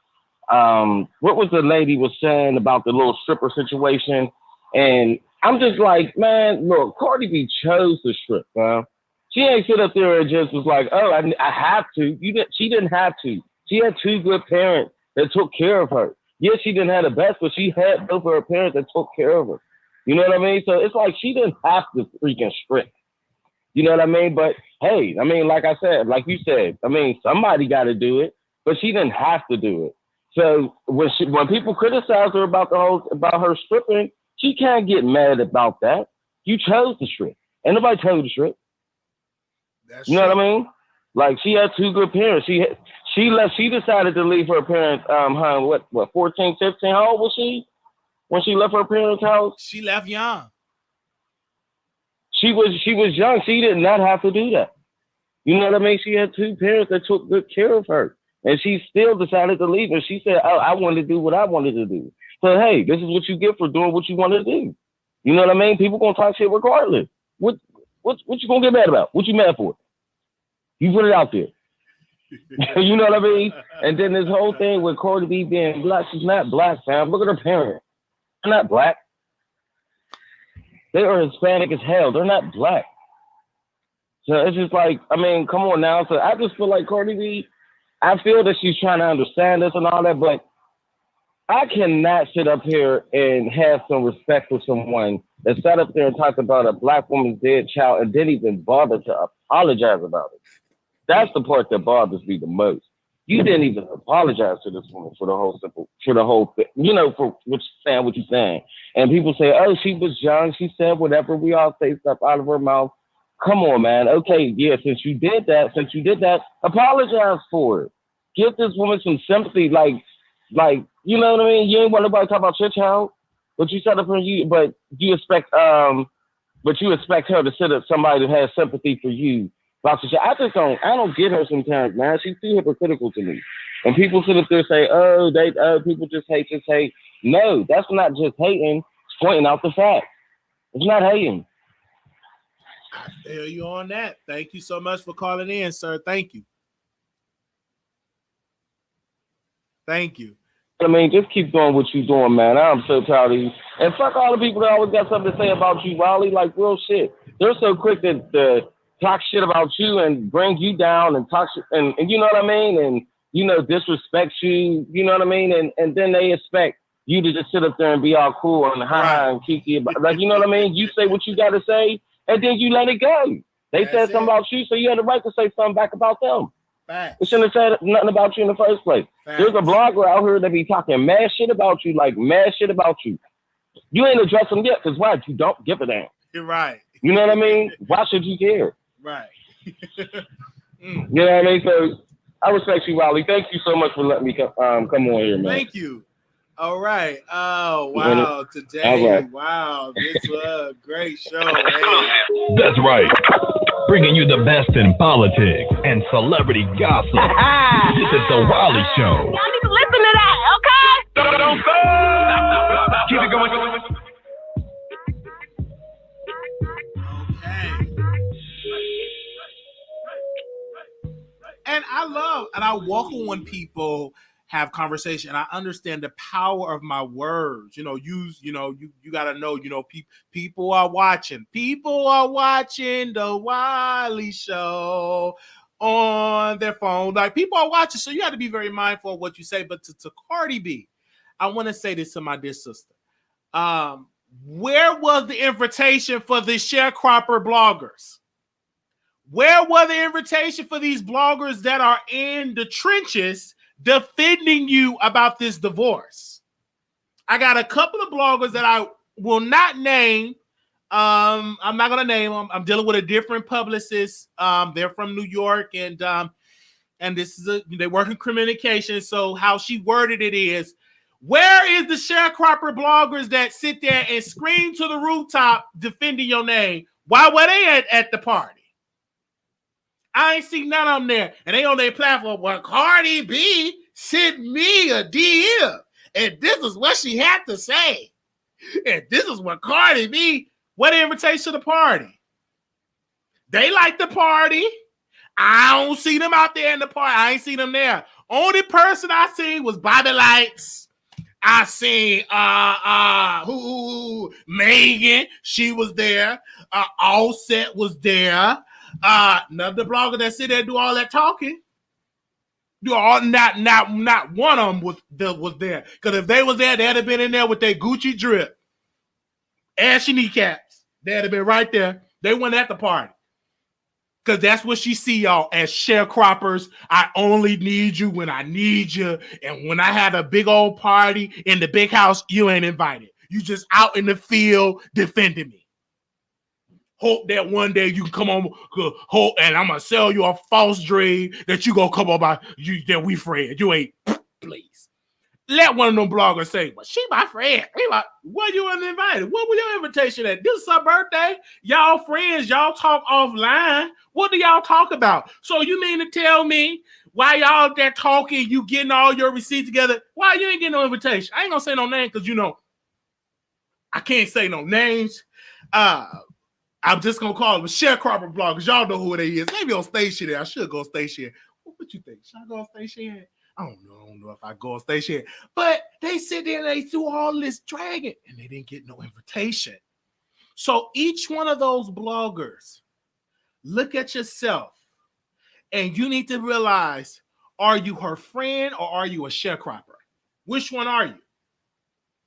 what was the lady was saying about the little stripper situation? And I'm just like, man, look, Cardi B chose to strip, man. She ain't sit up there and just was like, oh, I have to. She didn't have to. She had two good parents that took care of her. Yes, she didn't have the best, but she had both of her parents that took care of her. You know what I mean? So it's like she didn't have to freaking strip. You know what I mean? But hey, I mean, like I said, like you said, I mean, somebody got to do it, but she didn't have to do it. So when people criticize her about her stripping, she can't get mad about that. You chose to strip. Ain't nobody told you to strip. You know what I mean? Like, she had two good parents. She decided to leave her parents, 14, 15? How old was she when she left her parents' house? She left young. She was young. She did not have to do that. You know what I mean? She had two parents that took good care of her. And she still decided to leave. And she said, oh, I wanted to do what I wanted to do. So, hey, this is what you get for doing what you want to do. You know what I mean? People going to talk shit regardless. What you going to get mad about? What you mad for? You put it out there. You know what I mean? And then this whole thing with Cardi B being black, she's not black, fam. Look at her parents. They're not black. They are Hispanic as hell. They're not black. So it's just like, I mean, come on now. So I just feel like Cardi B, I feel that she's trying to understand this and all that, but I cannot sit up here and have some respect for someone that sat up there and talked about a black woman's dead child and didn't even bother to apologize about it. That's the part that bothers me the most. You didn't even apologize to this woman for the whole thing, you know, for what you're saying. And people say, oh, she was young. She said whatever. We all say stuff out of her mouth. Come on, man. Okay, yeah, since you did that, apologize for it. Give this woman some sympathy. Like, you know what I mean? You ain't want nobody to talk about your child, but you set up for you, but you expect her to sit up somebody who has sympathy for you. I don't get her sometimes, man. She's too hypocritical to me. And people sit up there and say, people just hate. No, that's not just hating. It's pointing out the fact. It's not hating. I feel you on that. Thank you so much for calling in, sir. Thank you. Thank you. I mean, just keep doing what you're doing, man. I'm so proud of you. And fuck all the people that always got something to say about you, Wiley. Like, real shit. They're so quick to talk shit about you and bring you down and talk shit, and you know what I mean? And, you know, disrespect you, you know what I mean? And then they expect you to just sit up there and be all cool and ha and kiki about, like, you know what I mean? You say what you got to say, and then you let it go. They said something about you, so you had the right to say something back about them. Facts. They shouldn't have said nothing about you in the first place. Facts. There's a blogger out here that be talking mad shit about you, like mad shit about you. You ain't addressed them yet, because why? You don't give a damn. You're right. You know what I mean? Why should you care? Right. You know what I mean? So I respect you, Wiley. Thank you so much for letting me come on here, man. Thank you. All right. Oh, wow. Today, right. Wow. This was a great show. Hey. That's right. Bringing you the best in politics and celebrity gossip. This is the Wiley Show. Y'all need to listen to that, okay? Don't stop. Keep it going. And I welcome when people have conversation. And I understand the power of my words. You know, you got to know, people are watching. People are watching the Wiley Show on their phone. Like, people are watching. So you have to be very mindful of what you say. But to Cardi B, I want to say this to my dear sister. Where was the invitation for the sharecropper bloggers? Where was the invitation for these bloggers that are in the trenches defending you about this divorce? I got a couple of bloggers that I will not name. I'm not going to name them. I'm dealing with a different publicist. They're from New York, and this is they work in communication. So how she worded it is, where is the sharecropper bloggers that sit there and scream to the rooftop defending your name? Why were they at the party? I ain't seen none of them there. And they on their platform. Well, Cardi B sent me a DM. And this is what she had to say. And this is what Cardi B, what invitation to the party. They like the party. I don't see them out there in the party. I ain't seen them there. Only person I seen was Bobby Lights. I seen Megan. She was there. Offset was there. Another blogger that sit there and do all that talking. Not one of them was there. Because if they was there, they'd have been in there with their Gucci drip. Ashy kneecaps. They'd have been right there. They weren't at the party. Because that's what she see y'all as sharecroppers. I only need you when I need you. And when I have a big old party in the big house, you ain't invited. You just out in the field defending me. Hope that one day you can come on, and I'm going to sell you a false dream that you going to come on by, that we friends. You ain't, please. Let one of them bloggers say, well, she my friend. Why you wasn't invited? What was your invitation at? This is her birthday. Y'all friends, y'all talk offline. What do y'all talk about? So you mean to tell me why y'all there talking, you getting all your receipts together, why you ain't getting no invitation? I ain't going to say no name because, I can't say no names. I'm just going to call them sharecropper bloggers. Y'all know who they is. Maybe on station. I should go on station. What you think? Should I go on station? I don't know if I go on station. But they sit there and they do all this dragging and they didn't get no invitation. So each one of those bloggers, look at yourself and you need to realize, are you her friend or are you a sharecropper? Which one are you?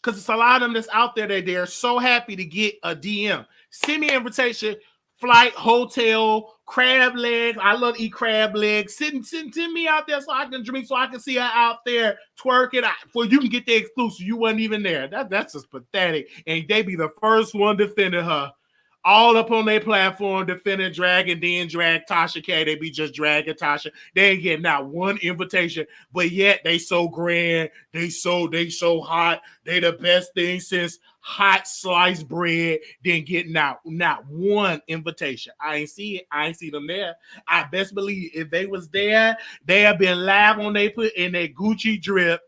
Because it's a lot of them that's out there that they're so happy to get a DM. Send me an invitation, flight, hotel, crab legs. I love to eat crab legs. Send me out there so I can drink, so I can see her out there twerking. For you can get the exclusive. You wasn't even there. That's just pathetic. And they be the first one defending her. All up on their platform, defending, dragging, then drag Tasha K. They be just dragging Tasha. They ain't getting not one invitation, but yet they so grand. They so hot. They the best thing since hot sliced bread. Then getting not one invitation. I ain't see it. I ain't see them there. I best believe if they was there, they have been live on they put in their Gucci drip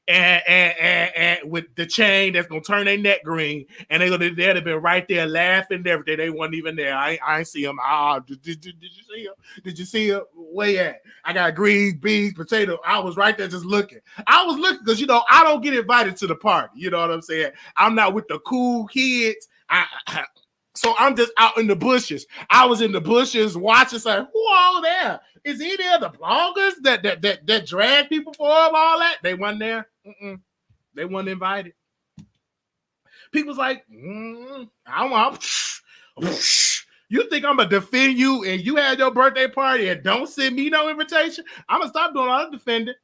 and with the chain that's gonna turn their neck green, and they'd have been right there laughing and everything. They wasn't even there. I ain't see them. Did you see him? Did you see him? Where you at? I got green beans, potato. I was right there just looking. I was looking because I don't get invited to the party. You know what I'm saying? I'm not with the cool kids. So I'm just out in the bushes. I was in the bushes watching, saying, who all there? Is any of the bloggers that drag people for them, all that? They wasn't there. They weren't invited. People's like, I want. You think I'm gonna defend you and you had your birthday party and don't send me no invitation? I'm gonna stop doing all the defending.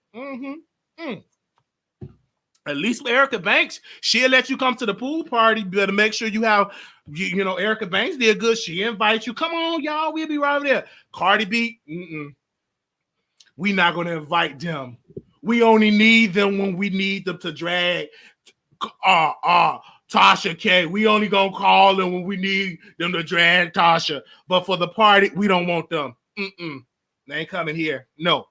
At least with Erica Banks, she'll let you come to the pool party. You better make sure you have, Erica Banks did good. She invites you. Come on, y'all. We'll be right over there. Cardi B, we not going to invite them. We only need them when we need them to drag Tasha K. We only going to call them when we need them to drag Tasha. But for the party, we don't want them. They ain't coming here. No.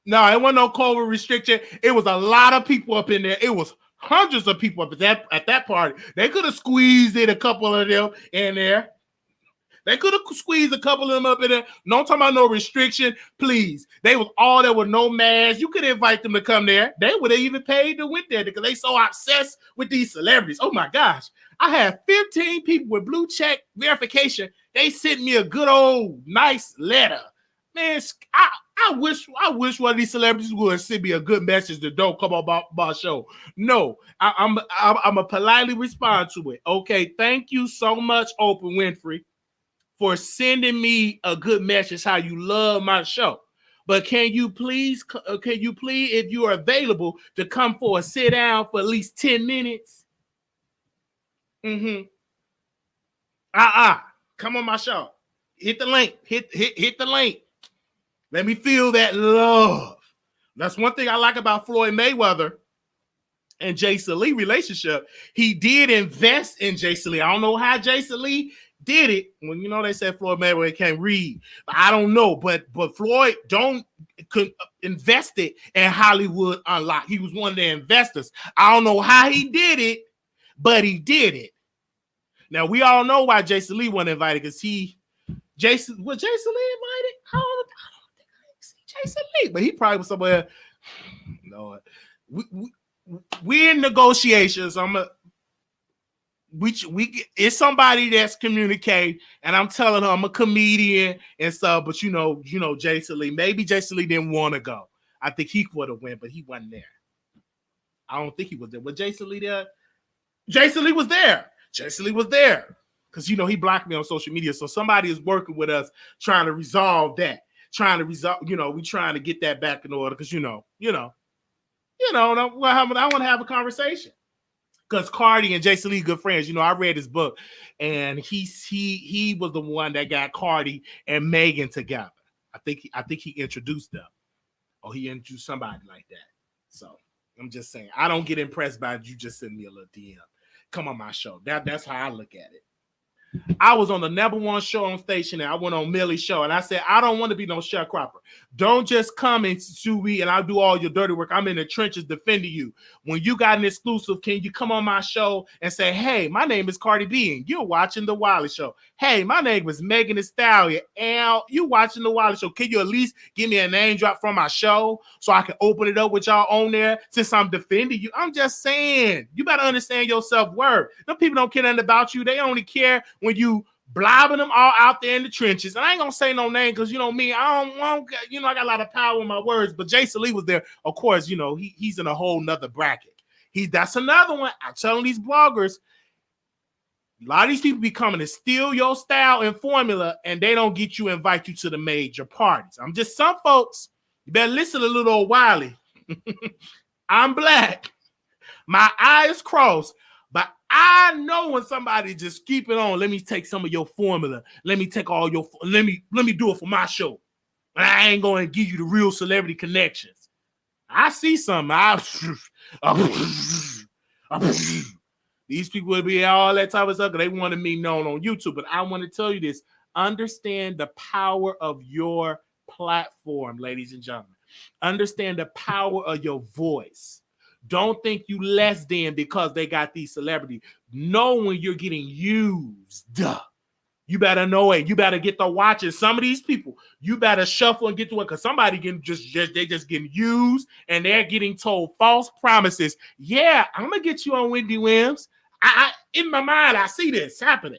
No, it wasn't no COVID restriction. It was a lot of people up in there. It was hundreds of people up at that party. They could have squeezed in a couple of them in there. They could have squeezed a couple of them up in there. No talking about no restriction. Please. They was all there with no masks. You could invite them to come there. They would have even paid to went there because they so obsessed with these celebrities. Oh my gosh. I had 15 people with blue check verification. They sent me a good old nice letter. Man, I wish one of these celebrities would send me a good message that don't come on my show. No, I'm a politely respond to it. Okay, thank you so much, Oprah Winfrey, for sending me a good message how you love my show. But can you please, if you are available, to come for a sit down for at least 10 minutes? Come on my show. Hit the link. Hit the link. Let me feel that love. That's one thing I like about Floyd Mayweather and Jason Lee relationship. He did invest in Jason Lee. I don't know how Jason Lee did it. When they said Floyd Mayweather can't read. I don't know, but Floyd could invest it in Hollywood Unlocked. He was one of the investors. I don't know how he did it, but he did it. Now we all know why Jason Lee wasn't invited because was Jason Lee invited? I don't see Jason Lee, but he probably was somewhere. No, we in negotiations. It's somebody that's communicating, and I'm telling her I'm a comedian and stuff. But Jason Lee. Maybe Jason Lee didn't want to go. I think he would have went, but he wasn't there. I don't think he was there. Was Jason Lee there? Jason Lee was there. Jason Lee was there because he blocked me on social media. So somebody is working with us trying to resolve that. We trying to get that back in order because I want to have a conversation. Because Cardi and Jason Lee good friends. I read his book, and he was the one that got Cardi and Megan together. I think he introduced them, or he introduced somebody like that. So I'm just saying, I don't get impressed by you just send me a little DM. Come on my show. That's how I look at it. I was on the number one show on station, and I went on Wiley Show, and I said, I don't want to be no sharecropper. Don't just come and sue me, and I'll do all your dirty work. I'm in the trenches defending you. When you got an exclusive, can you come on my show and say, hey, my name is Cardi B, and you're watching The Wiley Show. Hey, my name is Megan Thee Stallion, and you watching The Wiley Show. Can you at least give me a name drop from my show so I can open it up with y'all on there since I'm defending you? I'm just saying, you better understand your self-worth. Them people don't care nothing about you. They only care when you blobbing them all out there in the trenches. And I ain't gonna say no name because me, I got a lot of power in my words. But Jason Lee was there. Of course, he's in a whole nother bracket. That's another one. I'm telling these bloggers, a lot of these people be coming to steal your style and formula, and they don't invite you to the major parties. Some folks, you better listen to little old Wiley. I'm black. My eyes crossed. But I know when somebody just keep it on, let me take some of your formula. Let me take all your, let me do it for my show. And I ain't going to give you the real celebrity connections. I see something. These people will be all that type of stuff because they wanted me known on YouTube. But I want to tell you this. Understand the power of your platform, ladies and gentlemen. Understand the power of your voice. Don't think you less than because they got these celebrities. Know when you're getting used. You better know it. You better get to watching some of these people. You better shuffle and get to it because somebody getting they just getting used and they're getting told false promises. Yeah, I'm gonna get you on Wendy Williams. I in my mind, I see this happening.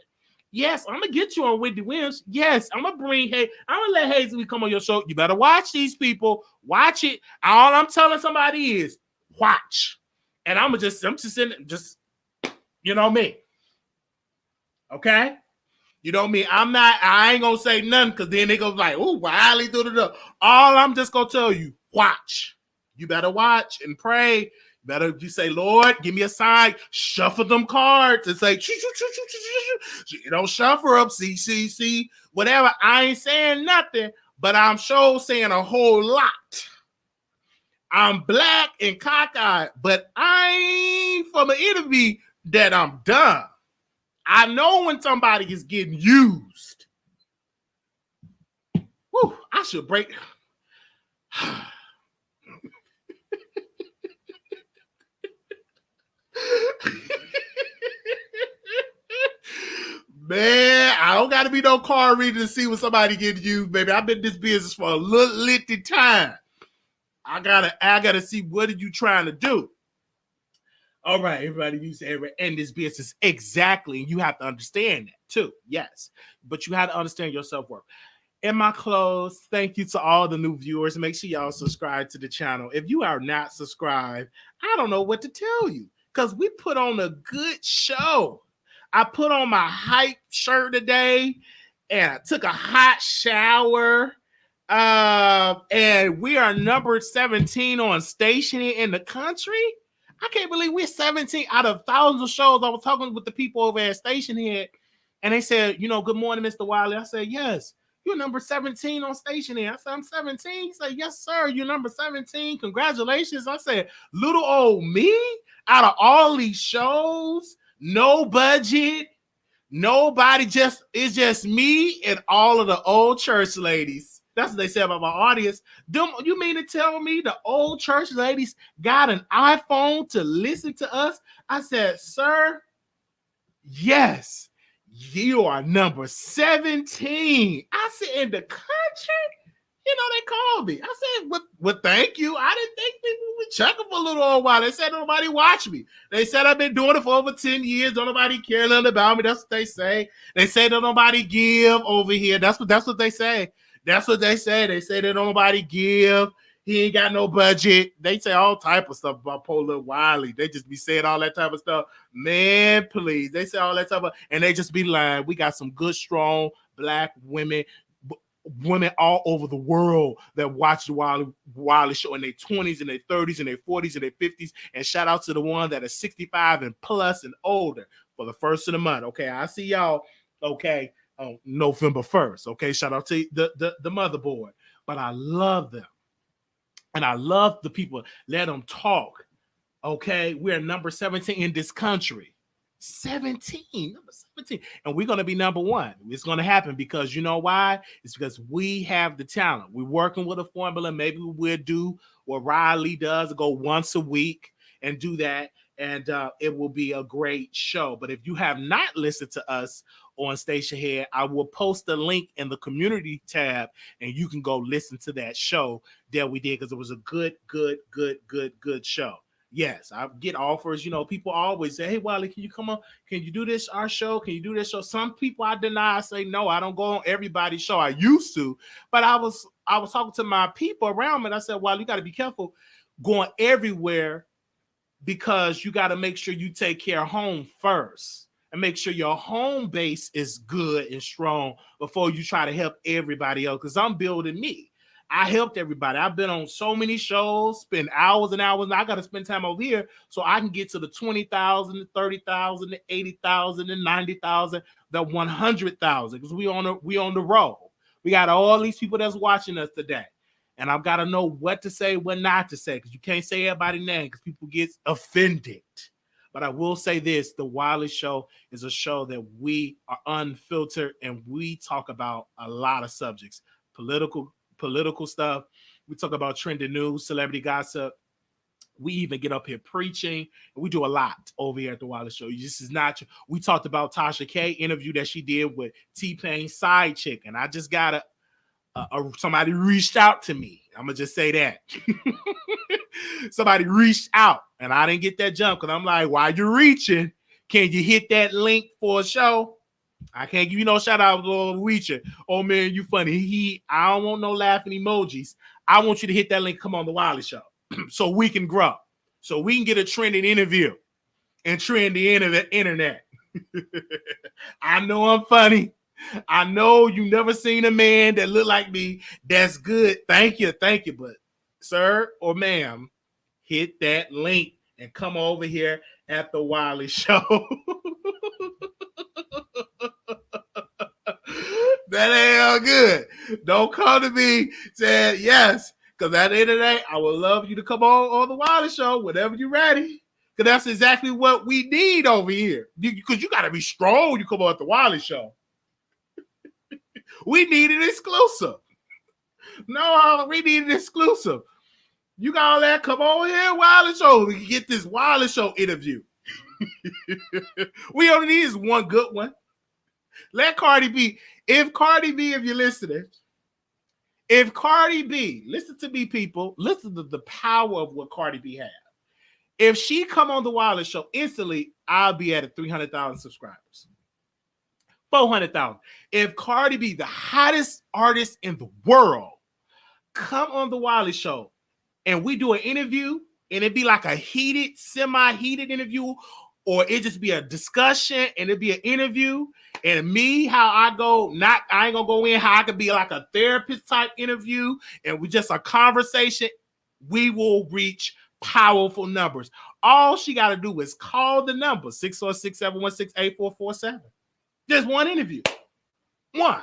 Yes, I'm gonna get you on Wendy Williams. Yes, I'm gonna let Hazley come on your show. You better watch these people. Watch it. All I'm telling somebody is watch. And I'm just you know me. Okay? You know me. I ain't gonna say nothing because then they go like, oh, Wiley, all I'm just gonna tell you, watch. You better watch and pray. You say, Lord, give me a sign. Shuffle them cards and say, you don't shuffle up, see, whatever. I ain't saying nothing, but I'm sure saying a whole lot. I'm black and cockeyed, but I ain't from an interview that I'm done. I know when somebody is getting used. Whew, I should break. Man, I don't got to be no car reader to see when somebody getting used, baby. I've been in this business for a little time. I gotta see what are you trying to do. All right, everybody, you say end this business exactly. You have to understand that too. Yes, but you have to understand your self-worth. In my close, thank you to all the new viewers. Make sure y'all subscribe to the channel. If you are not subscribed, I don't know what to tell you because we put on a good show. I put on my hype shirt today and I took a hot shower. And we are number 17 on station in the country. I can't believe we're 17 out of thousands of shows. I was talking with the people over at Station Head, and they said, good morning, Mr. Wiley. I said, yes, you're number 17 on Station Head. I said, I'm 17. He said, yes, sir, you're number 17. Congratulations. I said, little old me out of all these shows, no budget, nobody, it's just me and all of the old church ladies. That's what they say about my audience. You mean to tell me the old church ladies got an iPhone to listen to us? I said, sir, yes, you are number 17. I said, in the country? They called me. I said, well, thank you. I didn't think people would check them for a little old while. They said nobody watch me. They said I've been doing it for over 10 years. Don't nobody care nothing about me. That's what they say. They say don't nobody give over here. That's what they say. That's what they say. They say that nobody give. He ain't got no budget. They say all type of stuff about poor little Wiley. They just be saying all that type of stuff. Man, please. They say all that stuff, and they just be lying. We got some good, strong black women all over the world that watch the Wiley Show in their 20s and their 30s and their 40s and their 50s. And shout out to the one that is 65 and plus and older for the first of the month. Okay, I see y'all. Okay. On November 1st. Okay, shout out to the motherboard. But I love them. And I love the people. Let them talk. Okay, we're number 17 in this country. 17, number 17. And we're going to be number 1. It's going to happen because you know why? It's because we have the talent. We're working with a formula. Maybe we'll do what Riley does, go once a week and do that. And it will be a great show. But if you have not listened to us on Station Head, I will post a link in the community tab and you can go listen to that show that we did because it was a good show. Yes, I get offers. People always say, hey, Wiley, can you come on? Can you do this, our show? Can you do this show? Some people I deny. I say, no, I don't go on everybody's show. I used to, but I was talking to my people around me and I said, well, you got to be careful going everywhere because you got to make sure you take care of home first and make sure your home base is good and strong before you try to help everybody else. Because I'm building me. I helped everybody. I've been on so many shows, spend hours and hours. And I got to spend time over here so I can get to the 20,000, the 30,000, the 80,000, the 90,000, the 100,000. Because we on the roll. We got all these people that's watching us today. And I've got to know what to say, what not to say, because you can't say everybody's name because people get offended. But I will say this, the Wiley Show is a show that we are unfiltered and we talk about a lot of subjects, political stuff. We talk about trending news, celebrity gossip. We even get up here preaching. We do a lot over here at the Wiley Show. This is not. We talked about Tasha K interview that she did with T-Pain's side chick, and I just got somebody reached out to me. I'm gonna just say that. Somebody reached out, and I didn't get that jump because I'm like, while you're reaching, can you hit that link for a show? I can't give you no shout out to reaching. Oh man, you funny. I don't want no laughing emojis. I want you to hit that link. Come on the Wiley Show. So we can grow, so we can get a trending interview and trend the internet. I know I'm funny. I know you never seen a man that look like me. That's good. Thank you. But sir or ma'am, hit that link and come over here at the Wiley Show. That ain't all good. Don't come to me saying yes. Because at the end of the day, I would love you to come on the Wiley Show whenever you're ready. Because that's exactly what we need over here. Because you got to be strong when you come on at the Wiley Show. We need an exclusive. No, we need an exclusive. You got all that? Come on here, Wiley Show. We can get this Wiley Show interview. We only need is one good one. Let Cardi B. If you're listening, if Cardi B, listen to me, people, listen to the power of what Cardi B has. If she come on the Wiley Show instantly, I'll be at 300,000 subscribers. 400,000. If Cardi B, the hottest artist in the world, come on the Wiley Show and we do an interview and it'd be like a heated, semi-heated interview, or it just be a discussion and it'd be an interview. And me, how I go, I ain't gonna go in how I could be like a therapist type interview, and we just a conversation, we will reach powerful numbers. All she got to do is call the number 646-716-8447. Just one interview. One.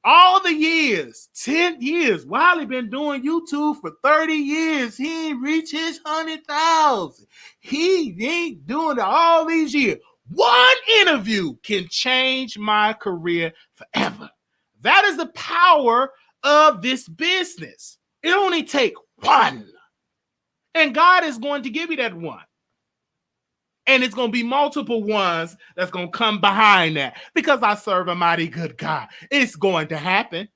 All the years, 10 years, Wiley been doing YouTube for 30 years. He ain't reached his 100,000. He ain't doing it all these years. One interview can change my career forever. That is the power of this business. It only takes one. And God is going to give you that one. And it's going to be multiple ones that's going to come behind that because I serve a mighty good God. It's going to happen.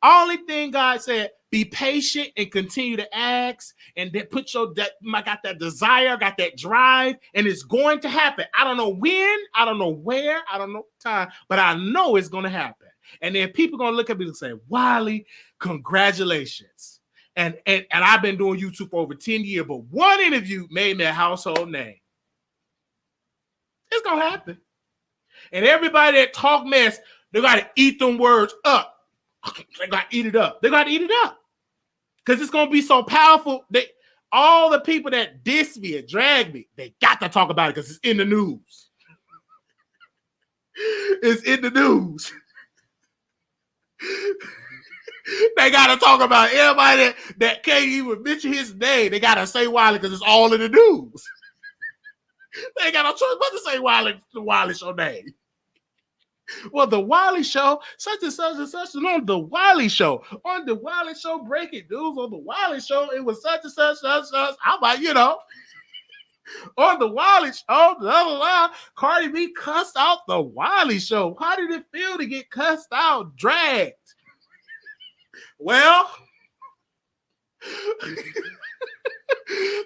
Only thing God said, be patient and continue to ask and then put I got that desire, got that drive, and it's going to happen. I don't know when, I don't know where, I don't know time, but I know it's going to happen. And then people are going to look at me and say, Wiley, congratulations. And I've been doing YouTube for over 10 years, but one interview made me a household name. It's going to happen. And everybody that talk mess, they got to eat them words up. They got to eat it up. They got to eat it up. Because it's going to be so powerful. All the people that diss me and drag me, they got to talk about it because it's in the news. It's in the news. They got to talk about it. Everybody that can't even mention his name, they got to say Wiley because it's all in the news. They ain't got no choice but to say the Wiley Show name. Well, the Wiley Show, such and such and such, and on the Wiley Show. On the Wiley Show, breaking news on the Wiley Show, it was such and such, such, such. I'm like, on the Wiley Show, the other line, Cardi B cussed out the Wiley Show. How did it feel to get cussed out, dragged? Well,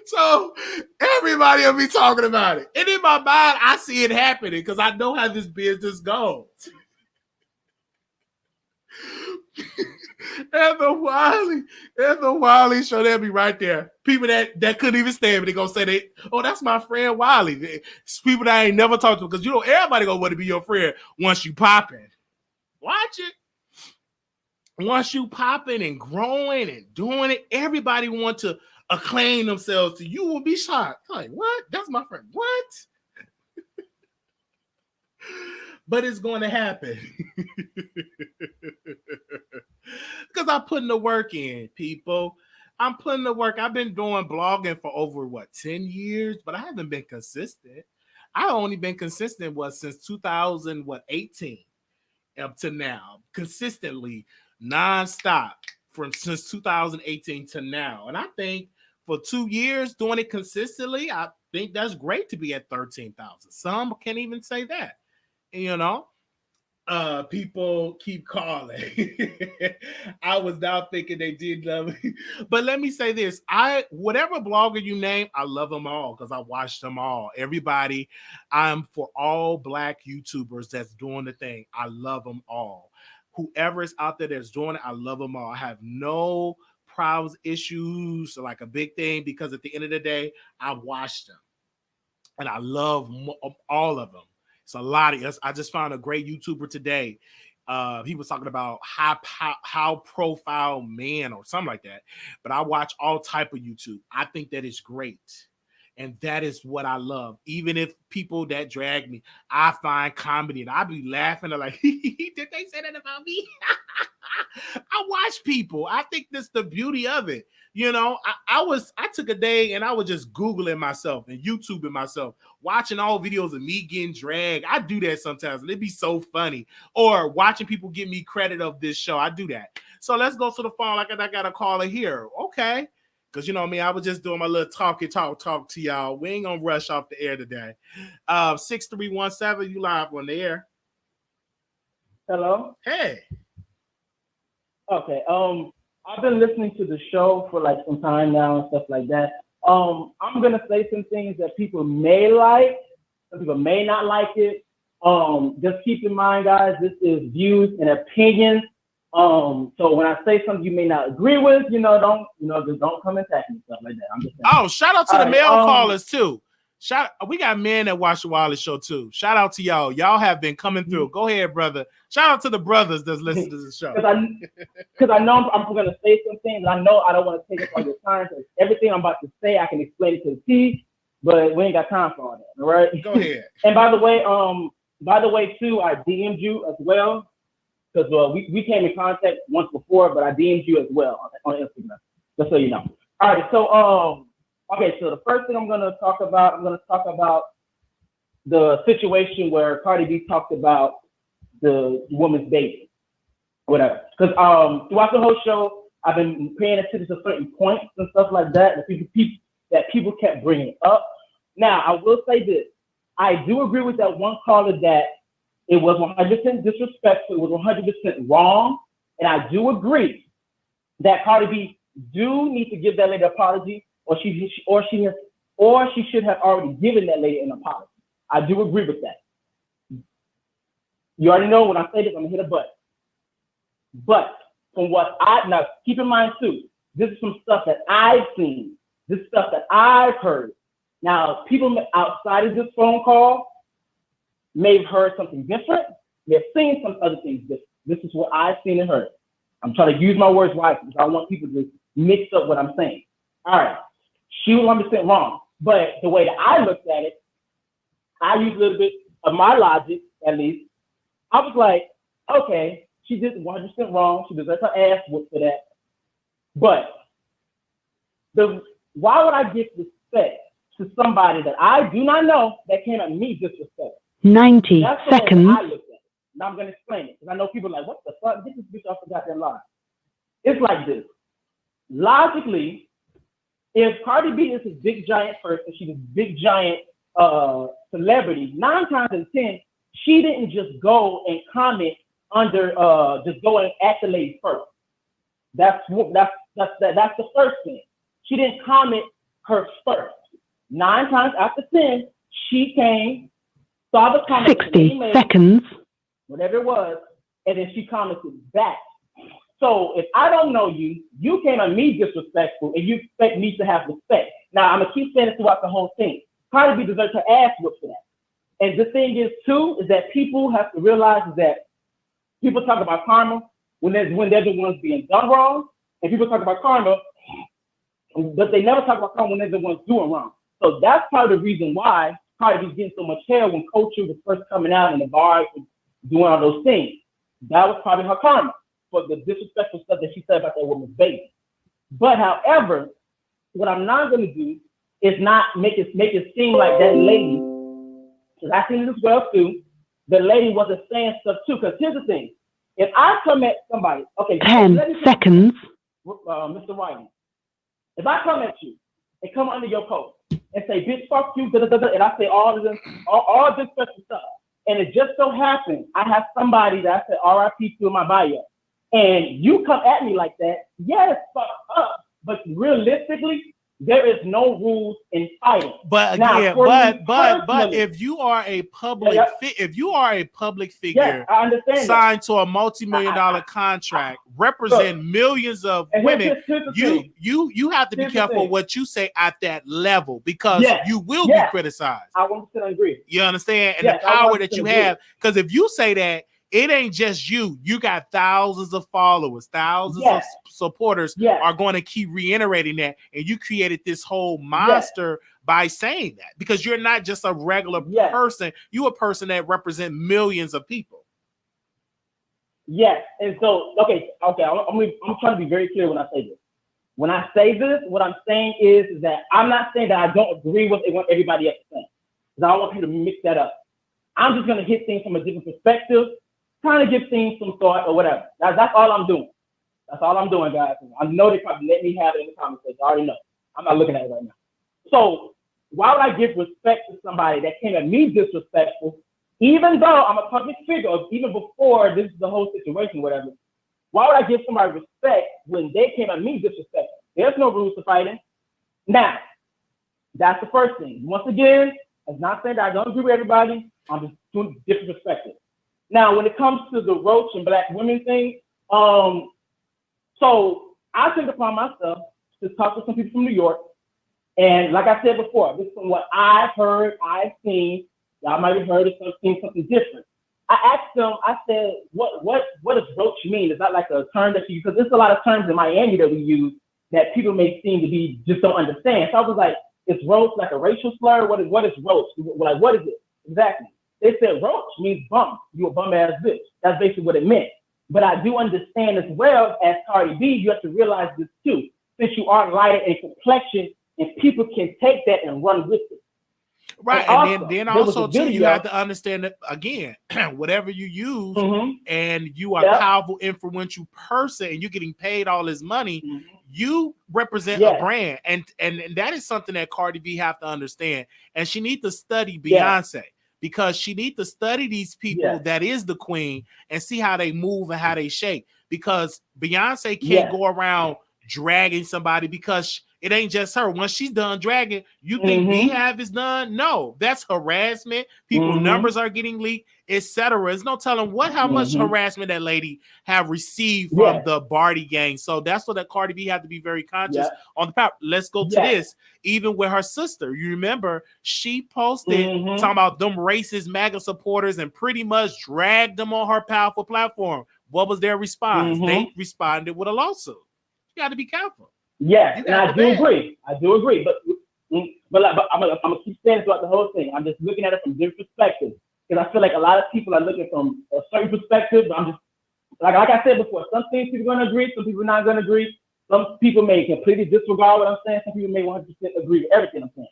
so everybody will be talking about it. And in my mind, I see it happening because I know how this business goes. and the Wiley Show, they'll be right there. People that couldn't even stand me, they're going to say, that's my friend Wiley. It's people that I ain't never talked to because everybody going to want to be your friend once you popping. Watch it. Once you popping and growing and doing it, everybody want to acclaim themselves to you. Will be shocked. Like, what? That's my friend. What? But it's going to happen. Because I'm putting the work in, people. I'm putting the work. I've been doing blogging for over, 10 years, but I haven't been consistent. I've only been consistent, since 2018 up to now. Consistently, nonstop. from since 2018 to now. And I think for 2 years doing it consistently, I think that's great to be at 13,000. Some can't even say that. You know, people keep calling. I was now thinking they did love me. But let me say this. Whatever blogger you name, I love them all because I watch them all. Everybody, I'm for all Black YouTubers that's doing the thing. I love them all. Whoever is out there that's doing it, I love them all. I have no problems, issues, like a big thing, because at the end of the day, I watch them. And I love all of them. It's a lot of us. I just found a great YouTuber today. He was talking about high profile men or something like that. But I watch all type of YouTube. I think that is great. And that is what I love. Even if people that drag me, I find comedy and I be laughing. They're like, did they say that about me? I watch people. I think that's the beauty of it. You know, I took a day and I was just Googling myself and YouTubing myself, watching all videos of me getting dragged. I do that sometimes and it'd be so funny. Or watching people give me credit of this show. I do that. So let's go to the phone. Like I got a caller here. Okay. Because you know me, I was just doing my little talk to y'all. We ain't gonna rush off the air today. 6317, you live on the air. Hello. Hey. Okay. I've been listening to the show for like some time now and stuff like that. I'm gonna say some things that people may like, some people may not like it. Just keep in mind, guys, this is views and opinions. So when I say something you may not agree with, just don't come and attack me and stuff like that. I'm just saying. Shout out to the male callers too. We got men that watch the Wiley Show too. Shout out to y'all. Y'all have been coming through. Go ahead, brother. Shout out to the brothers that's listening to the show. Because I know I'm going to say some things. I know I don't want to take up all your time. Because everything I'm about to say, I can explain it to the T, but we ain't got time for all that. All right. Go ahead. And by the way, too, I DM'd you as well. Because we came in contact once before, but I DM'd you as well on Instagram, just so you know. All right, so so the first thing I'm gonna talk about the situation where Cardi B talked about the woman's baby, whatever. Because throughout the whole show, I've been paying attention to certain points and stuff like that that people kept bringing up. Now, I will say this: I do agree with that one caller that it was 100% disrespectful. It was 100% wrong. And I do agree that Cardi B do need to give that lady an apology, or she should have already given that lady an apology. I do agree with that. You already know when I say this, I'm gonna hit a button. But from now keep in mind too, this is some stuff that I've seen. This is stuff that I've heard. Now, people outside of this phone call may have heard something different, may have seen some other things different. This is what I've seen and heard. I'm trying to use my words wisely because I want people to mix up what I'm saying. All right, she was 100% wrong, but the way that I looked at it, I used a little bit of my logic, at least. I was like, okay, she did 100% wrong. She deserves her ass whooped for that. But why would I give respect to somebody that I do not know that came at me disrespect? 90 seconds. Now I'm going to explain it because I know people are like, what the fuck? Get this bitch off the goddamn line. It's like this. Logically, if Cardi B is a big giant person, she's a big giant celebrity, 9 times in 10, she didn't just go and comment under, just go and at the lady first. That's the first thing. She didn't comment her first. 9 times after 10, she came, saw the comment, 60 seconds, whatever it was, and then she commented back. So if I don't know you, you came at me disrespectful, and you expect me to have respect. Now I'm gonna keep saying it throughout the whole thing. Cardi B deserves her ass whooped for that. And the thing is too is that people have to realize that people talk about karma when they're the ones being done wrong, and people talk about karma, but they never talk about karma when they're the ones doing wrong. So that's part of the reason why Cardi B's getting so much hell when Culture was first coming out in the bars and doing all those things. That was probably her karma for the disrespectful stuff that she said about that woman's baby. But however, what I'm not going to do is not make it seem like that lady, because I've seen it as well too, the lady wasn't saying stuff too. Because here's the thing: if I come at somebody, okay, 10 seconds. Mr. Wiley, if I come at you and come under your post and say, bitch, fuck you, da, da, da, da, and I say all this special stuff, and it just so happens I have somebody that I said RIP to in my bio, and you come at me like that, yes, fuck up. But realistically, there is no rules in fighting. But again, but if you are a public figure, yes, I understand signed to a multi-million-dollar contract, represent millions of women, you have to be careful what you say at that level, because you will be criticized. I 100% agree. You understand? And the power that you have, because if you say that, it ain't just you. You got thousands of followers, thousands of supporters are going to keep reiterating that. And you created this whole monster by saying that, because you're not just a regular person. You're a person that represents millions of people. Yes. And so, okay. I'm trying to be very clear when I say this. When I say this, what I'm saying is that I'm not saying that I don't agree with what everybody else is saying, because I don't want you to mix that up. I'm just going to hit things from a different perspective, trying to give things some thought or whatever. That's all I'm doing. That's all I'm doing, guys. I know they probably let me have it in the conversation. I already know. I'm not looking at it right now. So why would I give respect to somebody that came at me disrespectful, even though I'm a public figure, even before this is the whole situation, whatever? Why would I give somebody respect when they came at me disrespectful? There's no rules to fighting. Now, that's the first thing. Once again, it's not saying that I don't agree with everybody. I'm just doing different perspectives. Now, when it comes to the roach and black women thing, so I took it upon myself to talk to some people from New York. And like I said before, this is from what I've heard, I've seen. Y'all might have heard of something different. I asked them, I said, what does roach mean? Is that like a term that you, because there's a lot of terms in Miami that we use that people may seem to be just don't understand. So I was like, is roach like a racial slur? What is roach? Like, what is it exactly? They said roach means bum. You a bum ass bitch. That's basically what it meant. But I do understand as well as Cardi B, you have to realize this too. Since you are lighter in complexion, and people can take that and run with it. Right. And then also too, you have to understand that again, whatever you use and you are a powerful, influential person and you're getting paid all this money, you represent a brand. And that is something that Cardi B have to understand. And she needs to study Beyonce. Because she needs to study these people that is the queen and see how they move and how they shake. Because Beyonce can't go around dragging somebody, because it ain't just her. Once she's done dragging, you think Beehive is done? No, that's harassment. People numbers are getting leaked, etc. There's no telling how much harassment that lady have received from the Barty gang. So that's what that Cardi B have to be very conscious on the power. Let's go to this. Even with her sister, you remember she posted talking about them racist MAGA supporters and pretty much dragged them on her powerful platform. What was their response? They responded with a lawsuit. You got to be careful. Yes, and I do agree. I do agree. But I'm gonna keep saying throughout the whole thing. I'm just looking at it from different perspectives, because I feel like a lot of people are looking from a certain perspective. But I'm just like I said before. Some things people are gonna agree. Some people are not gonna agree. Some people may completely disregard what I'm saying. Some people may 100% agree with everything I'm saying.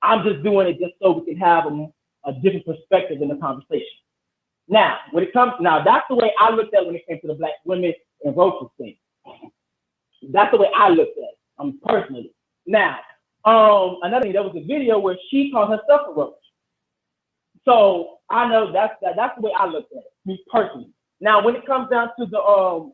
I'm just doing it just so we can have a different perspective in the conversation. Now, that's the way I looked at it when it came to the black women and roaches thing. That's the way I looked at it, personally. Now, another thing, there was a video where she called herself a roach. So I know that's the way I looked at it, me personally. Now, when it comes down to the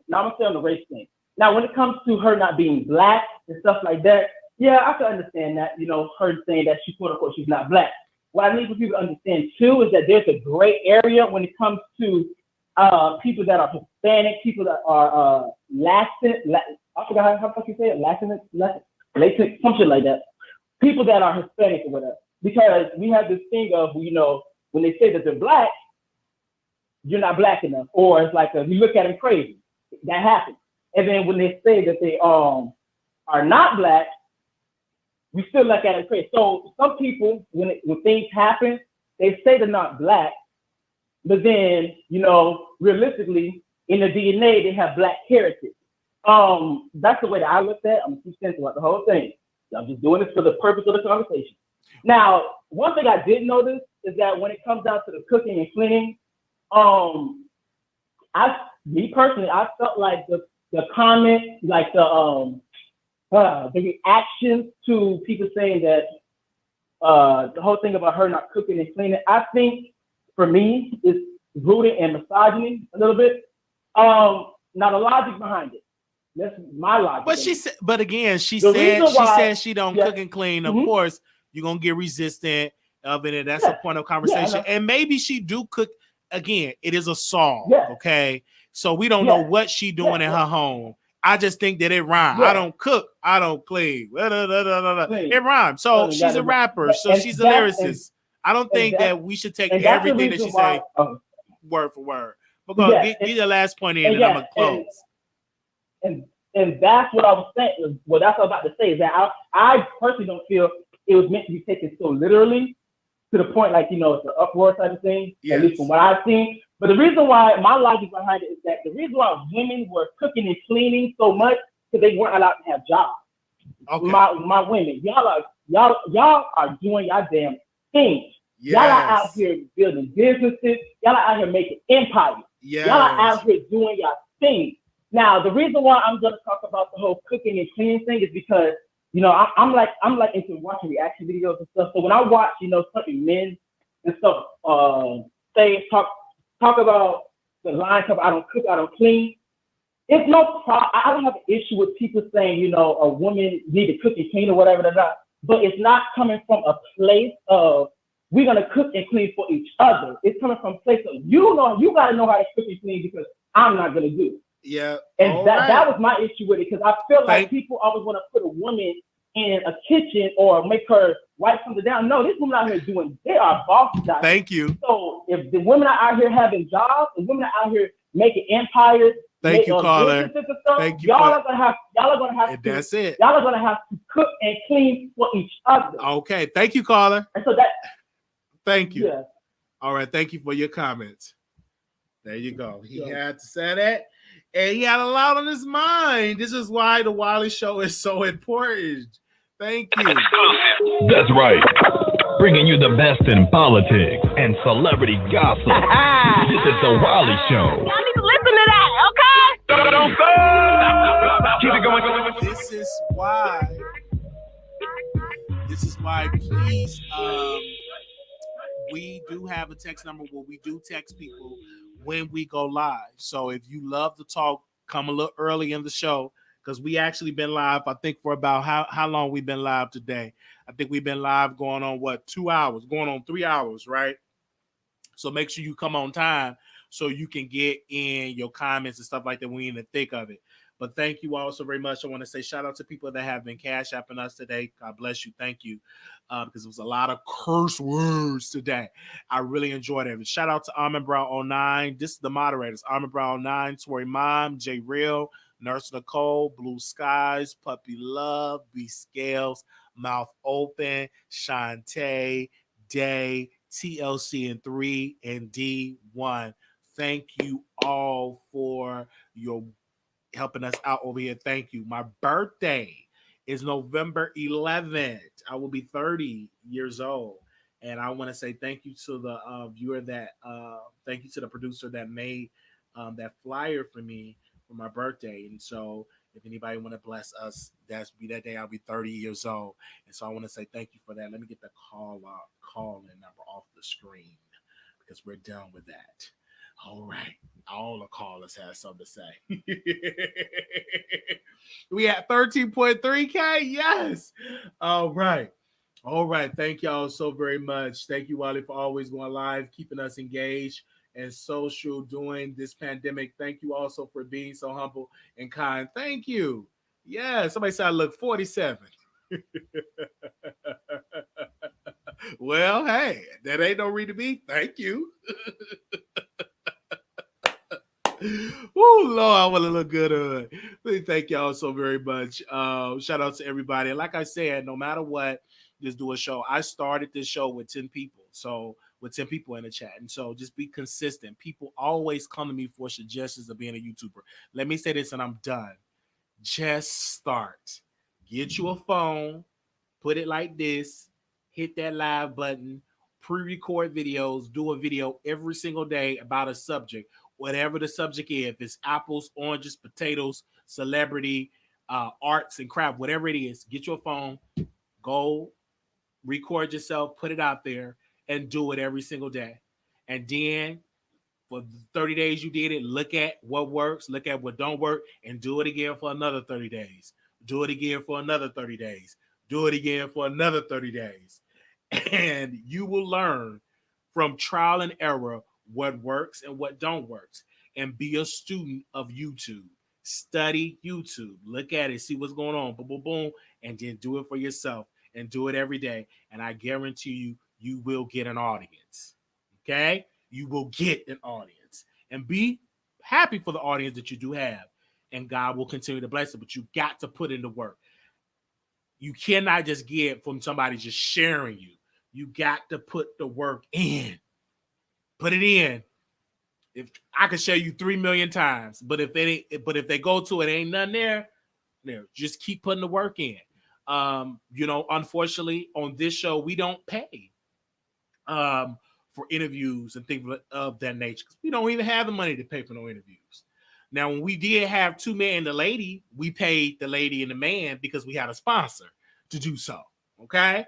now I'm gonna say on the race thing. Now, when it comes to her not being black and stuff like that, yeah, I can understand that. You know, her saying that she quote unquote she's not black. What I need for people to understand too is that there's a gray area when it comes to people that are Hispanic, people that are Latin. I forgot how you say it, Latin, some shit like that. People that are Hispanic or whatever. Because we have this thing of, you know, when they say that they're black, you're not black enough. Or it's like you look at them crazy. That happens. And then when they say that they are not black, we still look at it crazy. So some people, when things happen, they say they're not black, but then, you know, realistically, in the DNA, they have black heritage. That's the way that I looked at it. I'm gonna keep saying throughout the whole thing. I'm just doing this for the purpose of the conversation. Now, one thing I did notice is that when it comes down to the cooking and cleaning, me personally, I felt like the the comments, like the reactions to people saying that the whole thing about her not cooking and cleaning, I think for me is rooted in misogyny a little bit. Now the logic behind it. That's my logic. But she said, but again, she The said reason why- she don't cook and clean. Of course, you're gonna get resistant of it, and that's a point of conversation. And maybe she do cook. Again, it is a song, okay? So we don't know what she doing in her home. I just think that it rhymes. I don't cook, I don't clean. It rhymes. So she's a rapper, so she's a lyricist. I don't think that we should take everything that she say word for word. But go get your last point in, and I'm gonna close. And that's what I was saying. Well, that's what I was about to say is that I personally don't feel it was meant to be taken so literally to the point like, it's an uproar type of thing, at least from what I've seen. But the reason why, my logic behind it is that the reason why women were cooking and cleaning so much because they weren't allowed to have jobs. Okay. My women, y'all are doing y'all damn thing. Yes. Y'all are out here building businesses. Y'all are out here making empires. Yes. Y'all are out here doing y'all thing. Now, the reason why I'm gonna talk about the whole cooking and cleaning thing is because I'm like into watching reaction videos and stuff. So when I watch certain men and stuff talk about the line of I don't cook, I don't clean, it's no problem. I don't have an issue with people saying a woman need to cook and clean or whatever. But it's not coming from a place of we're gonna cook and clean for each other. It's coming from a place of you gotta know how to cook and clean because I'm not gonna do it. Yeah. And that was my issue with it because I feel like people always want to put a woman in a kitchen or make her wipe something down. No, these women out here they are bosses out here. Thank you. So if the women are out here having jobs, the women are out here making empires. Thank you, caller. Thank you. Y'all are gonna have that's it. Y'all are gonna have to cook and clean for each other. Okay. Thank you, caller. And so that. Thank you. Yeah. All right. Thank you for your comments. There you go. He had to say that. And he had a lot on his mind. This is why the Wiley Show is so important. Thank you. That's right. Bringing you the best in politics and celebrity gossip. This is the Wiley Show. Y'all need to listen to that, okay? Don't stop. Keep it going. This is why, please, we do have a text number where we do text people when we go live. So if you love to talk, come a little early in the show because we actually been live, I think, for about how long we've been live today. I think we've been live going on 2 hours, going on 3 hours, right? So make sure you come on time so you can get in your comments and stuff like that when you're in the thick of it. But thank you all so very much. I want to say shout out to people that have been cash apping us today. God bless you. Thank you. Because it was a lot of curse words today. I really enjoyed it. Shout out to Armin Brown 09. This is the moderators. Armin Brown 09, Tori Mom, J Real, Nurse Nicole, Blue Skies, Puppy Love, B Scales, Mouth Open, Shantae, Day, TLC and 3, and D1. Thank you all for your helping us out over here. Thank you. My birthday is November 11th. I will be 30 years old. And I want to say thank you to the viewer thank you to the producer that made that flyer for me for my birthday. And so if anybody want to bless us, that day I'll be 30 years old. And so I want to say thank you for that. Let me get the call-in number off the screen because we're done with that. All right. All the callers have something to say. We at 13.3K. Yes. All right. Thank y'all so very much. Thank you, Wiley, for always going live, keeping us engaged and social during this pandemic. Thank you also for being so humble and kind. Thank you. Yeah. Somebody said I look 47. Well, hey, that ain't no reason to be. Thank you. Oh, Lord, I want to look good. Thank y'all so very much. Shout out to everybody. And like I said, no matter what, just do a show. I started this show with 10 people. So with 10 people in the chat. And so just be consistent. People always come to me for suggestions of being a YouTuber. Let me say this and I'm done. Just start. Get you a phone. Put it like this. Hit that live button. Pre-record videos. Do a video every single day about a subject. Whatever the subject is, if it's apples, oranges, potatoes, celebrity, arts and craft, whatever it is. Get your phone, go record yourself, put it out there, and do it every single day. And then for 30 days you did it, look at what works, look at what don't work, and do it again for another 30 days. Do it again for another 30 days. Do it again for another 30 days. And you will learn from trial and error what works and what don't works. And be a student of YouTube. Study YouTube. Look at it. See what's going on. Boom, boom, boom. And then do it for yourself. And do it every day. And I guarantee you, you will get an audience. Okay? You will get an audience. And be happy for the audience that you do have. And God will continue to bless it. But you got to put in the work. You cannot just get from somebody just sharing you. You got to put the work in. Put it in. If I could show you 3 million times, but if they go to it, ain't nothing there. Just keep putting the work in. Unfortunately, on this show, we don't pay for interviews and things of that nature. We don't even have the money to pay for no interviews. Now, when we did have 2 men and the lady, we paid the lady and the man because we had a sponsor to do so. Okay.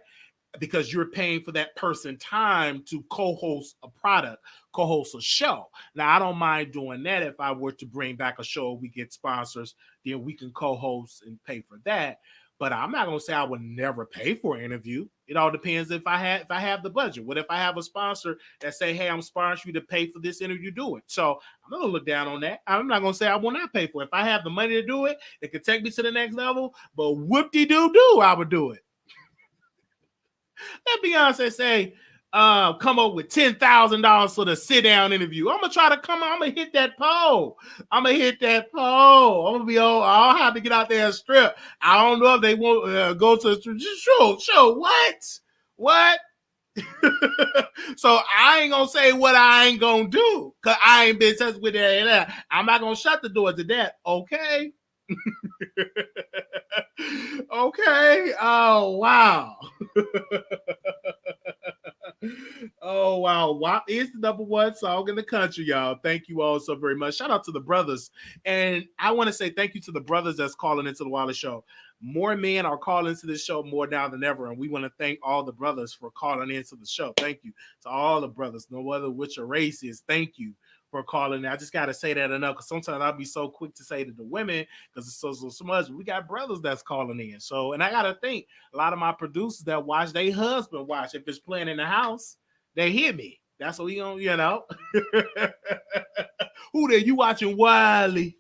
Because you're paying for that person time to co-host a product, co-host a show. Now, I don't mind doing that. If I were to bring back a show, we get sponsors, then we can co-host and pay for that. But I'm not going to say I would never pay for an interview. It all depends if I have the budget. What if I have a sponsor that say, hey, I'm sponsoring you to pay for this interview, do it. So I'm going to look down on that. I'm not going to say I will not pay for it. If I have the money to do it, it could take me to the next level, but whoop-de-doo-doo, I would do it. Let Beyonce say, come up with $10,000 for the sit-down interview. I'm going to try to come on. I'm going to hit that pole. I'm going to be I'll have to get out there and strip. I don't know if they won't go to the show. What? So I ain't going to say what I ain't going to do because I ain't been touched with that. I'm not going to shut the door to that. Okay? Okay. Oh, wow. Oh, wow. WAP is the #1 song in the country, y'all. Thank you all so very much. Shout out to the brothers. And I want to say thank you to the brothers that's calling into the Wiley Show. More men are calling into this show more now than ever. And we want to thank all the brothers for calling into the show. Thank you to all the brothers, no matter which your race is. Thank you for calling. I just got to say that enough because sometimes I'll be so quick to say to the women because it's so much. We got brothers that's calling in. So, and I got to think a lot of my producers that watch, their husband watch. If it's playing in the house, they hear me. That's what we on, Who there? You watching Wiley?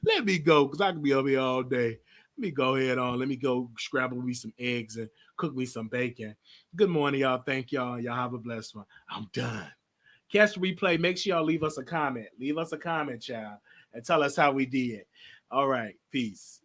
Let me go because I can be over here all day. Let me go ahead on. Let me go scramble me some eggs and cook me some bacon. Good morning, y'all. Thank y'all. Y'all have a blessed one. I'm done. Catch the replay. Make sure y'all leave us a comment. Leave us a comment, child, and tell us how we did. All right. Peace.